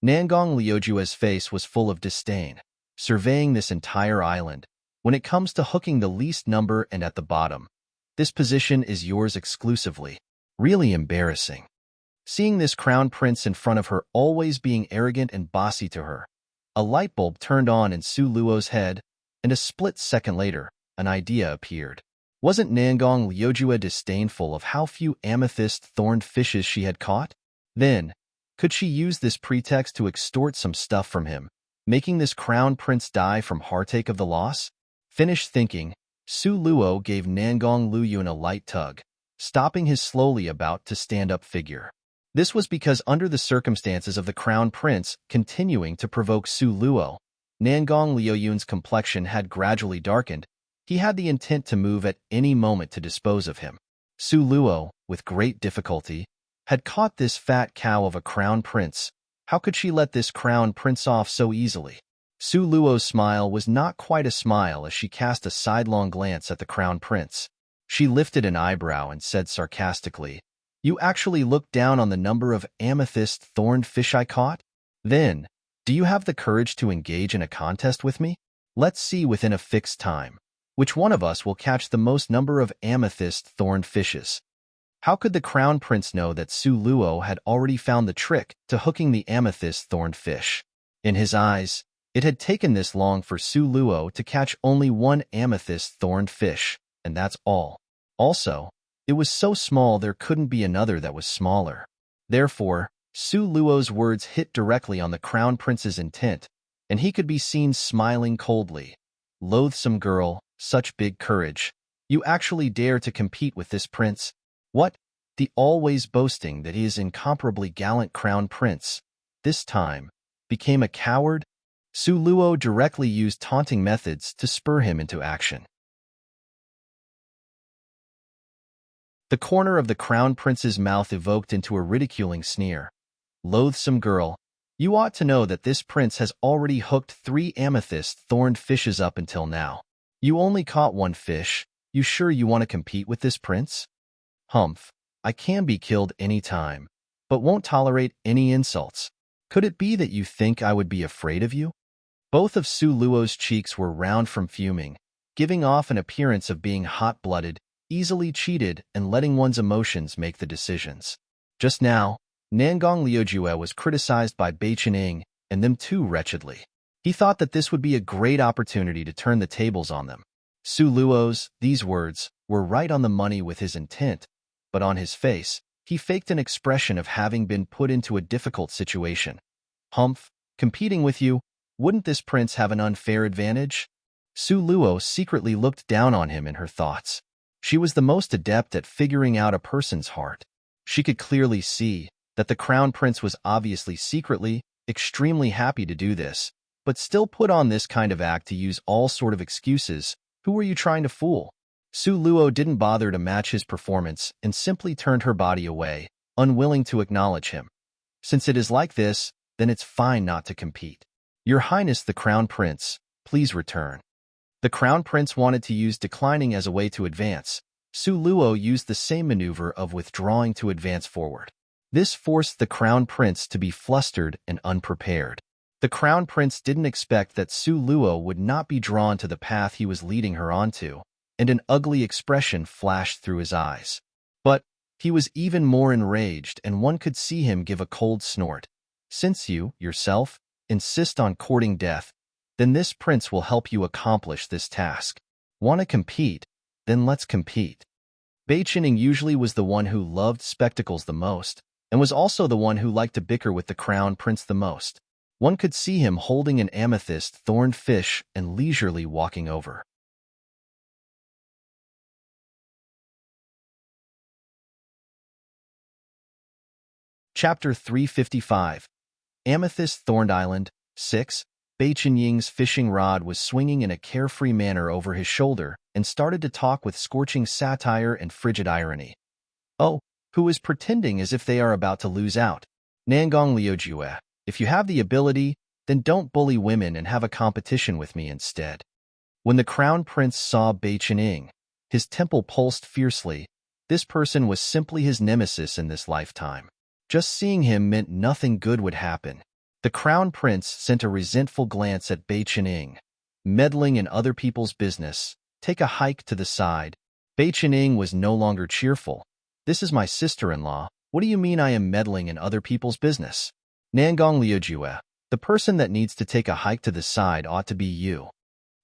Nangong Liujue's face was full of disdain, surveying this entire island. When it comes to hooking the least number and at the bottom, this position is yours exclusively. Really embarrassing. Seeing this crown prince in front of her always being arrogant and bossy to her, a light bulb turned on in Su Luo's head, and a split second later, an idea appeared. Wasn't Nangong Liujue disdainful of how few amethyst-thorned fishes she had caught? Then, could she use this pretext to extort some stuff from him, making this crown prince die from heartache of the loss? Finished thinking, Su Luo gave Nangong Luyun a light tug, stopping his slowly about to stand-up figure. This was because under the circumstances of the crown prince continuing to provoke Su Luo, Nangong Liuyun's complexion had gradually darkened. He had the intent to move at any moment to dispose of him. Su Luo, with great difficulty, had caught this fat cow of a crown prince. How could she let this crown prince off so easily? Su Luo's smile was not quite a smile as she cast a sidelong glance at the crown prince. She lifted an eyebrow and said sarcastically, "You actually looked down on the number of amethyst-thorned fish I caught? Then, do you have the courage to engage in a contest with me? Let's see within a fixed time, which one of us will catch the most number of amethyst-thorned fishes." How could the crown prince know that Su Luo had already found the trick to hooking the amethyst-thorned fish? In his eyes, it had taken this long for Su Luo to catch only one amethyst-thorned fish, and that's all. Also, it was so small there couldn't be another that was smaller. Therefore, Su Luo's words hit directly on the crown prince's intent, and he could be seen smiling coldly. "Loathsome girl, such big courage. You actually dare to compete with this prince? What? The always boasting that he is incomparably gallant crown prince, this time, became a coward?" Su Luo directly used taunting methods to spur him into action. The corner of the crown prince's mouth evoked into a ridiculing sneer. "Loathsome girl, you ought to know that this prince has already hooked 3 amethyst-thorned fishes up until now. You only caught 1 fish. You sure you want to compete with this prince?" "Humph, I can be killed any time, but won't tolerate any insults. Could it be that you think I would be afraid of you?" Both of Su Luo's cheeks were round from fuming, giving off an appearance of being hot-blooded, easily cheated, and letting one's emotions make the decisions. Just now, Nangong Liujue was criticized by Bai Qining, and them too wretchedly. He thought that this would be a great opportunity to turn the tables on them. Su Luo's, these words, were right on the money with his intent, but on his face, he faked an expression of having been put into a difficult situation. "Humph, competing with you, wouldn't this prince have an unfair advantage?" Su Luo secretly looked down on him in her thoughts. She was the most adept at figuring out a person's heart. She could clearly see that the crown prince was obviously secretly extremely happy to do this, but still put on this kind of act to use all sort of excuses. Who were you trying to fool? Su Luo didn't bother to match his performance and simply turned her body away, unwilling to acknowledge him. "Since it is like this, then it's fine not to compete. Your Highness the Crown Prince, please return." The Crown Prince wanted to use declining as a way to advance. Su Luo used the same maneuver of withdrawing to advance forward. This forced the Crown Prince to be flustered and unprepared. The Crown Prince didn't expect that Su Luo would not be drawn to the path he was leading her onto, and an ugly expression flashed through his eyes. But he was even more enraged, and one could see him give a cold snort. "Since you, yourself, insist on courting death, then this prince will help you accomplish this task. Want to compete? Then let's compete." Bai Qining usually was the one who loved spectacles the most, and was also the one who liked to bicker with the crown prince the most. One could see him holding an amethyst-thorned fish and leisurely walking over. Chapter 355. Amethyst-Thorned Island, 6. Bai Qinying's fishing rod was swinging in a carefree manner over his shoulder and started to talk with scorching satire and frigid irony. "Oh, who is pretending as if they are about to lose out. Nangong Liujue, if you have the ability, then don't bully women and have a competition with me instead. When the crown prince saw Bei Qining, his temple pulsed fiercely. This person was simply his nemesis in this lifetime. Just seeing him meant nothing good would happen. The crown prince sent a resentful glance at Bei Qining. Meddling in other people's business. Take a hike to the side. Bei Qining was no longer cheerful. This is my sister-in-law. What do you mean I am meddling in other people's business? Nangong Liujue, the person that needs to take a hike to the side ought to be you.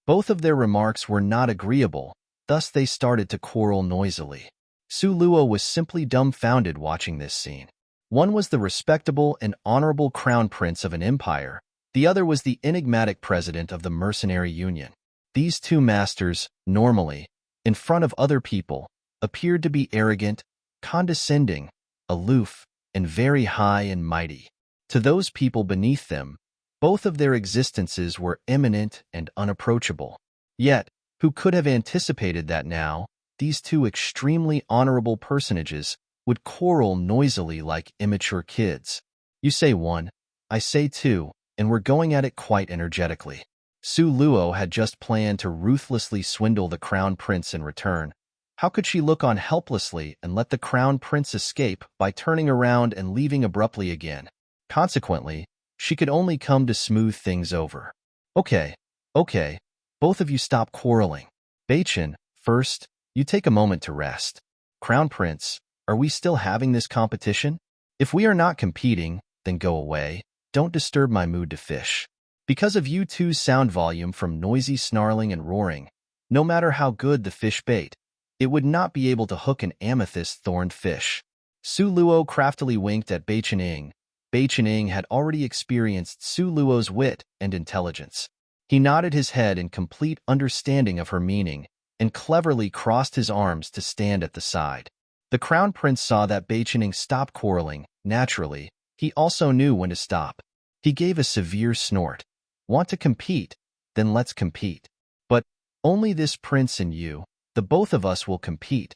Both of their remarks were not agreeable, thus they started to quarrel noisily. Su Luo was simply dumbfounded watching this scene. One was the respectable and honorable crown prince of an empire, the other was the enigmatic president of the mercenary union. These two masters, normally, in front of other people, appeared to be arrogant, condescending, aloof, and very high and mighty. To those people beneath them, both of their existences were eminent and unapproachable. Yet, who could have anticipated that now, these two extremely honorable personages would quarrel noisily like immature kids? You say one, I say two, and we're going at it quite energetically. Su Luo had just planned to ruthlessly swindle the crown prince in return. How could she look on helplessly and let the crown prince escape by turning around and leaving abruptly again? Consequently, she could only come to smooth things over. Okay, both of you stop quarreling. Beichen, first, you take a moment to rest. Crown Prince, are we still having this competition? If we are not competing, then go away. Don't disturb my mood to fish. Because of you two's sound volume from noisy snarling and roaring, no matter how good the fish bait, it would not be able to hook an amethyst-thorned fish. Su Luo craftily winked at Bei Qining. Bei Qining had already experienced Su Luo's wit and intelligence. He nodded his head in complete understanding of her meaning and cleverly crossed his arms to stand at the side. The crown prince saw that Bei Qining stopped quarreling. Naturally, he also knew when to stop. He gave a severe snort. Want to compete? Then let's compete. But only this prince and you, the both of us will compete.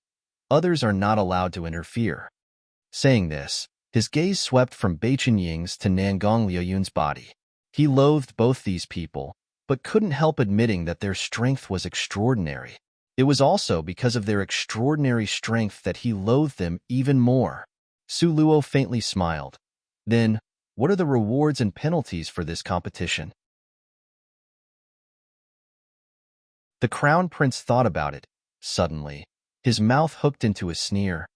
Others are not allowed to interfere. Saying this, his gaze swept from Bei Qinying's to Nangong Liuyun's body. He loathed both these people, but couldn't help admitting that their strength was extraordinary. It was also because of their extraordinary strength that he loathed them even more. Su Luo faintly smiled. Then, what are the rewards and penalties for this competition? The crown prince thought about it. Suddenly, his mouth hooked into a sneer.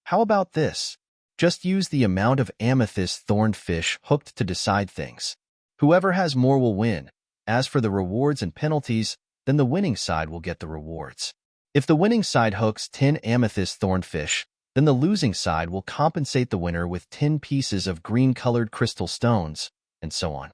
How about this? Just use the amount of amethyst-thorned fish hooked to decide things. Whoever has more will win. As for the rewards and penalties, then the winning side will get the rewards. If the winning side hooks 10 amethyst-thorned fish, then the losing side will compensate the winner with 10 pieces of green-colored crystal stones, and so on.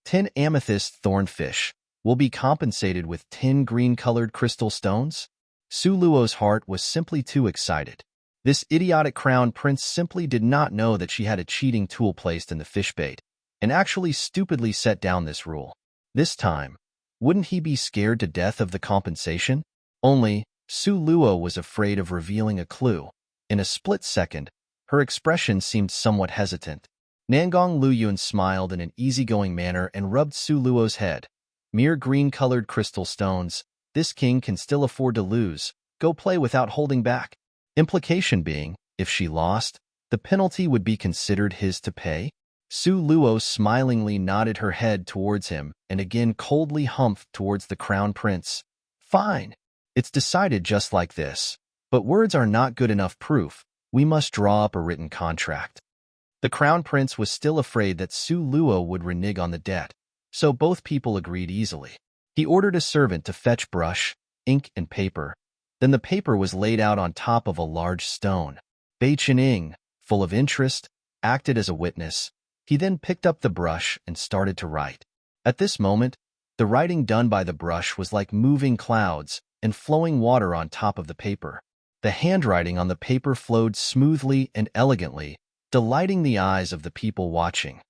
10 amethyst-thorned fish will be compensated with 10 green-colored crystal stones? Su Luo's heart was simply too excited. This idiotic crown prince simply did not know that she had a cheating tool placed in the fish bait, and actually stupidly set down this rule. This time, wouldn't he be scared to death of the compensation? Only, Su Luo was afraid of revealing a clue. In a split second, her expression seemed somewhat hesitant. Nangong Luyun smiled in an easygoing manner and rubbed Su Luo's head. Mere green-colored crystal stones, this king can still afford to lose. Go play without holding back. Implication being, if she lost, the penalty would be considered his to pay. Su Luo smilingly nodded her head towards him and again coldly humphed towards the crown prince. Fine. It's decided just like this. But words are not good enough proof. We must draw up a written contract. The crown prince was still afraid that Su Luo would renege on the debt, so both people agreed easily. He ordered a servant to fetch brush, ink, and paper. Then the paper was laid out on top of a large stone. Bei Qining, full of interest, acted as a witness. He then picked up the brush and started to write. At this moment, the writing done by the brush was like moving clouds and flowing water on top of the paper. The handwriting on the paper flowed smoothly and elegantly, delighting the eyes of the people watching.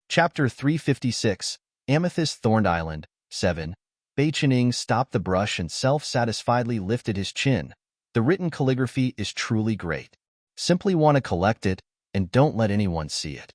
Chapter 356, Amethyst Thorned Island, 7. Beichening stopped the brush and self-satisfiedly lifted his chin. The written calligraphy is truly great. Simply want to collect it, and don't let anyone see it.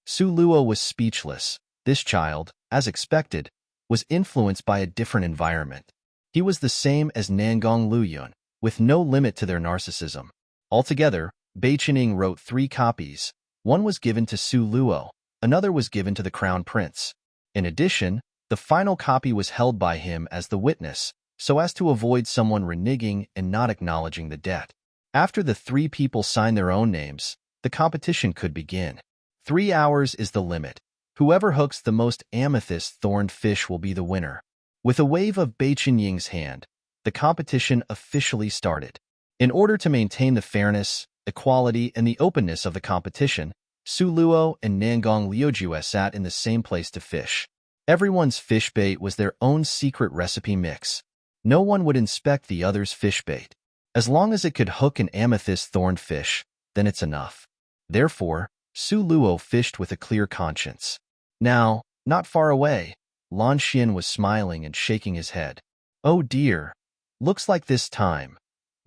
Su Luo was speechless. This child, as expected, was influenced by a different environment. He was the same as Nangong Luyun, with no limit to their narcissism. Altogether, Beichening wrote 3 copies. One was given to Su Luo, another was given to the Crown Prince. In addition, the final copy was held by him as the witness, so as to avoid someone reneging and not acknowledging the debt. After the 3 people signed their own names, the competition could begin. 3 hours is the limit. Whoever hooks the most amethyst-thorned fish will be the winner. With a wave of Beichenying's hand, the competition officially started. In order to maintain the fairness, equality, and the openness of the competition, Su Luo and Nangong Liujue sat in the same place to fish. Everyone's fish bait was their own secret recipe mix. No one would inspect the other's fish bait. As long as it could hook an amethyst-thorned fish, then it's enough. Therefore, Su Luo fished with a clear conscience. Now, not far away, Lan Xian was smiling and shaking his head. Oh dear, looks like this time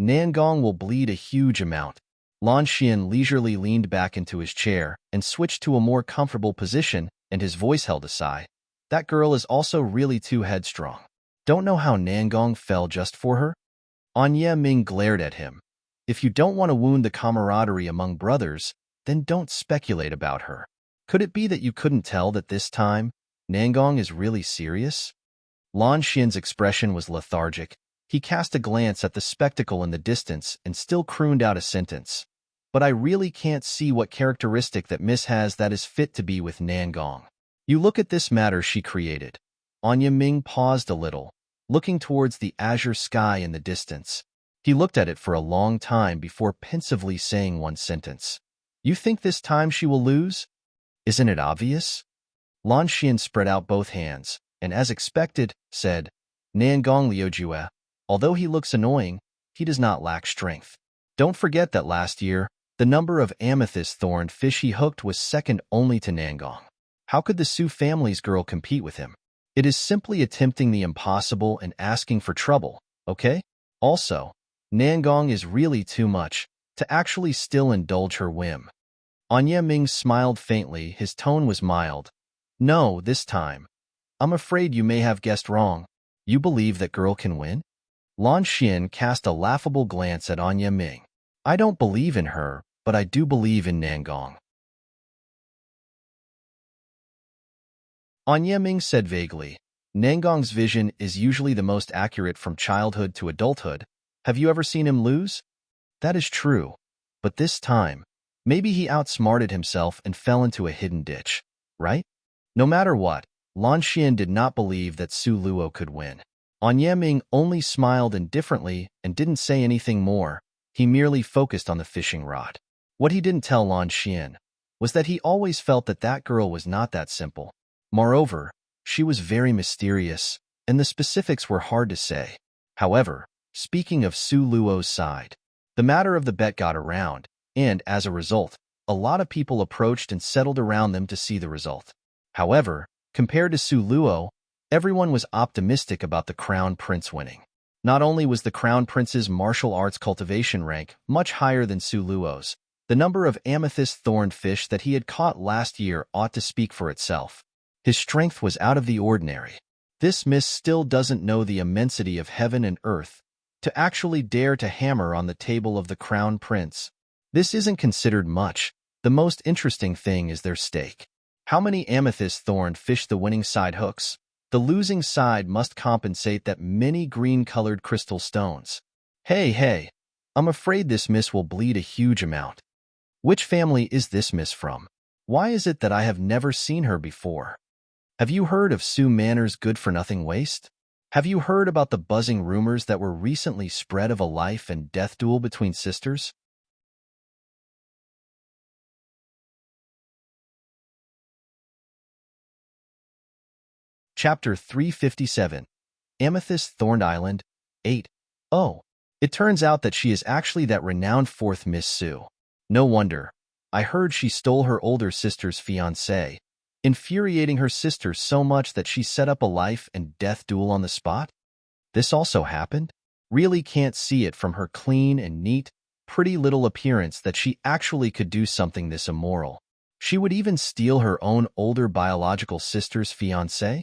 Nangong will bleed a huge amount. Lan Xian leisurely leaned back into his chair and switched to a more comfortable position, and his voice held a sigh. That girl is also really too headstrong. Don't know how Nangong fell just for her? Anya Ming glared at him. If you don't want to wound the camaraderie among brothers, then don't speculate about her. Could it be that you couldn't tell that this time, Nangong is really serious? Lan Xian's expression was lethargic. He cast a glance at the spectacle in the distance and still crooned out a sentence. But I really can't see what characteristic that miss has that is fit to be with Nangong. You look at this matter she created. Anya Ming paused a little, looking towards the azure sky in the distance. He looked at it for a long time before pensively saying one sentence. You think this time she will lose? Isn't it obvious? Lan Xian spread out both hands, and as expected, said, Nangong Liujue, although he looks annoying, he does not lack strength. Don't forget that last year, the number of amethyst-thorned fish he hooked was second only to Nangong. How could the Su family's girl compete with him? It is simply attempting the impossible and asking for trouble, okay? Also, Nangong is really too much to actually still indulge her whim. Anya Ming smiled faintly. His tone was mild. No, this time. I'm afraid you may have guessed wrong. You believe that girl can win? Lan Xian cast a laughable glance at Anya Ming. I don't believe in her, but I do believe in Nangong. Anya Ming said vaguely, Nangong's vision is usually the most accurate from childhood to adulthood. Have you ever seen him lose? That is true. But this time, maybe he outsmarted himself and fell into a hidden ditch, right? No matter what, Lan Xian did not believe that Su Luo could win. Anya Ming only smiled indifferently and didn't say anything more. He merely focused on the fishing rod. What he didn't tell Lan Xian was that he always felt that that girl was not that simple. Moreover, she was very mysterious, and the specifics were hard to say. However, speaking of Su Luo's side, the matter of the bet got around, and as a result, a lot of people approached and settled around them to see the result. However, compared to Su Luo, everyone was optimistic about the Crown Prince winning. Not only was the Crown Prince's martial arts cultivation rank much higher than Su Luo's, the number of amethyst-thorned fish that he had caught last year ought to speak for itself. His strength was out of the ordinary. This miss still doesn't know the immensity of heaven and earth to actually dare to hammer on the table of the Crown Prince. This isn't considered much. The most interesting thing is their stake. How many amethyst-thorned fish the winning side hooks? The losing side must compensate that many green-colored crystal stones. Hey, I'm afraid this miss will bleed a huge amount. Which family is this miss from? Why is it that I have never seen her before? Have you heard of Su Manor's good-for-nothing waste? Have you heard about the buzzing rumors that were recently spread of a life and death duel between sisters? Chapter 357, Amethyst Thorned Island, 8. Oh, it turns out that she is actually that renowned fourth Miss Su. No wonder. I heard she stole her older sister's fiancé. infuriating her sister so much that she set up a life and death duel on the spot? This also happened? Really can't see it from her clean and neat, pretty little appearance that she actually could do something this immoral. She would even steal her own older biological sister's fiancé?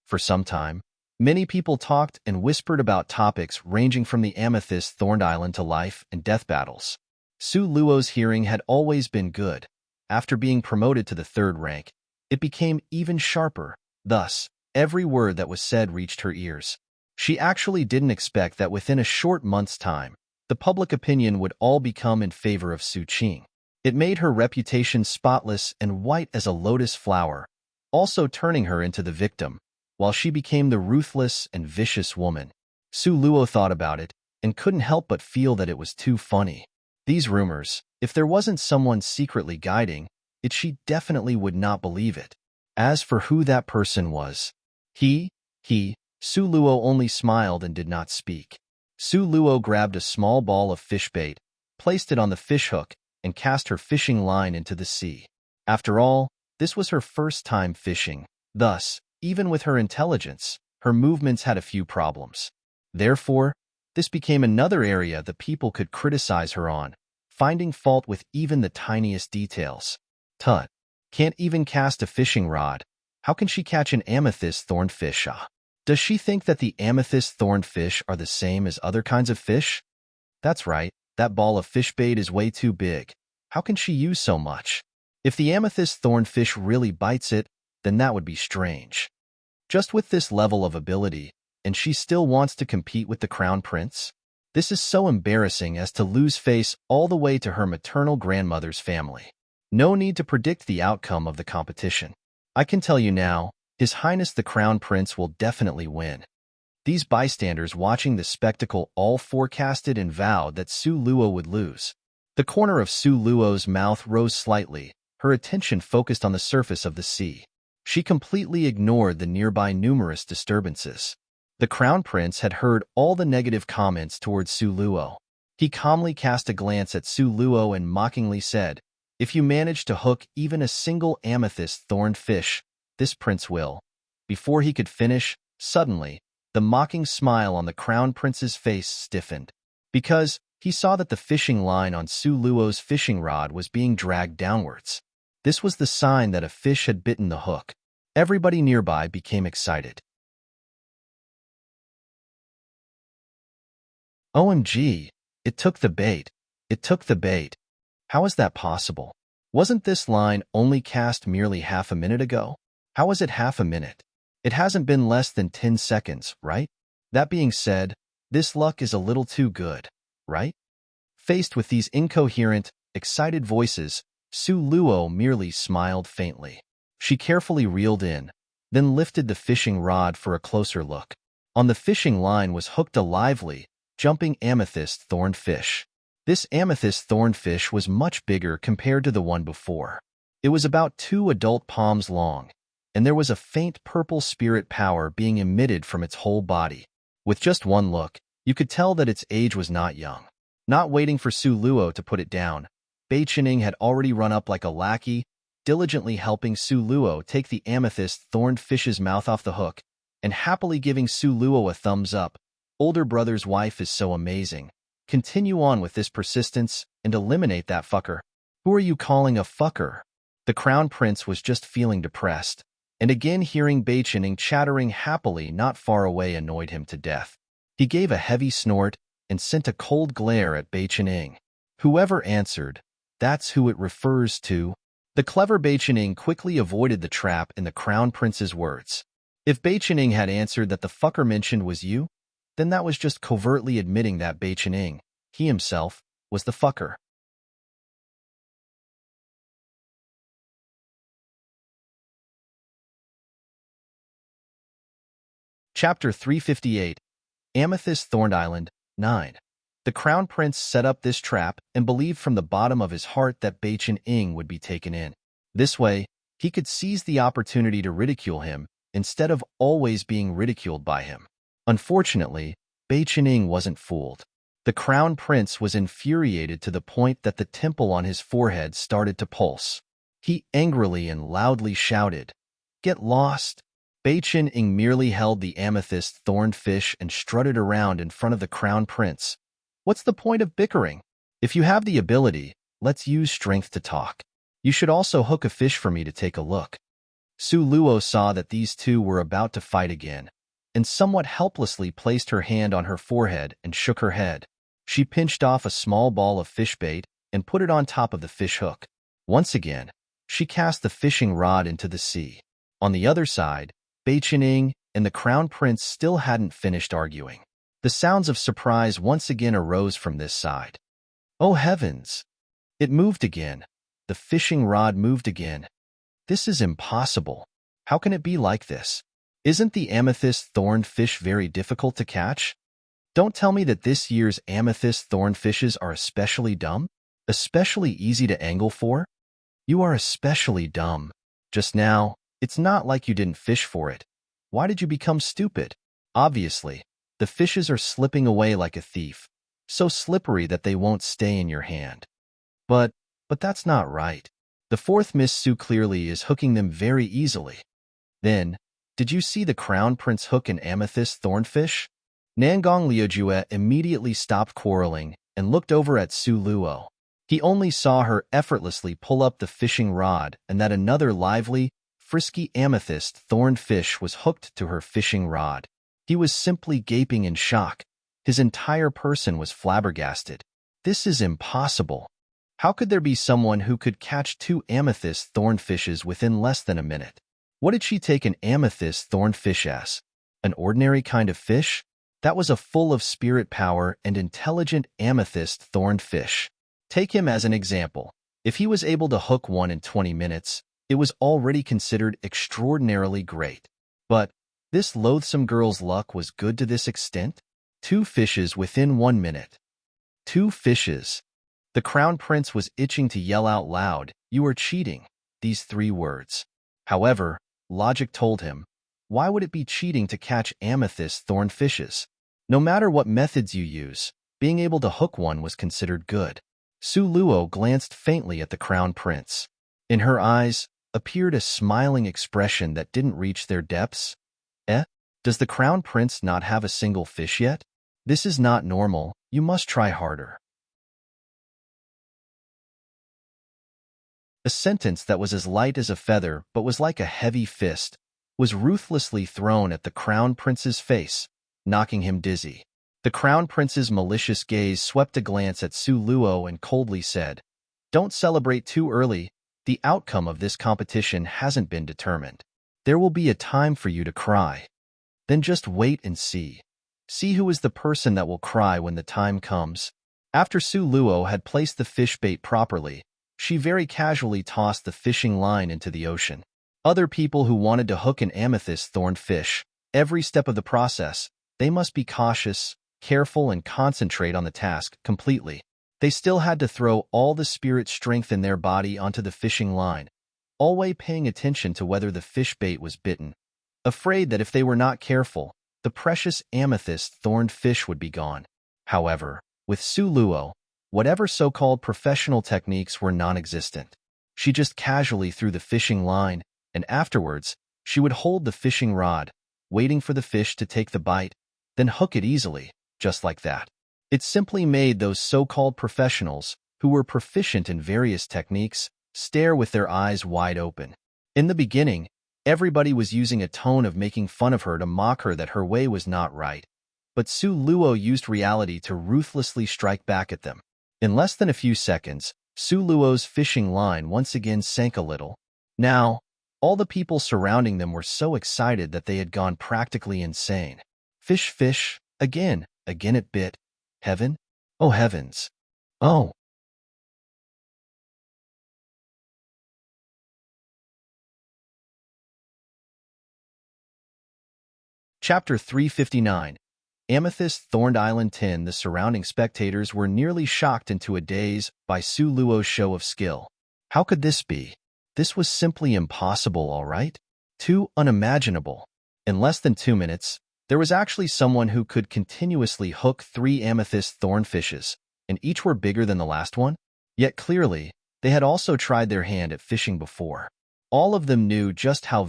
For some time, many people talked and whispered about topics ranging from the Amethyst Thorned Island to life and death battles. Su Luo's hearing had always been good. After being promoted to the 3rd rank, it became even sharper. Thus, every word that was said reached her ears. She actually didn't expect that within a short month's time, the public opinion would all become in favor of Su Qing. It made her reputation spotless and white as a lotus flower, also turning her into the victim, while she became the ruthless and vicious woman. Su Luo thought about it and couldn't help but feel that it was too funny. These rumors, if there wasn't someone secretly guiding it, she definitely would not believe it. As for who that person was, Su Luo only smiled and did not speak. Su Luo grabbed a small ball of fish bait, placed it on the fish hook, and cast her fishing line into the sea. After all, this was her first time fishing. Thus, even with her intelligence, her movements had a few problems. Therefore, this became another area the people could criticize her on, finding fault with even the tiniest details. Tut, can't even cast a fishing rod. How can she catch an amethyst thorned fish? Does she think that the amethyst thorned fish are the same as other kinds of fish? That's right, that ball of fish bait is way too big. How can she use so much? If the amethyst thorned fish really bites it, then that would be strange. Just with this level of ability, and she still wants to compete with the crown prince? This is so embarrassing as to lose face all the way to her maternal grandmother's family. No need to predict the outcome of the competition. I can tell you now, His Highness the Crown Prince will definitely win. These bystanders watching the spectacle all forecasted and vowed that Su Luo would lose. The corner of Su Luo's mouth rose slightly, her attention focused on the surface of the sea. She completely ignored the nearby numerous disturbances. The Crown Prince had heard all the negative comments towards Su Luo. He calmly cast a glance at Su Luo and mockingly said, "If you manage to hook even a single amethyst thorned fish, this prince will." Before he could finish, suddenly, the mocking smile on the Crown Prince's face stiffened, because he saw that the fishing line on Su Luo's fishing rod was being dragged downwards. This was the sign that a fish had bitten the hook. Everybody nearby became excited. OMG, it took the bait. It took the bait. How is that possible? Wasn't this line only cast merely half a minute ago? How is it half a minute? It hasn't been less than 10 seconds, right? That being said, this luck is a little too good, right? Faced with these incoherent, excited voices, Su Luo merely smiled faintly. She carefully reeled in, then lifted the fishing rod for a closer look. On the fishing line was hooked a lively, jumping amethyst thorned fish. This amethyst thorned fish was much bigger compared to the one before. It was about 2 adult palms long, and there was a faint purple spirit power being emitted from its whole body. With just one look, you could tell that its age was not young. Not waiting for Su Luo to put it down, Bei Qining had already run up like a lackey, diligently helping Su Luo take the amethyst thorned fish's mouth off the hook, and happily giving Su Luo a thumbs up. Older brother's wife is so amazing. Continue on with this persistence and eliminate that fucker. Who are you calling a fucker? The Crown Prince was just feeling depressed, and again hearing Bei Qining chattering happily not far away annoyed him to death. He gave a heavy snort and sent a cold glare at Bei Qining. Whoever answered, that's who it refers to. The clever Bei Qining quickly avoided the trap in the Crown Prince's words. If Bei Qining had answered that the fucker mentioned was you, then that was just covertly admitting that Bei Qining, he himself, was the fucker. Chapter 358, Amethyst Thorned Island, 9. The Crown Prince set up this trap and believed from the bottom of his heart that Bei Qining would be taken in. This way, he could seize the opportunity to ridicule him instead of always being ridiculed by him. Unfortunately, Bei Qining wasn't fooled. The Crown Prince was infuriated to the point that the temple on his forehead started to pulse. He angrily and loudly shouted, "Get lost!" Ing merely held the amethyst-thorned fish and strutted around in front of the crown prince. What's the point of bickering? If you have the ability, let's use strength to talk. You should also hook a fish for me to take a look. Su Luo saw that these two were about to fight again, and somewhat helplessly placed her hand on her forehead and shook her head. She pinched off a small ball of fish bait and put it on top of the fish hook. Once again, she cast the fishing rod into the sea. On the other side, Ing and the crown prince still hadn't finished arguing. The sounds of surprise once again arose from this side. Oh heavens! It moved again. The fishing rod moved again. This is impossible. How can it be like this? Isn't the amethyst-thorned fish very difficult to catch? Don't tell me that this year's amethyst-thorned fishes are especially dumb? Especially easy to angle for? You are especially dumb. Just now, it's not like you didn't fish for it. Why did you become stupid? Obviously, the fishes are slipping away like a thief, so slippery that they won't stay in your hand. But that's not right. The fourth Miss Su clearly is hooking them very easily. Then, did you see the crown prince hook an amethyst-thorned fish? Nangong Liujue immediately stopped quarreling and looked over at Su Luo. He only saw her effortlessly pull up the fishing rod and that another lively, frisky amethyst-thorned fish was hooked to her fishing rod. He was simply gaping in shock. His entire person was flabbergasted. This is impossible. How could there be someone who could catch two amethyst-thorned fishes within less than a minute? What did she take an amethyst-thorned fish as? An ordinary kind of fish? That was a full of spirit power and intelligent amethyst-thorned fish. Take him as an example. If he was able to hook one in 20 minutes, it was already considered extraordinarily great. But this loathsome girl's luck was good to this extent? 2 fishes within 1 minute. 2 fishes. The crown prince was itching to yell out loud, "You are cheating," these 3 words. However, logic told him, why would it be cheating to catch amethyst-thorned fishes? No matter what methods you use, being able to hook one was considered good. Su Luo glanced faintly at the crown prince. In her eyes appeared a smiling expression that didn't reach their depths. Does the crown prince not have a single fish yet? This is not normal. You must try harder. A sentence that was as light as a feather but was like a heavy fist was ruthlessly thrown at the crown prince's face, knocking him dizzy. The crown prince's malicious gaze swept a glance at Su Luo and coldly said, "Don't celebrate too early. The outcome of this competition hasn't been determined. There will be a time for you to cry. Then just wait and see. See who is the person that will cry when the time comes." After Su Luo had placed the fish bait properly, she very casually tossed the fishing line into the ocean. Other people who wanted to hook an amethyst-thorned fish, every step of the process, they must be cautious, careful, and concentrate on the task completely. They still had to throw all the spirit strength in their body onto the fishing line, always paying attention to whether the fish bait was bitten, afraid that if they were not careful, the precious amethyst-thorned fish would be gone. However, with Su Luo, whatever so-called professional techniques were non-existent. She just casually threw the fishing line, and afterwards, she would hold the fishing rod, waiting for the fish to take the bite, then hook it easily, just like that. It simply made those so-called professionals, who were proficient in various techniques, stare with their eyes wide open. In the beginning, everybody was using a tone of making fun of her to mock her that her way was not right, but Su Luo used reality to ruthlessly strike back at them. In less than a few seconds, Su Luo's fishing line once again sank a little. Now, all the people surrounding them were so excited that they had gone practically insane. Fish, fish, again it bit. Heaven? Oh heavens. Oh. Chapter 359. Amethyst Thorned Island 10. The surrounding spectators were nearly shocked into a daze by Su Luo's show of skill. How could this be? This was simply impossible, all right? Too unimaginable. In less than 2 minutes, there was actually someone who could continuously hook 3 amethyst thorn fishes, and each were bigger than the last one. Yet clearly, They had also tried their hand at fishing before. All of them knew just how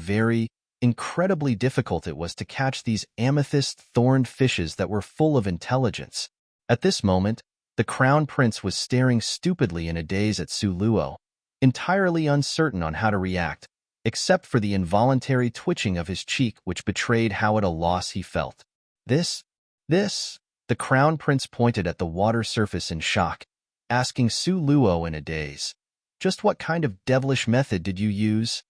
incredibly difficult it was to catch these amethyst-thorned fishes that were full of intelligence. At this moment, the Crown Prince was staring stupidly in a daze at Su Luo, entirely uncertain on how to react, except for the involuntary twitching of his cheek which betrayed how at a loss he felt. This, the Crown Prince pointed at the water surface in shock, asking Su Luo in a daze, "Just what kind of devilish method did you use?"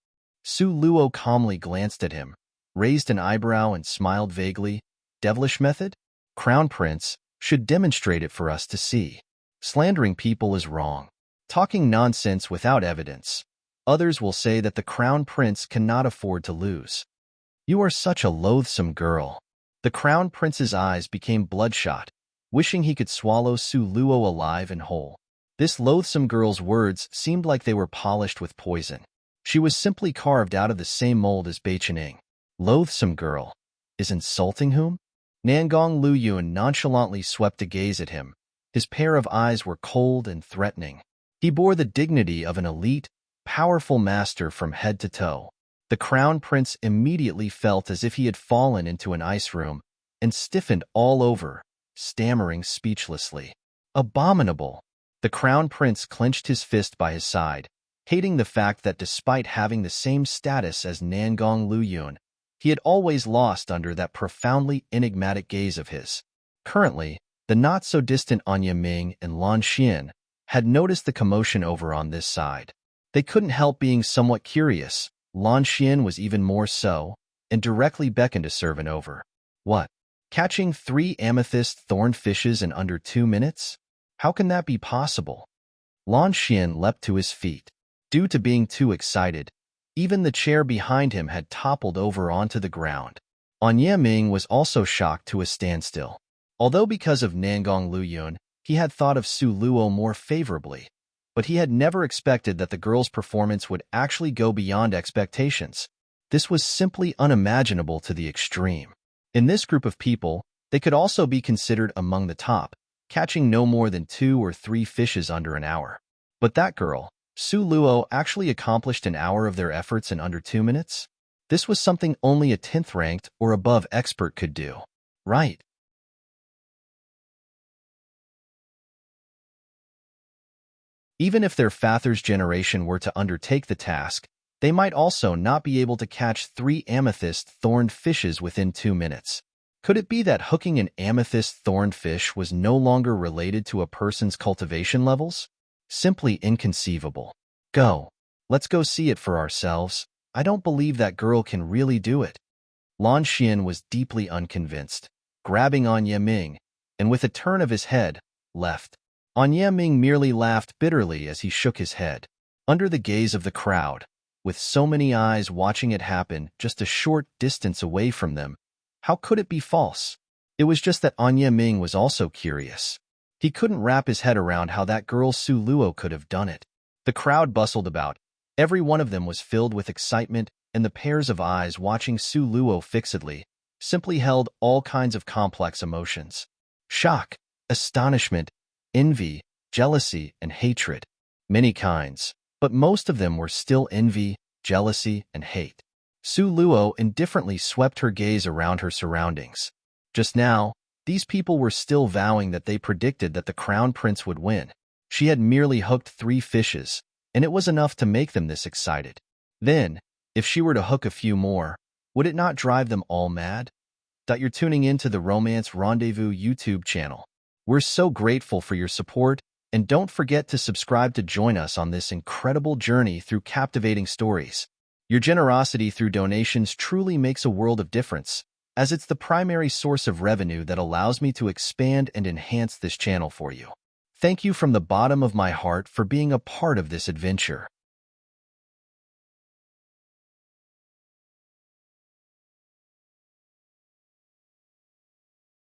Su Luo calmly glanced at him, raised an eyebrow and smiled vaguely. "Devilish method? Crown Prince should demonstrate it for us to see. Slandering people is wrong. Talking nonsense without evidence. Others will say that the Crown Prince cannot afford to lose. You are such a loathsome girl." The Crown Prince's eyes became bloodshot, wishing he could swallow Su Luo alive and whole. This loathsome girl's words seemed like they were polished with poison. She was simply carved out of the same mold as Beichening. Loathsome girl is insulting whom? Nangong Luyun nonchalantly swept a gaze at him. His pair of eyes were cold and threatening. He bore the dignity of an elite, powerful master from head to toe. The Crown Prince immediately felt as if he had fallen into an ice room and stiffened all over, stammering speechlessly. Abominable! The Crown Prince clenched his fist by his side, hating the fact that despite having the same status as Nangong Luyun, he had always lost under that profoundly enigmatic gaze of his. Currently, the not-so-distant Anya Ming and Lan Xian had noticed the commotion over on this side. They couldn't help being somewhat curious. Lan Xian was even more so, and directly beckoned a servant over. What? Catching 3 amethyst-thorned fishes in under 2 minutes? How can that be possible? Lan Xian leapt to his feet. Due to being too excited, even the chair behind him had toppled over onto the ground. Anya Ming was also shocked to a standstill. Although because of Nangong Luyun, he had thought of Su Luo more favorably, but he had never expected that the girl's performance would actually go beyond expectations. This was simply unimaginable to the extreme. In this group of people, they could also be considered among the top, catching no more than 2 or 3 fishes under an hour. But that girl, Su Luo, actually accomplished an hour of their efforts in under 2 minutes? This was something only a 10th ranked or above expert could do. Right. Even if their father's generation were to undertake the task, they might also not be able to catch 3 amethyst-thorned fishes within 2 minutes. Could it be that hooking an amethyst-thorned fish was no longer related to a person's cultivation levels? Simply inconceivable. Go. Let's go see it for ourselves. I don't believe that girl can really do it. Lan Xian was deeply unconvinced, grabbing Anya Ming, and with a turn of his head, left. Anya Ming merely laughed bitterly as he shook his head. Under the gaze of the crowd, with so many eyes watching it happen just a short distance away from them, how could it be false? It was just that Anya Ming was also curious. He couldn't wrap his head around how that girl Su Luo could have done it. The crowd bustled about. Every one of them was filled with excitement, and the pairs of eyes watching Su Luo fixedly simply held all kinds of complex emotions. Shock, astonishment, envy, jealousy, and hatred. Many kinds, but most of them were still envy, jealousy, and hate. Su Luo indifferently swept her gaze around her surroundings. Just now, these people were still vowing that they predicted that the Crown Prince would win. She had merely hooked 3 fishes, and it was enough to make them this excited. Then, if she were to hook a few more, would it not drive them all mad? You're tuning in to the Romance Rendezvous YouTube channel. We're so grateful for your support, and don't forget to subscribe to join us on this incredible journey through captivating stories. Your generosity through donations truly makes a world of difference, as it's the primary source of revenue that allows me to expand and enhance this channel for you. Thank you from the bottom of my heart for being a part of this adventure.